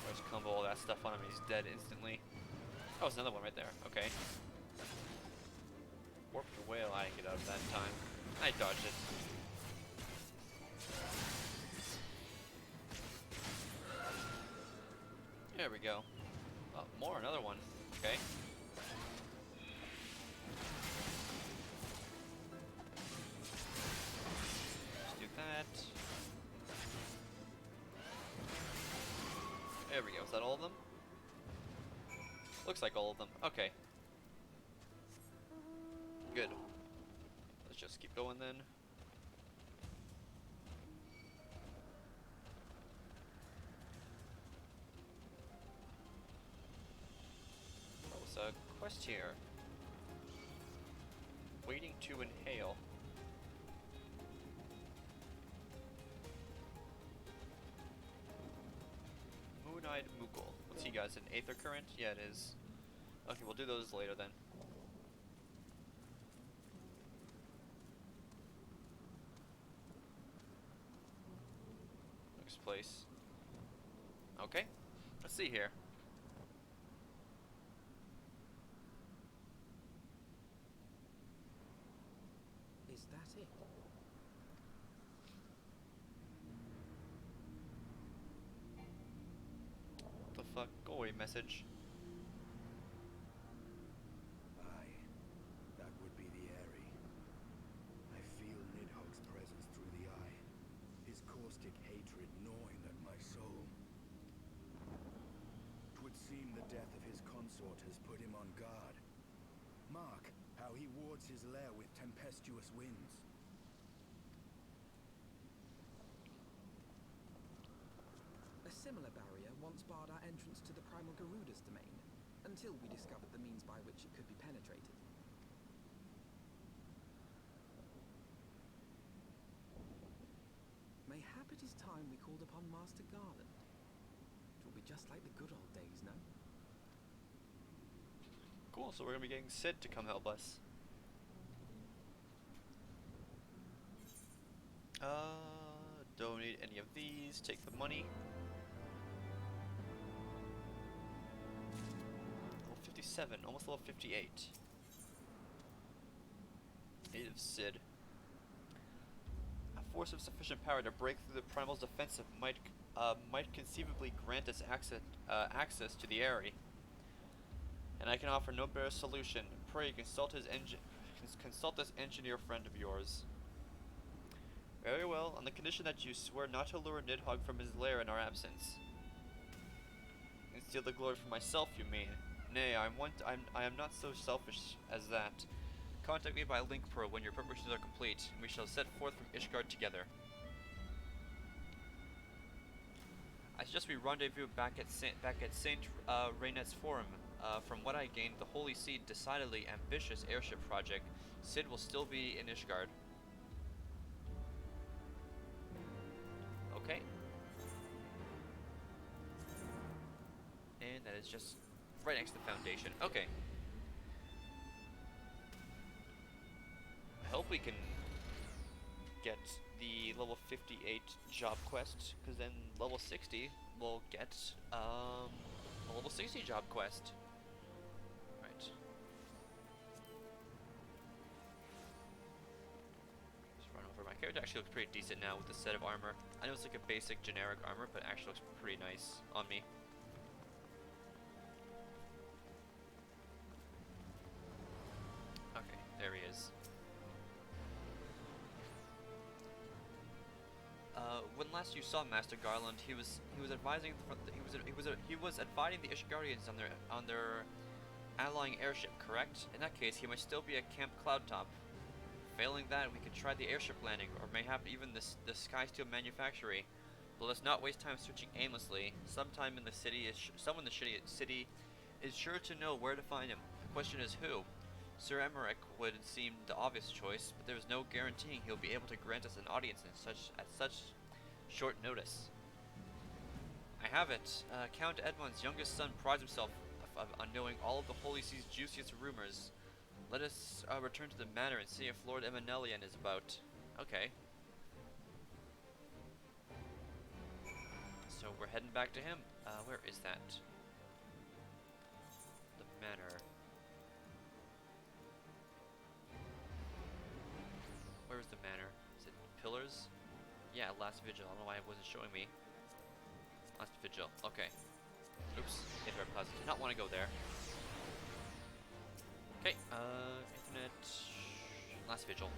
Let's combo all that stuff on him and he's dead instantly. Oh, there's another one right there. Okay. Warped whale, I didn't get out of that in time. I dodged it. There we go. Oh, more, another one. Okay. Let's do that. There we go. Is that all of them? Looks like all of them. Okay. Good. Let's just keep going then. What was a quest here? Waiting to inhale. Moon-eyed Moogle. Let's see, guys. An Aether Current? Yeah, it is. Okay, we'll do those later then. Place. Okay, let's see here. Is that it? What the fuck? Go away, message. Aye, that would be the Airy. I feel Nidhogg's presence through the eye. His caustic hatred gnawing at my soul. 'Twould seem the death of his consort has put him on guard. Mark how he wards his lair with tempestuous winds. A similar barrier once barred our entrance to the primal Garuda's domain, until we discovered the means by which it could be penetrated. Mayhap it is time we called upon Master Garland. It will be just like the good old days, no? Cool, so we're gonna be getting Sid to come help us. Don't need any of these. Take the money. Level 57, almost level 58. Native Sid. A force of sufficient power to break through the Primal's defensive might conceivably grant us access to the Airy. And I can offer no better solution. Pray consult this engineer friend of yours. Very well, on the condition that you swear not to lure Nidhogg from his lair in our absence. And steal the glory for myself, you mean? Nay, I am not so selfish as that. Contact me by Link Pro when your preparations are complete, and we shall set forth from Ishgard together. I suggest we rendezvous back at Saint Raynet's Forum. From what I gained, the Holy See decidedly ambitious airship project. Sid will still be in Ishgard. Okay. And that is just right next to the Foundation. Okay. I hope we can get the level 58 job quest, because then level 60 will get a level 60 job quest. Right. Just run over. My character actually looks pretty decent now with the set of armor. I know it's like a basic generic armor, but it actually looks pretty nice on me. Okay, there he is. When last you saw Master Garland, he was advising the, he was advising the Ishgardians on their allying airship, correct? In that case, he might still be at Camp Cloudtop. Failing that, we could try the airship landing, or mayhap even the Skysteel Manufactory. But let's not waste time searching aimlessly. Someone in the city is sure to know where to find him. The question is who? Sir Emmerich would seem the obvious choice, but there is no guaranteeing he'll be able to grant us an audience at such short notice. I have it. Count Edmond's youngest son prides himself on knowing all of the Holy See's juiciest rumors. Let us return to the manor and see if Lord Emanelian is about. Okay. So we're heading back to him. Where is that? The manor. Where is the manor? Is it pillars? Yeah, last vigil. I don't know why it wasn't showing me. Last vigil. Okay. Oops. Infinite Plaza. Did not want to go there. Okay. Infinite. Last vigil.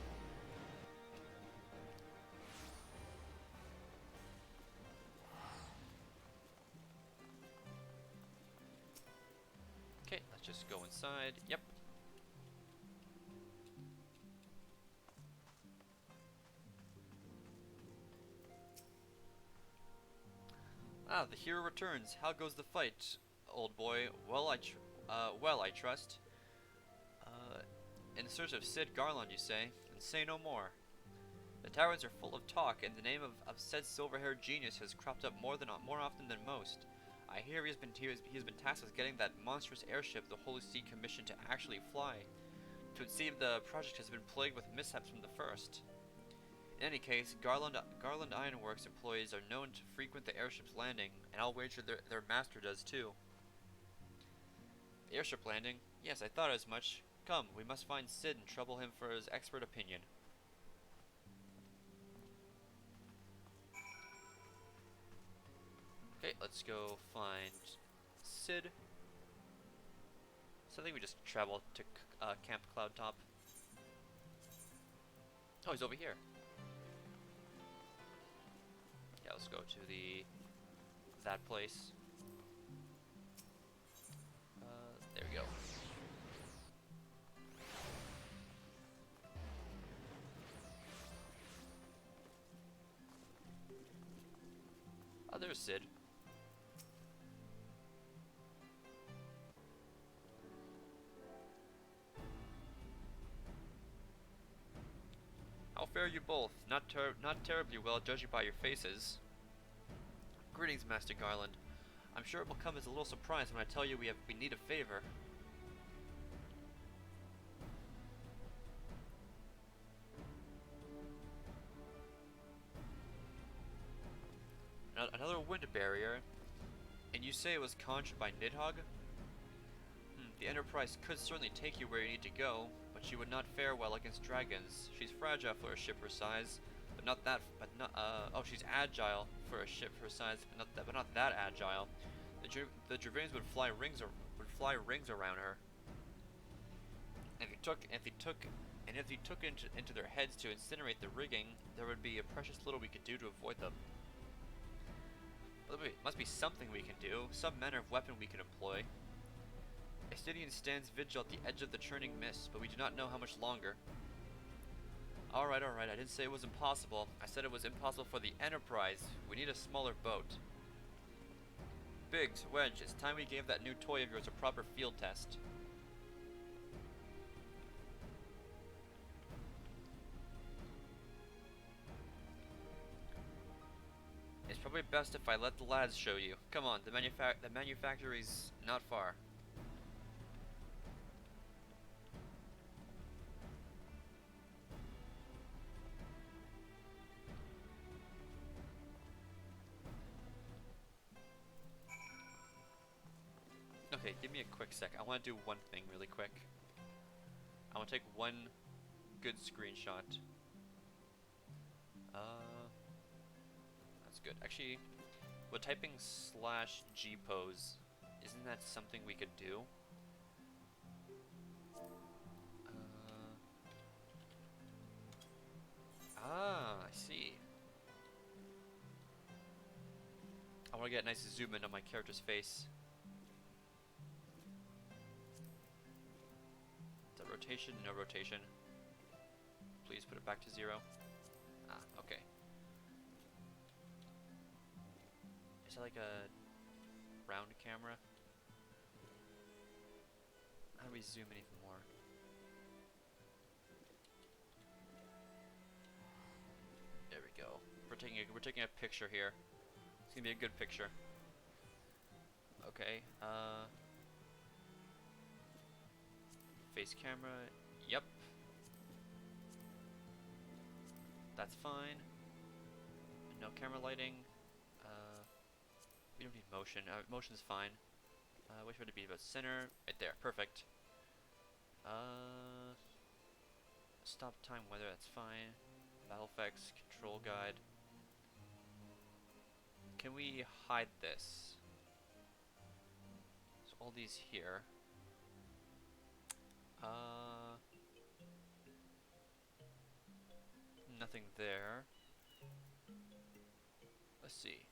Okay, let's just go inside. Yep. Ah, the hero returns. How goes the fight, old boy? Well, I trust. In search of Sid Garland, you say? And say no more. The taverns are full of talk, and the name of said silver-haired genius has cropped up more often than most. I hear he has been tasked with getting that monstrous airship the Holy See commissioned to actually fly. It would seem the project has been plagued with mishaps from the first. In any case, Garland Ironworks employees are known to frequent the airship's landing, and I'll wager their master does too. The airship landing? Yes, I thought as much. Come, we must find Sid and trouble him for his expert opinion. Okay, let's go find Sid. So I think we just travel to Camp Cloudtop. Oh, he's over here. Yeah, let's go to that place. There we go. Oh, there's Sid. How fare you both? Not terribly well, judging by your faces. Greetings, Master Garland. I'm sure it will come as a little surprise when I tell you we need a favor. Another wind barrier? And you say it was conjured by Nidhogg? The Enterprise could certainly take you where you need to go, but she would not fare well against dragons. She's fragile for a ship her size, she's agile for a ship her size, but not that agile. The Dravidians would fly rings around her. And if they took into their heads to incinerate the rigging, there would be a precious little we could do to avoid them. But there must be something we can do, some manner of weapon we can employ. Astidian stands vigil at the edge of the churning mist, but we do not know how much longer. Alright, I didn't say it was impossible. I said it was impossible for the Enterprise. We need a smaller boat. Biggs, Wedge, it's time we gave that new toy of yours a proper field test. It's probably best if I let the lads show you. Come on, the manufactory's not far. Okay, give me a quick sec. I want to do one thing really quick. I want to take one good screenshot. That's good. Actually, with typing /G pose, isn't that something we could do? I see. I want to get a nice zoom in on my character's face. Rotation, no rotation. Please put it back to 0. Ah, okay. Is that like a round camera? How do we zoom in even more? There we go. We're taking a picture here. It's gonna be a good picture. Okay. Face camera. Yep. That's fine. No camera lighting. We don't need motion. Motion's fine. Which would it be? About center. Right there. Perfect. Stop time weather. That's fine. Battle effects. Control guide. Can we hide this? So all these here. Nothing there. Let's see.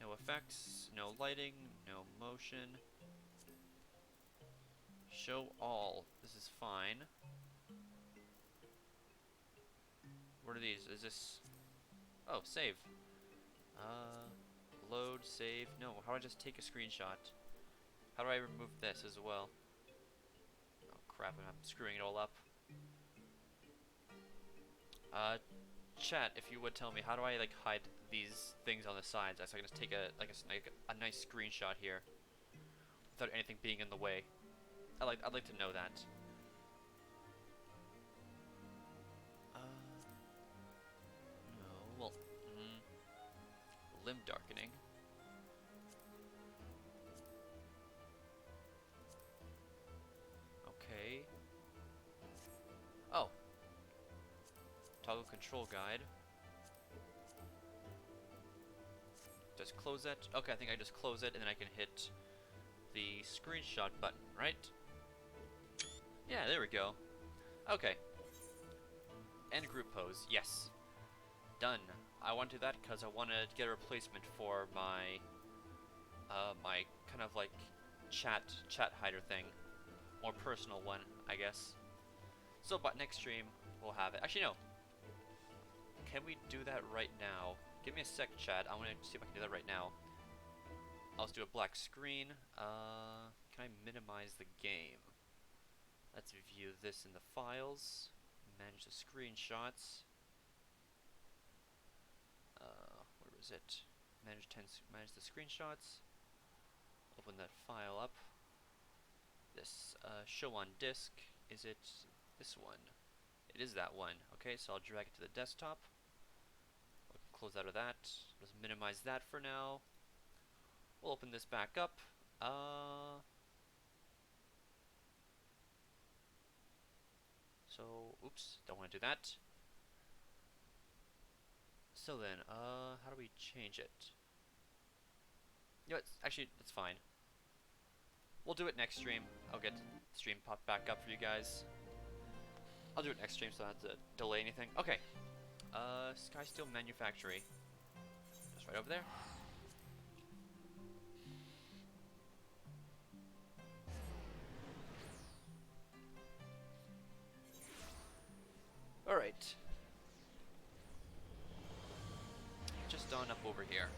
No effects, no lighting, no motion. Show all. This is fine. What are these? Is this... Oh, save. Load, save. No, how do I just take a screenshot? How do I remove this as well? Oh crap, I'm screwing it all up. Chat, if you would tell me, how do I like hide these things on the sides so I can just take a nice screenshot here without anything being in the way? I'd like to know that. No, well, limb darkening. Okay. Oh. Toggle control guide. Just close that. Okay, I think I just close it and then I can hit the screenshot button, right? Yeah, there we go. Okay. End group pose. Yes. Done. I want to do that because I want to get a replacement for my my kind of like chat hider thing. More personal one, I guess. So, but next stream we'll have it. Actually, no. Can we do that right now? Give me a sec, chat. I want to see if I can do that right now. I'll just do a black screen. Can I minimize the game? Let's view this in the files. Manage the screenshots. Where is it? Manage the screenshots. Open that file up. This show on disk. Is it this one? It is that one. Okay, so I'll drag it to the desktop. We'll close out of that. Let's minimize that for now. We'll open this back up. So, oops, don't want to do that. So then, how do we change it? You know what, actually, that's fine. We'll do it next stream. I'll get the stream popped back up for you guys. I'll do it next stream so I don't have to delay anything. Okay. Sky Steel Manufactory. Just right over there. Alright. Just on up over here.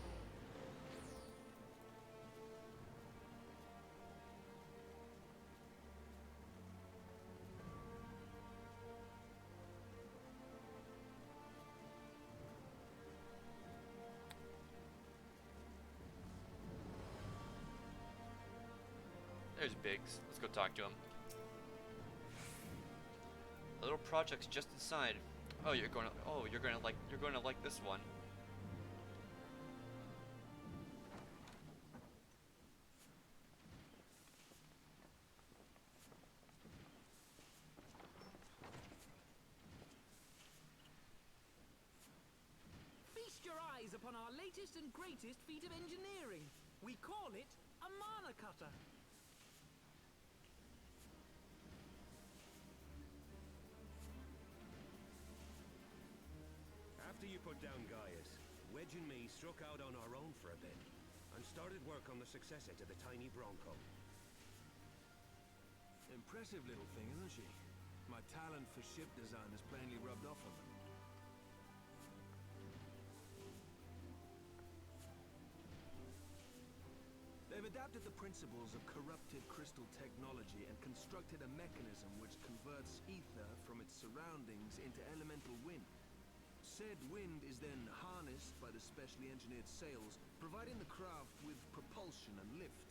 There's Biggs. Let's go talk to him. A little project's just inside. Oh, you're going to like this one. Feast your eyes upon our latest and greatest feat of engineering. We call it a mana cutter. After you put down Gaius, Wedge and me struck out on our own for a bit, and started work on the successor to the tiny Bronco. impressive little thing, isn't she? My talent for ship design has plainly rubbed off on them. They've adapted the principles of corrupted crystal technology and constructed a mechanism which converts ether from its surroundings into elemental wind. Said wind is then harnessed by the specially engineered sails, providing the craft with propulsion and lift.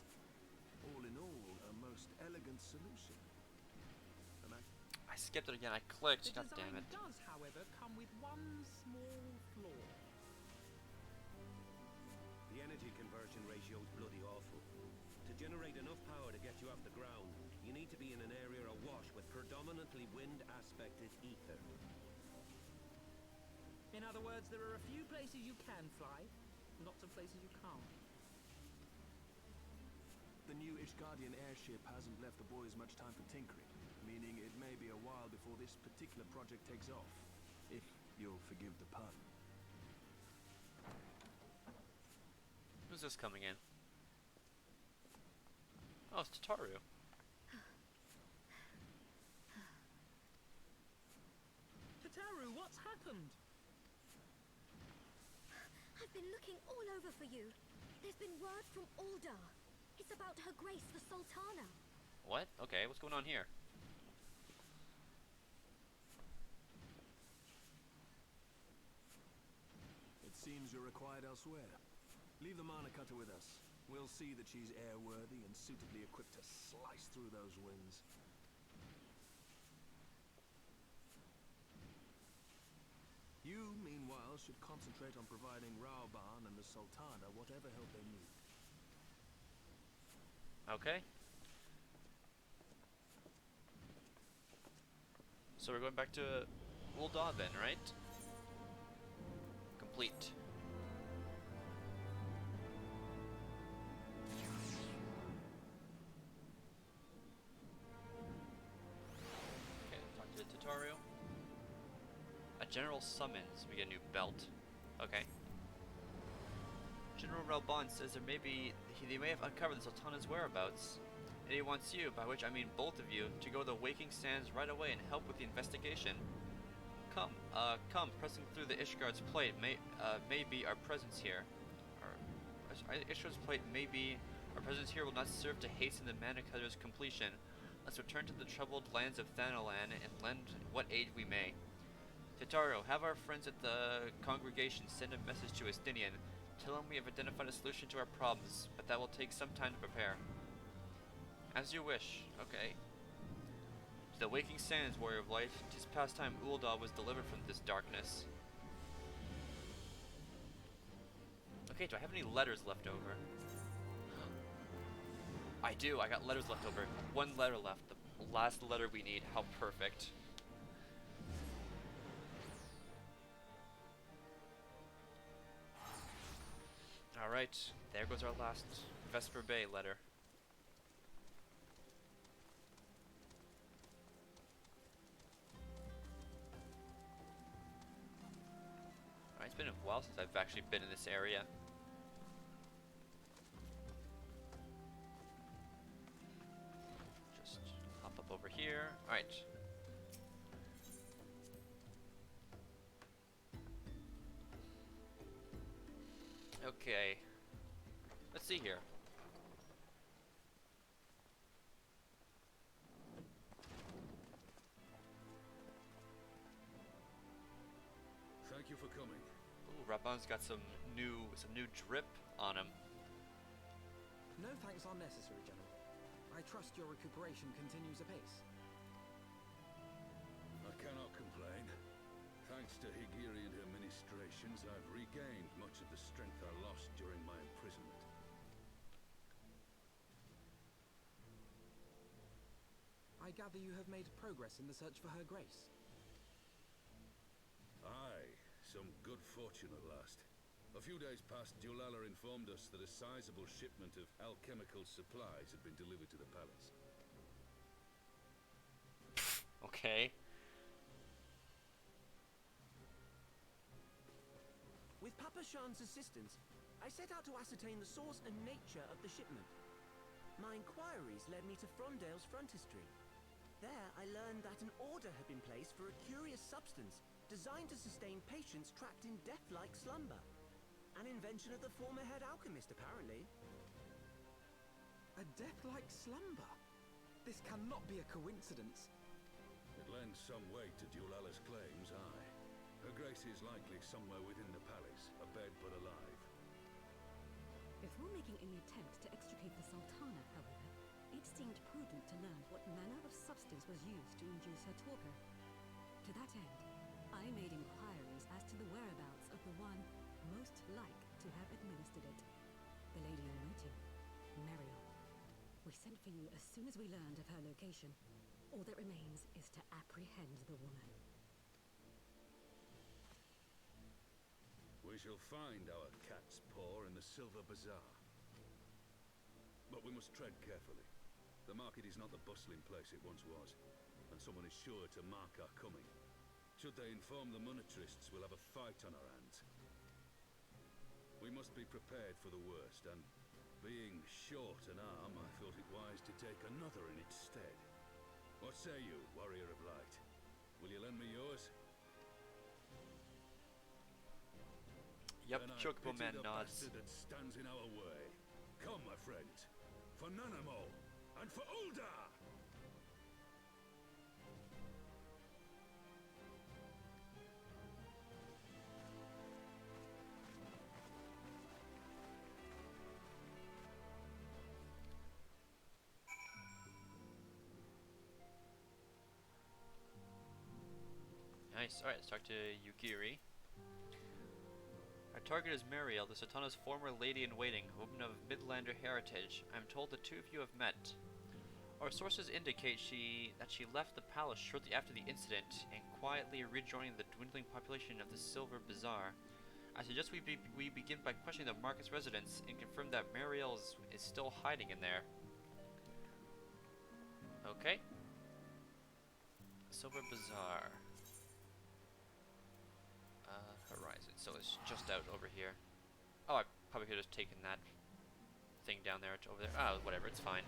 All in all, a most elegant solution. And I skipped it again. I clicked. The God damn design it. does, however, come with one small flaw. the energy conversion ratio is bloody awful. To generate enough power to get you off the ground, you need to be in an area awash with predominantly wind-aspected ether. In other words, there are a few places you can fly, lots of places you can't. The new Ishgardian airship hasn't left the boys much time for tinkering, meaning it may be a while before this particular project takes off. If you'll forgive the pun. Who's this coming in? Oh, it's Tataru. Tataru, what's happened? I've been looking all over for you. There's been word from Ulda. It's about Her Grace the Sultana. What? Okay, what's going on here? It seems you're required elsewhere. Leave the Mana Cutter with us. We'll see that she's airworthy and suitably equipped to slice through those winds. You, meanwhile, should concentrate on providing Raoban and the Sultana whatever help they need. Okay. So we're going back to Ulda then, right? Complete. Okay, talk to Tataru. A general summons. We get a new belt. Okay. General Raoban says they may have uncovered the Sultana's whereabouts, and he wants you, by which I mean both of you, to go to the Waking Sands right away and help with the investigation. Come, pressing through the Ishgard's plate may be our presence here. Ishgard's plate may be our presence here will not serve to hasten the Mana Cutter's completion. Let's return to the troubled lands of Thanalan and lend what aid we may. Tataru, have our friends at the congregation send a message to Estinian. Tell him we have identified a solution to our problems, but that will take some time to prepare. As you wish. Okay. To the Waking Sands, Warrior of Light. 'Tis past time Ulda was delivered from this darkness. Okay, do I have any letters left over? I do, I got letters left over. One letter left, the last letter we need. How perfect. Alright, there goes our last Vesper Bay letter. Alright, it's been a while since I've actually been in this area. Just hop up over here. Alright. Okay, let's see here. Thank you for coming. Ooh, Raban's got some new drip on him. No thanks are necessary, General. I trust your recuperation continues apace. I cannot complain. Thanks to Higiri and her ministrations, I've regained much of the strength I lost during my imprisonment. I gather you have made progress in the search for Her Grace. Aye, some good fortune at last. A few days past, Dulala informed us that a sizable shipment of alchemical supplies had been delivered to the palace. Okay. With Papa Shan's assistance, I set out to ascertain the source and nature of the shipment. My inquiries led me to Frondale's frontispiece. There, I learned that an order had been placed for a curious substance designed to sustain patients trapped in death-like slumber. An invention of the former head alchemist, apparently. A death-like slumber? This cannot be a coincidence. It lends some weight to Dulala's claims, aye. Her Grace is likely somewhere within the palace, abed but alive. Before making any attempt to extricate the Sultana, however, it seemed prudent to learn what manner of substance was used to induce her torpor. To that end, I made inquiries as to the whereabouts of the one most like to have administered it, the lady in waiting, Muriel. We sent for you as soon as we learned of her location. All that remains is to apprehend the woman. We shall find our cat's paw in the Silver Bazaar. But we must tread carefully. The market is not the bustling place it once was, and someone is sure to mark our coming. Should they inform the monetarists, we'll have a fight on our hands. We must be prepared for the worst, and being short an arm, I thought it wise to take another in its stead. What say you, warrior of light? Will you lend me yours? Yep, Then I Chocobo pity Man the nods. bastard that stands in our way. Come, my friends, for Nanamo and for Uldar! Nice. Alright, let's talk to Yugiri. Our target is Muriel, the Sultana's former lady-in-waiting, a woman of Midlander heritage. I'm told the two of you have met. Our sources indicate that she left the palace shortly after the incident and quietly rejoined the dwindling population of the Silver Bazaar. I suggest we begin by questioning the market's residents and confirm that Muriel is still hiding in there. Okay. Silver Bazaar. Horizon, so it's just out over here. Oh, I probably could have taken that thing down there to over there. Oh, whatever, it's fine.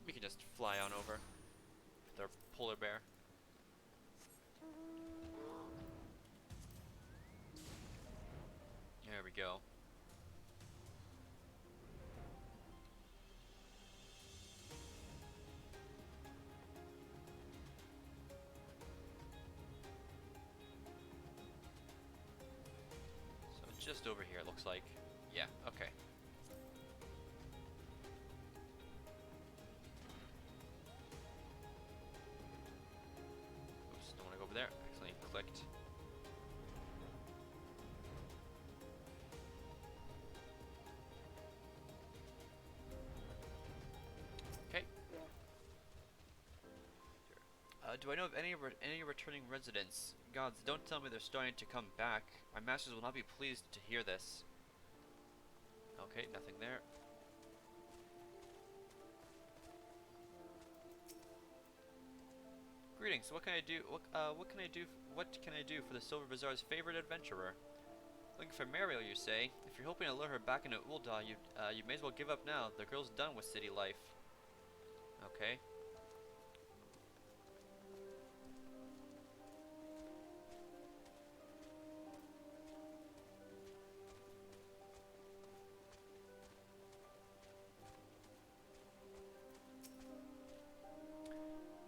We can just fly on over with our polar bear. There we go. Just over here, it looks like. Yeah, okay. Oops, don't want to go over there. Accidentally clicked. Okay. Do I know of any returning residents? Gods, don't tell me they're starting to come back. My masters will not be pleased to hear this. Okay, nothing there. Greetings. What can I do? What can I do for the Silver Bazaar's favorite adventurer? Looking for Muriel, you say? If you're hoping to lure her back into Uldar, you may as well give up now. The girl's done with city life. Okay.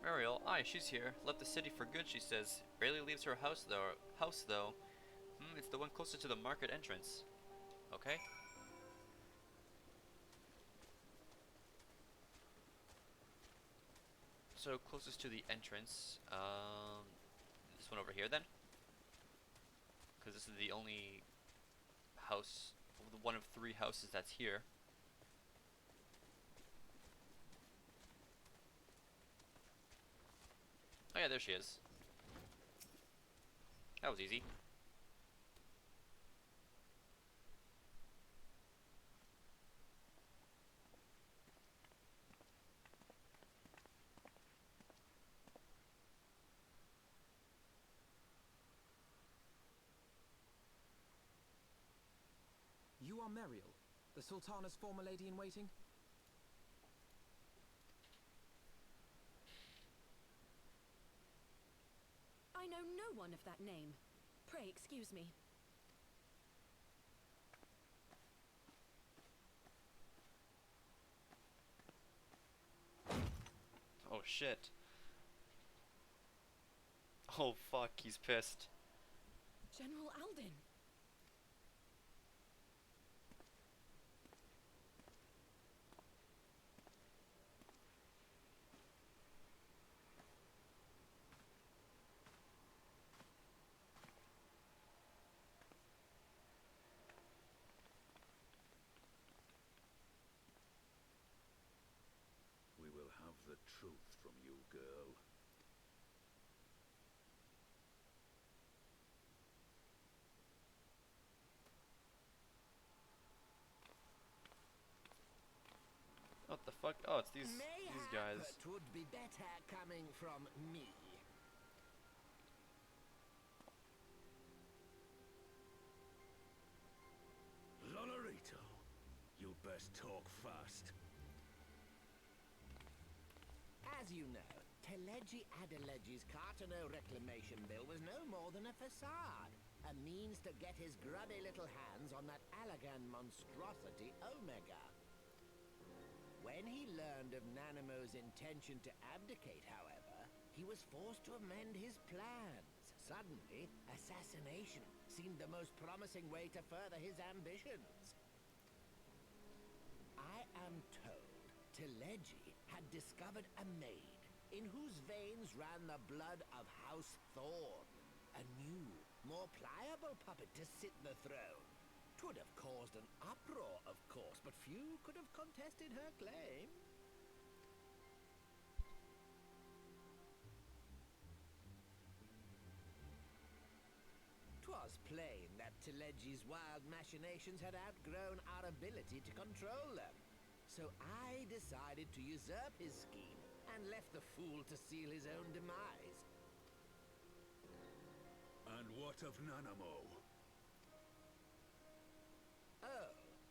Muriel, aye, she's here. Left the city for good, she says. Rarely leaves her house though. It's the one closest to the market entrance. Okay. So closest to the entrance. This one over here then? Because this is the only house, one of 3 houses that's here. Oh yeah, there she is. That was easy. You are Muriel, the Sultana's former lady-in-waiting? I know no one of that name. Pray excuse me. Oh shit. Oh fuck, he's pissed. General Alden. We will have the truth from you, girl. What the fuck? Oh, it's these guys. It would be better coming from me. Lonorito, you best talk fast. As you know, Teleji Adeleji's Cartono reclamation bill was no more than a facade. A means to get his grubby little hands on that Allagan monstrosity Omega. When he learned of Nanamo's intention to abdicate, however, he was forced to amend his plans. Suddenly, assassination seemed the most promising way to further his ambitions. I am told Teleji had discovered a maid in whose veins ran the blood of House Thorn, a new, more pliable puppet to sit the throne. 'Twould have caused an uproar, of course, but few could have contested her claim. 'Twas plain that Teleji's wild machinations had outgrown our ability to control them. So I decided to usurp his scheme and left the fool to seal his own demise. And what of Nanamo? Oh,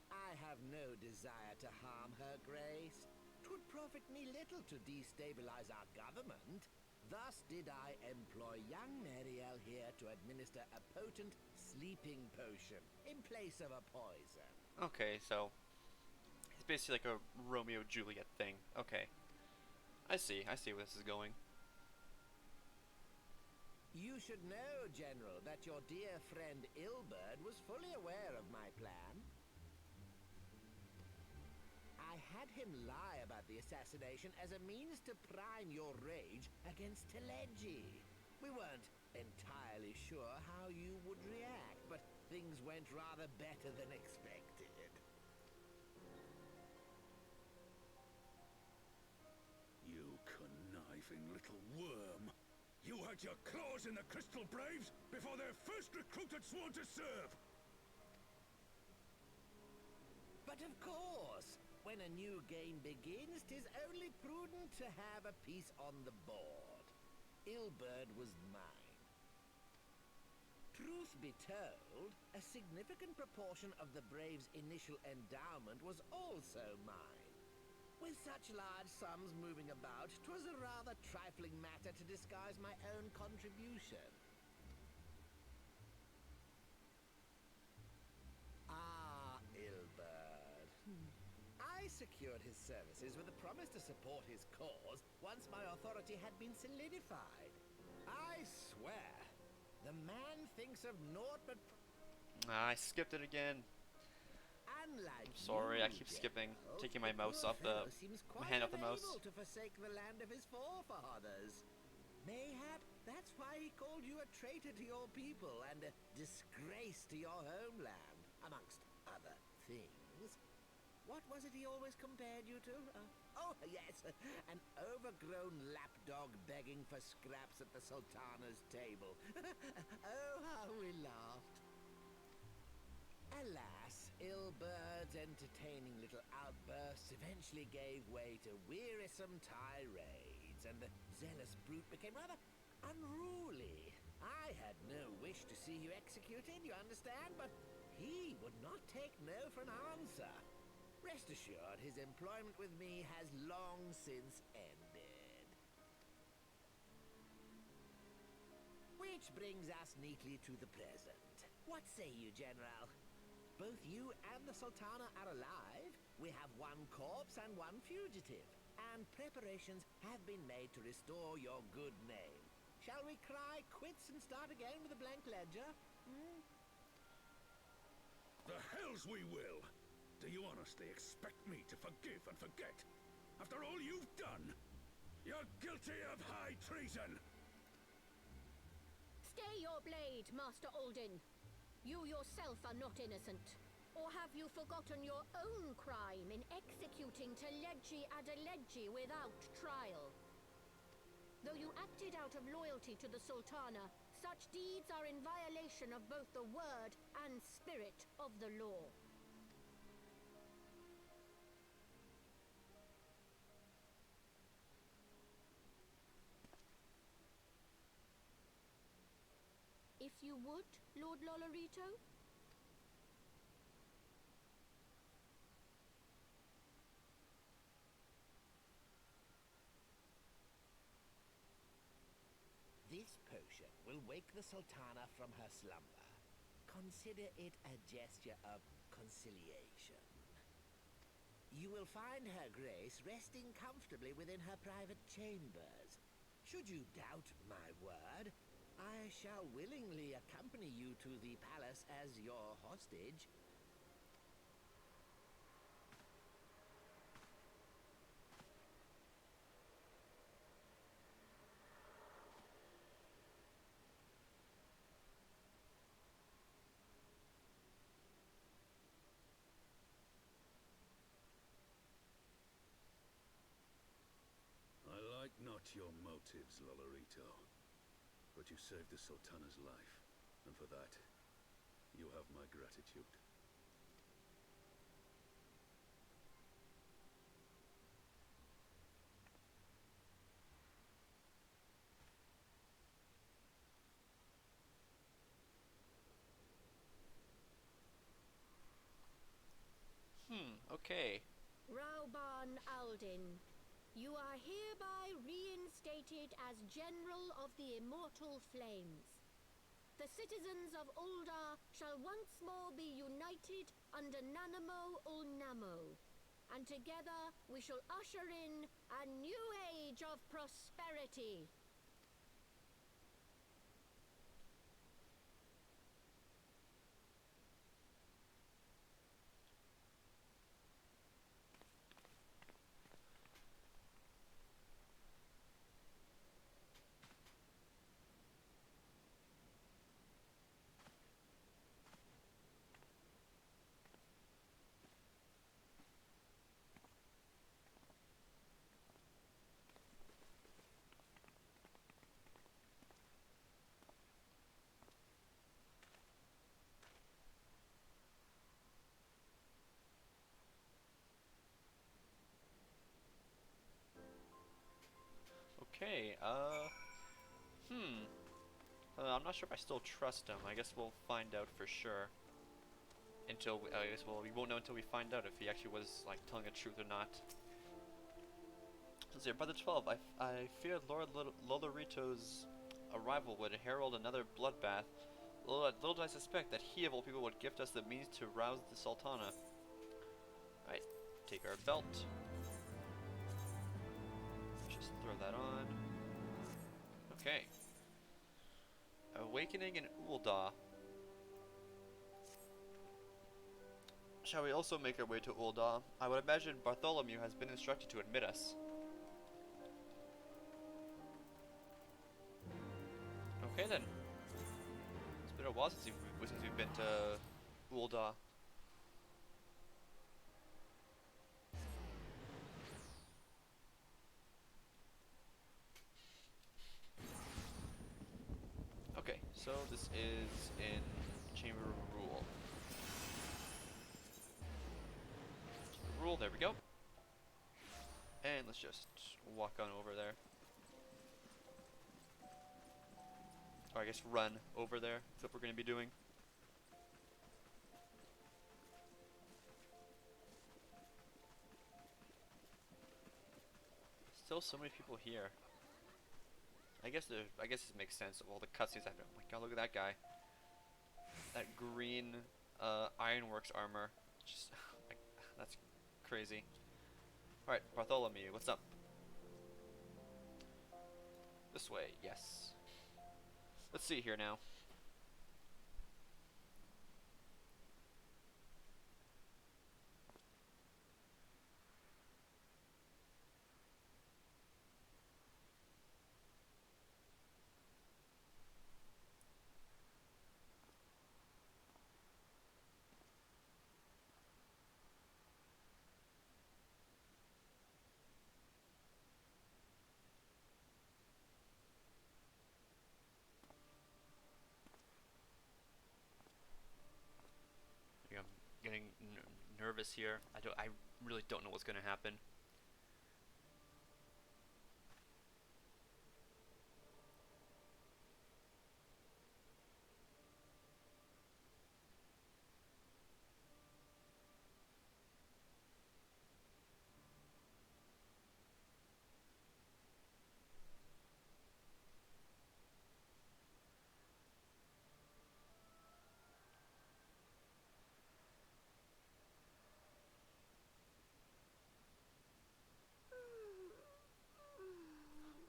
I have no desire to harm her grace. 'Twould profit me little to destabilize our government. Thus did I employ young Mariel here to administer a potent sleeping potion in place of a poison. Okay, so it's basically like a Romeo-Juliet thing. Okay. I see where this is going. You should know, General, that your dear friend Ilberd was fully aware of my plan. I had him lie about the assassination as a means to prime your rage against Teleji. We weren't entirely sure how you would react, but things went rather better than expected. You conniving little worm. You had your claws in the Crystal Braves before their first recruit had sworn to serve! But of course, when a new game begins, 'tis only prudent to have a piece on the board. Ilberd was mine. Truth be told, a significant proportion of the Braves' initial endowment was also mine. With such large sums moving about, 'twas a rather trifling matter to disguise my own contribution. Ah, Ilberd. I secured his services with a promise to support his cause once my authority had been solidified. I swear, the man thinks of naught but... I skipped it again. Unlike Sorry, you, I keep skipping, General, taking my mouse poor off the fellow seems my quite hand off the mouse. unable to forsake the land of his forefathers. Mayhap that's why he called you a traitor to your people and a disgrace to your homeland, amongst other things. What was it he always compared you to? Oh, yes, an overgrown lapdog begging for scraps at the Sultana's table. Oh, how we laughed. Alas, Ilberd's entertaining little outbursts eventually gave way to wearisome tirades, and the zealous brute became rather unruly. I had no wish to see you executed, you understand, but he would not take no for an answer. Rest assured, his employment with me has long since ended. We Which brings us neatly to the present. What say you, General? Both you and the Sultana are alive. We have one corpse and one fugitive. And preparations have been made to restore your good name. Shall we cry quits and start again with a blank ledger? Hmm? The hells we will! Do you honestly expect me to forgive and forget? After all you've done? You're guilty of high treason! Stay your blade, Master Alden. You yourself are not innocent. Or have you forgotten your own crime in executing Teleji Adeleji without trial? Though you acted out of loyalty to the Sultana, such deeds are in violation of both the word and spirit of the law. If you would, Lord Lolorito? This potion will wake the Sultana from her slumber. Consider it a gesture of conciliation. You will find her grace resting comfortably within her private chambers. Should you doubt my word, I shall willingly accompany you to the palace as your hostage. I like not your motives, Lolorito. But you saved the Sultana's life, and for that, you have my gratitude. Okay. Rauban Alden, you are hereby reinstated as General of the Immortal Flames. The citizens of Ul'dah shall once more be united under Nanamo Ul'Namo, and together we shall usher in a new age of prosperity. Okay, I'm not sure if I still trust him. I guess we'll find out for sure. I guess, well, we won't know until we find out if he actually was, like, telling the truth or not. Let's see, Brother 12, I feared Lord Lolorito's arrival would herald another bloodbath. Little did I suspect that he, of all people, would gift us the means to rouse the Sultana. Alright, take our belt. Just throw that on. Okay. Awakening in Ul'dah. Shall we also make our way to Ul'dah? I would imagine Bartholomew has been instructed to admit us. Okay then. It's been a while since we've been to Ul'dah. Okay, so this is in Chamber of Rule. Rule, there we go. And let's just walk on over there. Or I guess run over there. That's what we're going to be doing. Still so many people here. I guess this makes sense of all the cutscenes I've done. Oh my god, look at that guy. That green Ironworks armor. Just like, that's crazy. Alright, Bartholomew, what's up? This way, yes. Let's see here now. I'm getting nervous here. I really don't know what's gonna happen.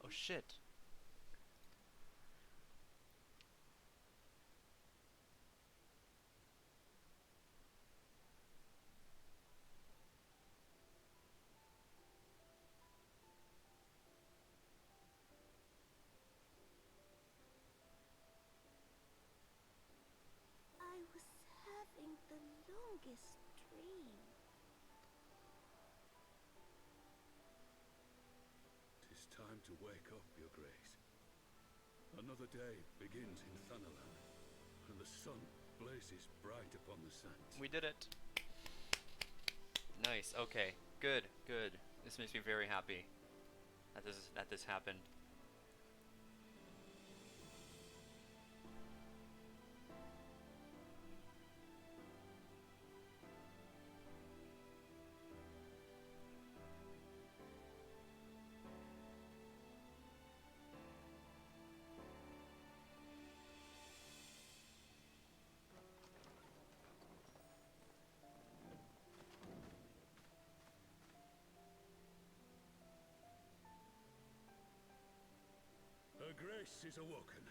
Oh shit. I was having the longest dream. Tis time to wake up, Your Grace. Another day begins in Thanalan, and the sun blazes bright upon the sands. We did it. Nice. Okay. Good. Good. This makes me very happy that this happened. Her Grace is awoken.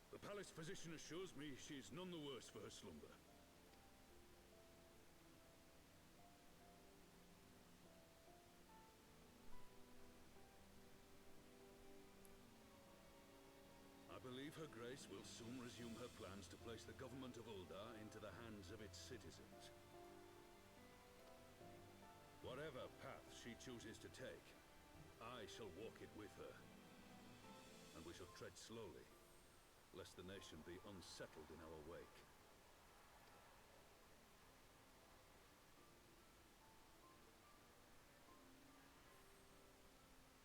The palace physician assures me she is none the worse for her slumber. I believe Her Grace will soon resume her plans to place the government of Uldar into the hands of its citizens. Whatever path she chooses to take, I shall walk it with her. And we shall tread slowly, lest the nation be unsettled in our wake.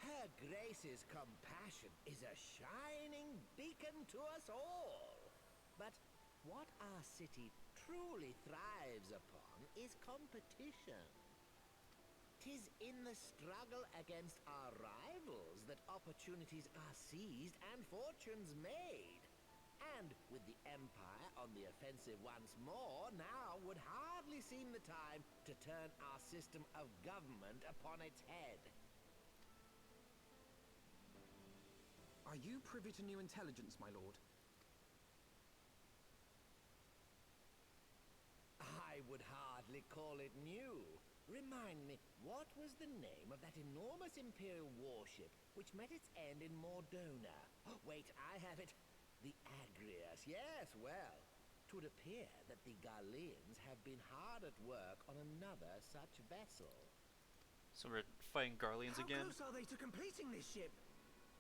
Her Grace's compassion is a shining beacon to us all. But what our city truly thrives upon is competition. 'Tis in the struggle against our rivals that opportunities are seized and fortunes made. And with the Empire on the offensive once more, now would hardly seem the time to turn our system of government upon its head. Are you privy to new intelligence, my lord? I would hardly call it new. Remind me, what was the name of that enormous Imperial warship which met its end in Mordona? Oh, wait, I have it. The Agrias. Yes, well, 'twould appear that the Garleans have been hard at work on another such vessel. So we're fighting Garleans again? How close are they to completing this ship?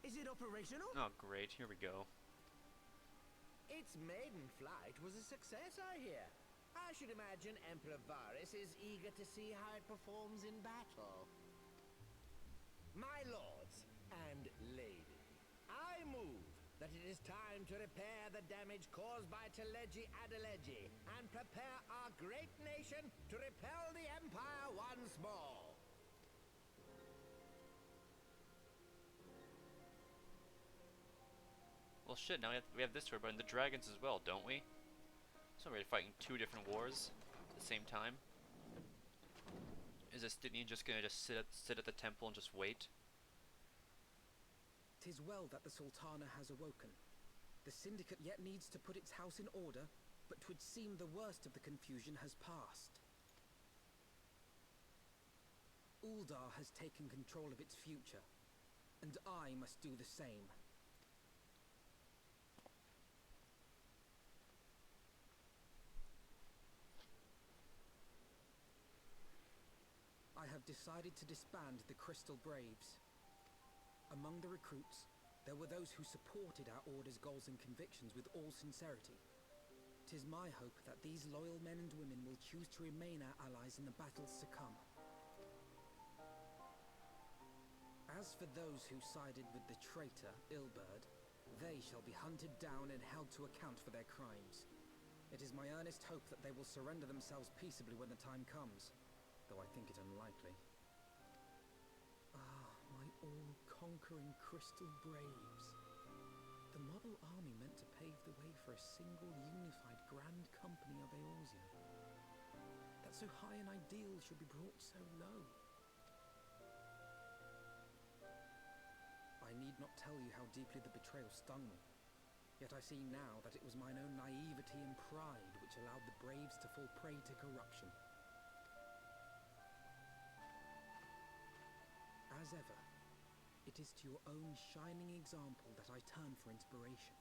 Is it operational? Oh great, here we go. Its maiden flight was a success, I hear. I should imagine Emperor Varys is eager to see how it performs in battle. My lords and lady, I move that it is time to repair the damage caused by Teleji Adeleji and prepare our great nation to repel the Empire once more. Well, shit, now we have this sword, but in the dragons as well, don't we? So we're fighting two different wars at the same time. Is Estinian just gonna sit at the temple and just wait? 'Tis well that the Sultana has awoken. The Syndicate yet needs to put its house in order, but 'twould seem the worst of the confusion has passed. Uldar has taken control of its future, and I must do the same. I have decided to disband the Crystal Braves. Among the recruits, there were those who supported our order's goals and convictions with all sincerity. 'Tis my hope that these loyal men and women will choose to remain our allies in the battles to come. As for those who sided with the traitor, Ilberd, they shall be hunted down and held to account for their crimes. It is my earnest hope that they will surrender themselves peaceably when the time comes, though I think it unlikely. Ah, my all-conquering Crystal Braves. The model army meant to pave the way for a single, unified Grand Company of Eorzea. That so high an ideal should be brought so low. I need not tell you how deeply the betrayal stung me. Yet I see now that it was mine own naivety and pride which allowed the Braves to fall prey to corruption. As ever, it is to your own shining example that I turn for inspiration.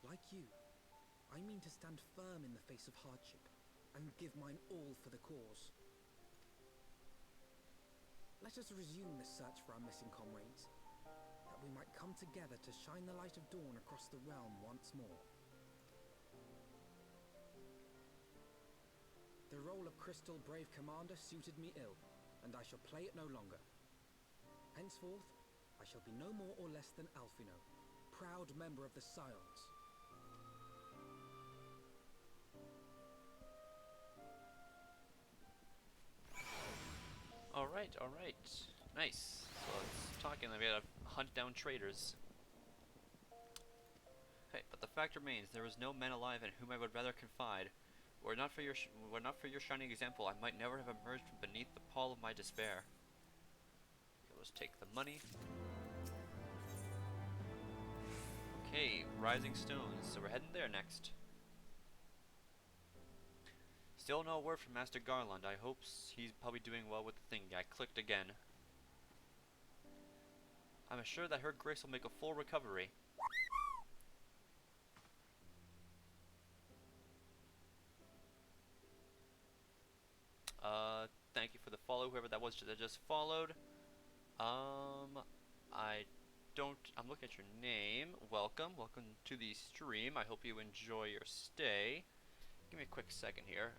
Like you, I mean to stand firm in the face of hardship, and give mine all for the cause. Let us resume the search for our missing comrades, that we might come together to shine the light of dawn across the realm once more. The role of Crystal Brave Commander suited me ill, and I shall play it no longer. Henceforth, I shall be no more or less than Alfino, proud member of the Scions. Alright. Nice. So let's talk, and we gotta hunt down traitors. Hey, but the fact remains, there is no man alive in whom I would rather confide. Were it not for your shining example, I might never have emerged from beneath the pall of my despair. Okay, let's take the money. Okay, Rising Stones, so we're heading there next. Still no word from Master Garland. I hope he's probably doing well with the thing. I clicked again. I'm assured that her grace will make a full recovery. Thank you for the follow, whoever that was that just followed. I'm looking at your name. Welcome to the stream. I hope you enjoy your stay. Give me a quick second here.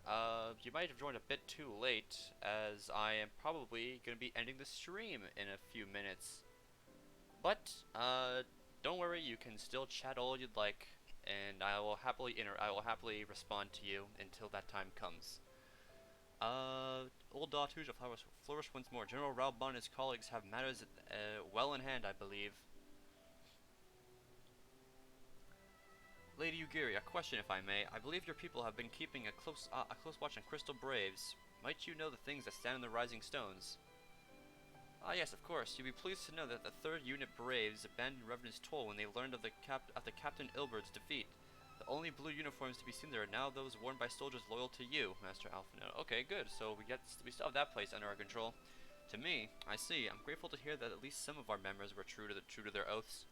You might have joined a bit too late, as I am probably going to be ending the stream in a few minutes. But, don't worry, you can still chat all you'd like, and I will happily respond to you until that time comes. Old Daughter shall flourish once more. General Raubon and his colleagues have matters well in hand, I believe. Lady Ugiri, a question if I may. I believe your people have been keeping a close watch on Crystal Braves. Might you know the things that stand in the Rising Stones? Ah yes, of course. You'll be pleased to know that the 3rd Unit Braves abandoned Revenant's Toll when they learned of the Captain Ilberd's defeat. The only blue uniforms to be seen there are now those worn by soldiers loyal to you, Master Alfino. Okay, good. So we still have that place under our control. To me, I see. I'm grateful to hear that at least some of our members were true to their oaths.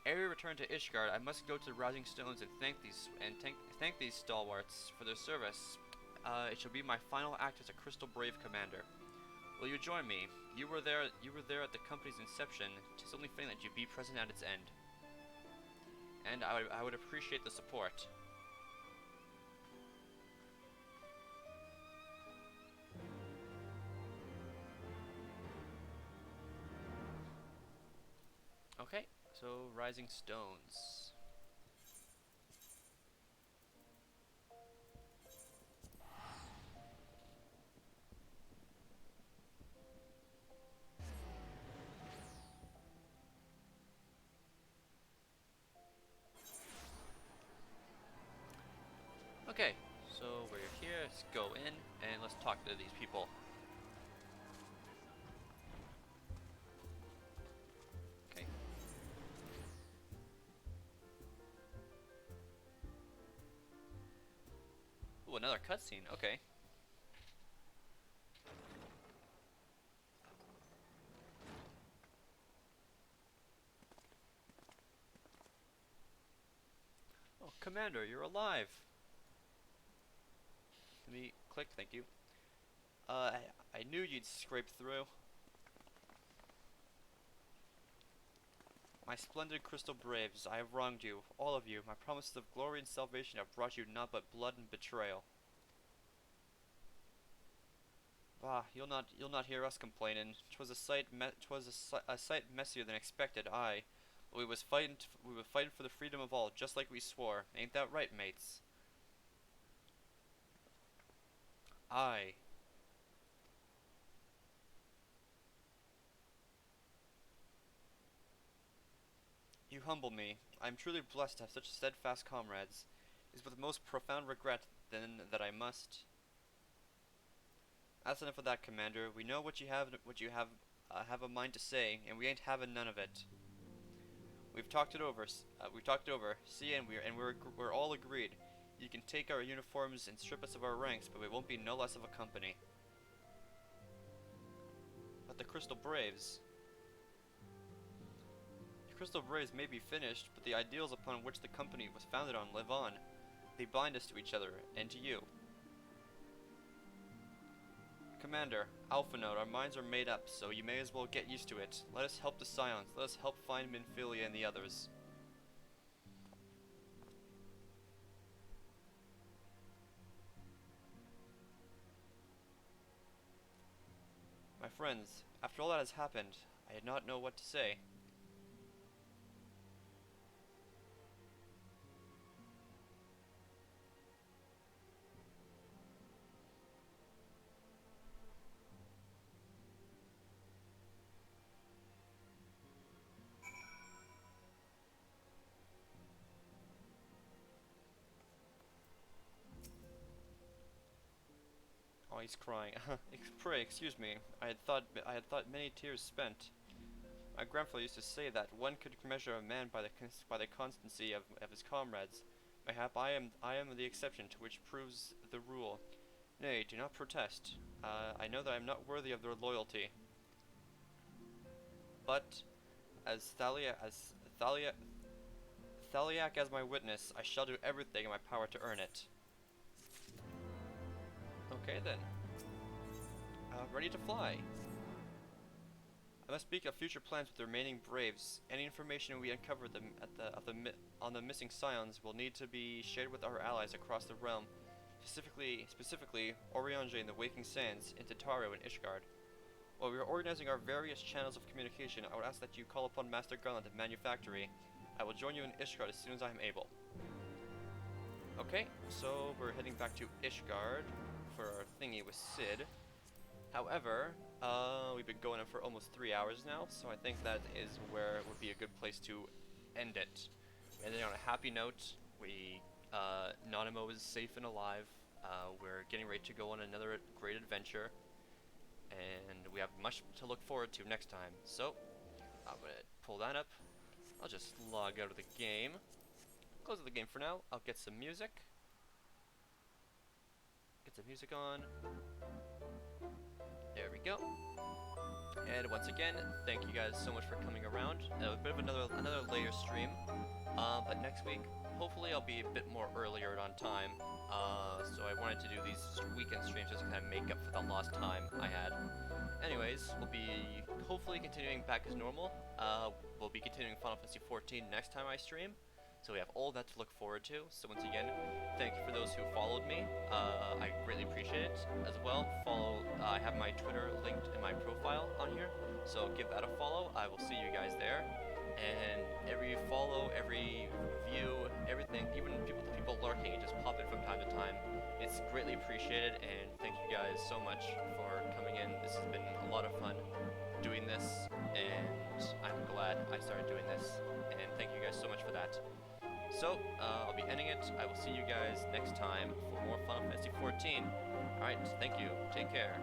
Ere we return to Ishgard, I must go to the Rising Stones and thank these stalwarts for their service. It shall be my final act as a Crystal Brave commander. Will you join me? You were there at the company's inception. 'Tis only fitting that you be present at its end. And I would appreciate the support. Okay, so Rising Stones. Let's go in and let's talk to these people. Okay. Ooh, another cutscene. Okay. Oh, Commander, you're alive. Let me click, thank you. I knew you'd scrape through. My splendid crystal braves, I have wronged you, all of you. My promises of glory and salvation have brought you naught but blood and betrayal. Bah, you'll not hear us complaining. 'Twas a sight messier than expected. Aye, but we was fighting for the freedom of all, just like we swore. Ain't that right, mates? Aye. You humble me. I am truly blessed to have such steadfast comrades. It is with most profound regret, then, that I must. That's enough of that, Commander. We know what you have a mind to say, and we ain't having none of it. We've talked it over. See, and we're all agreed. You can take our uniforms and strip us of our ranks, but we won't be no less of a company. But the Crystal Braves. The Crystal Braves may be finished, but the ideals upon which the company was founded on live on. They bind us to each other, and to you. Commander, Alpha Note, our minds are made up, so you may as well get used to it. Let us help the Scions. Let us help find Minfilia and the others. My friends, after all that has happened, I did not know what to say. Oh, he's crying. Pray, excuse me. I had thought many tears spent. My grandfather used to say that one could measure a man by the constancy of his comrades. Mayhap I am the exception to which proves the rule. Nay, do not protest. I know that I am not worthy of their loyalty. But as Thaliak as my witness, I shall do everything in my power to earn it. Okay then. Ready to fly. I must speak of future plans with the remaining Braves. Any information we uncover on the missing Scions will need to be shared with our allies across the realm, specifically Oriange in the Waking Sands, and Tataru and Ishgard. While we are organizing our various channels of communication, I would ask that you call upon Master Garland at Manufactory. I will join you in Ishgard as soon as I am able. Okay, so we're heading back to Ishgard for our thingy with Sid. However, we've been going on for almost 3 hours now, so I think that is where it would be a good place to end it. We ended on a happy note. Nanimo is safe and alive. We're getting ready to go on another great adventure, and we have much to look forward to next time. So, I'm gonna pull that up. I'll just log out of the game. Close the game for now. I'll get some music. Get some music on. There we go. And once again, thank you guys so much for coming around. A bit of another later stream. But next week, hopefully I'll be a bit more earlier on time. So I wanted to do these weekend streams just to kind of make up for the lost time I had. Anyways, we'll be hopefully continuing back as normal. We'll be continuing Final Fantasy XIV next time I stream. So we have all that to look forward to. So once again, thank you for those who followed me. I greatly appreciate it. As well, I have my Twitter linked in my profile on here. So give that a follow. I will see you guys there. And every follow, every view, everything, even the people lurking, just pop in from time to time. It's greatly appreciated, and thank you guys so much for coming in. This has been a lot of fun doing this, and I'm glad I started doing this. And thank you guys so much for that. So, I'll be ending it. I will see you guys next time for more Final Fantasy XIV. Alright, thank you. Take care.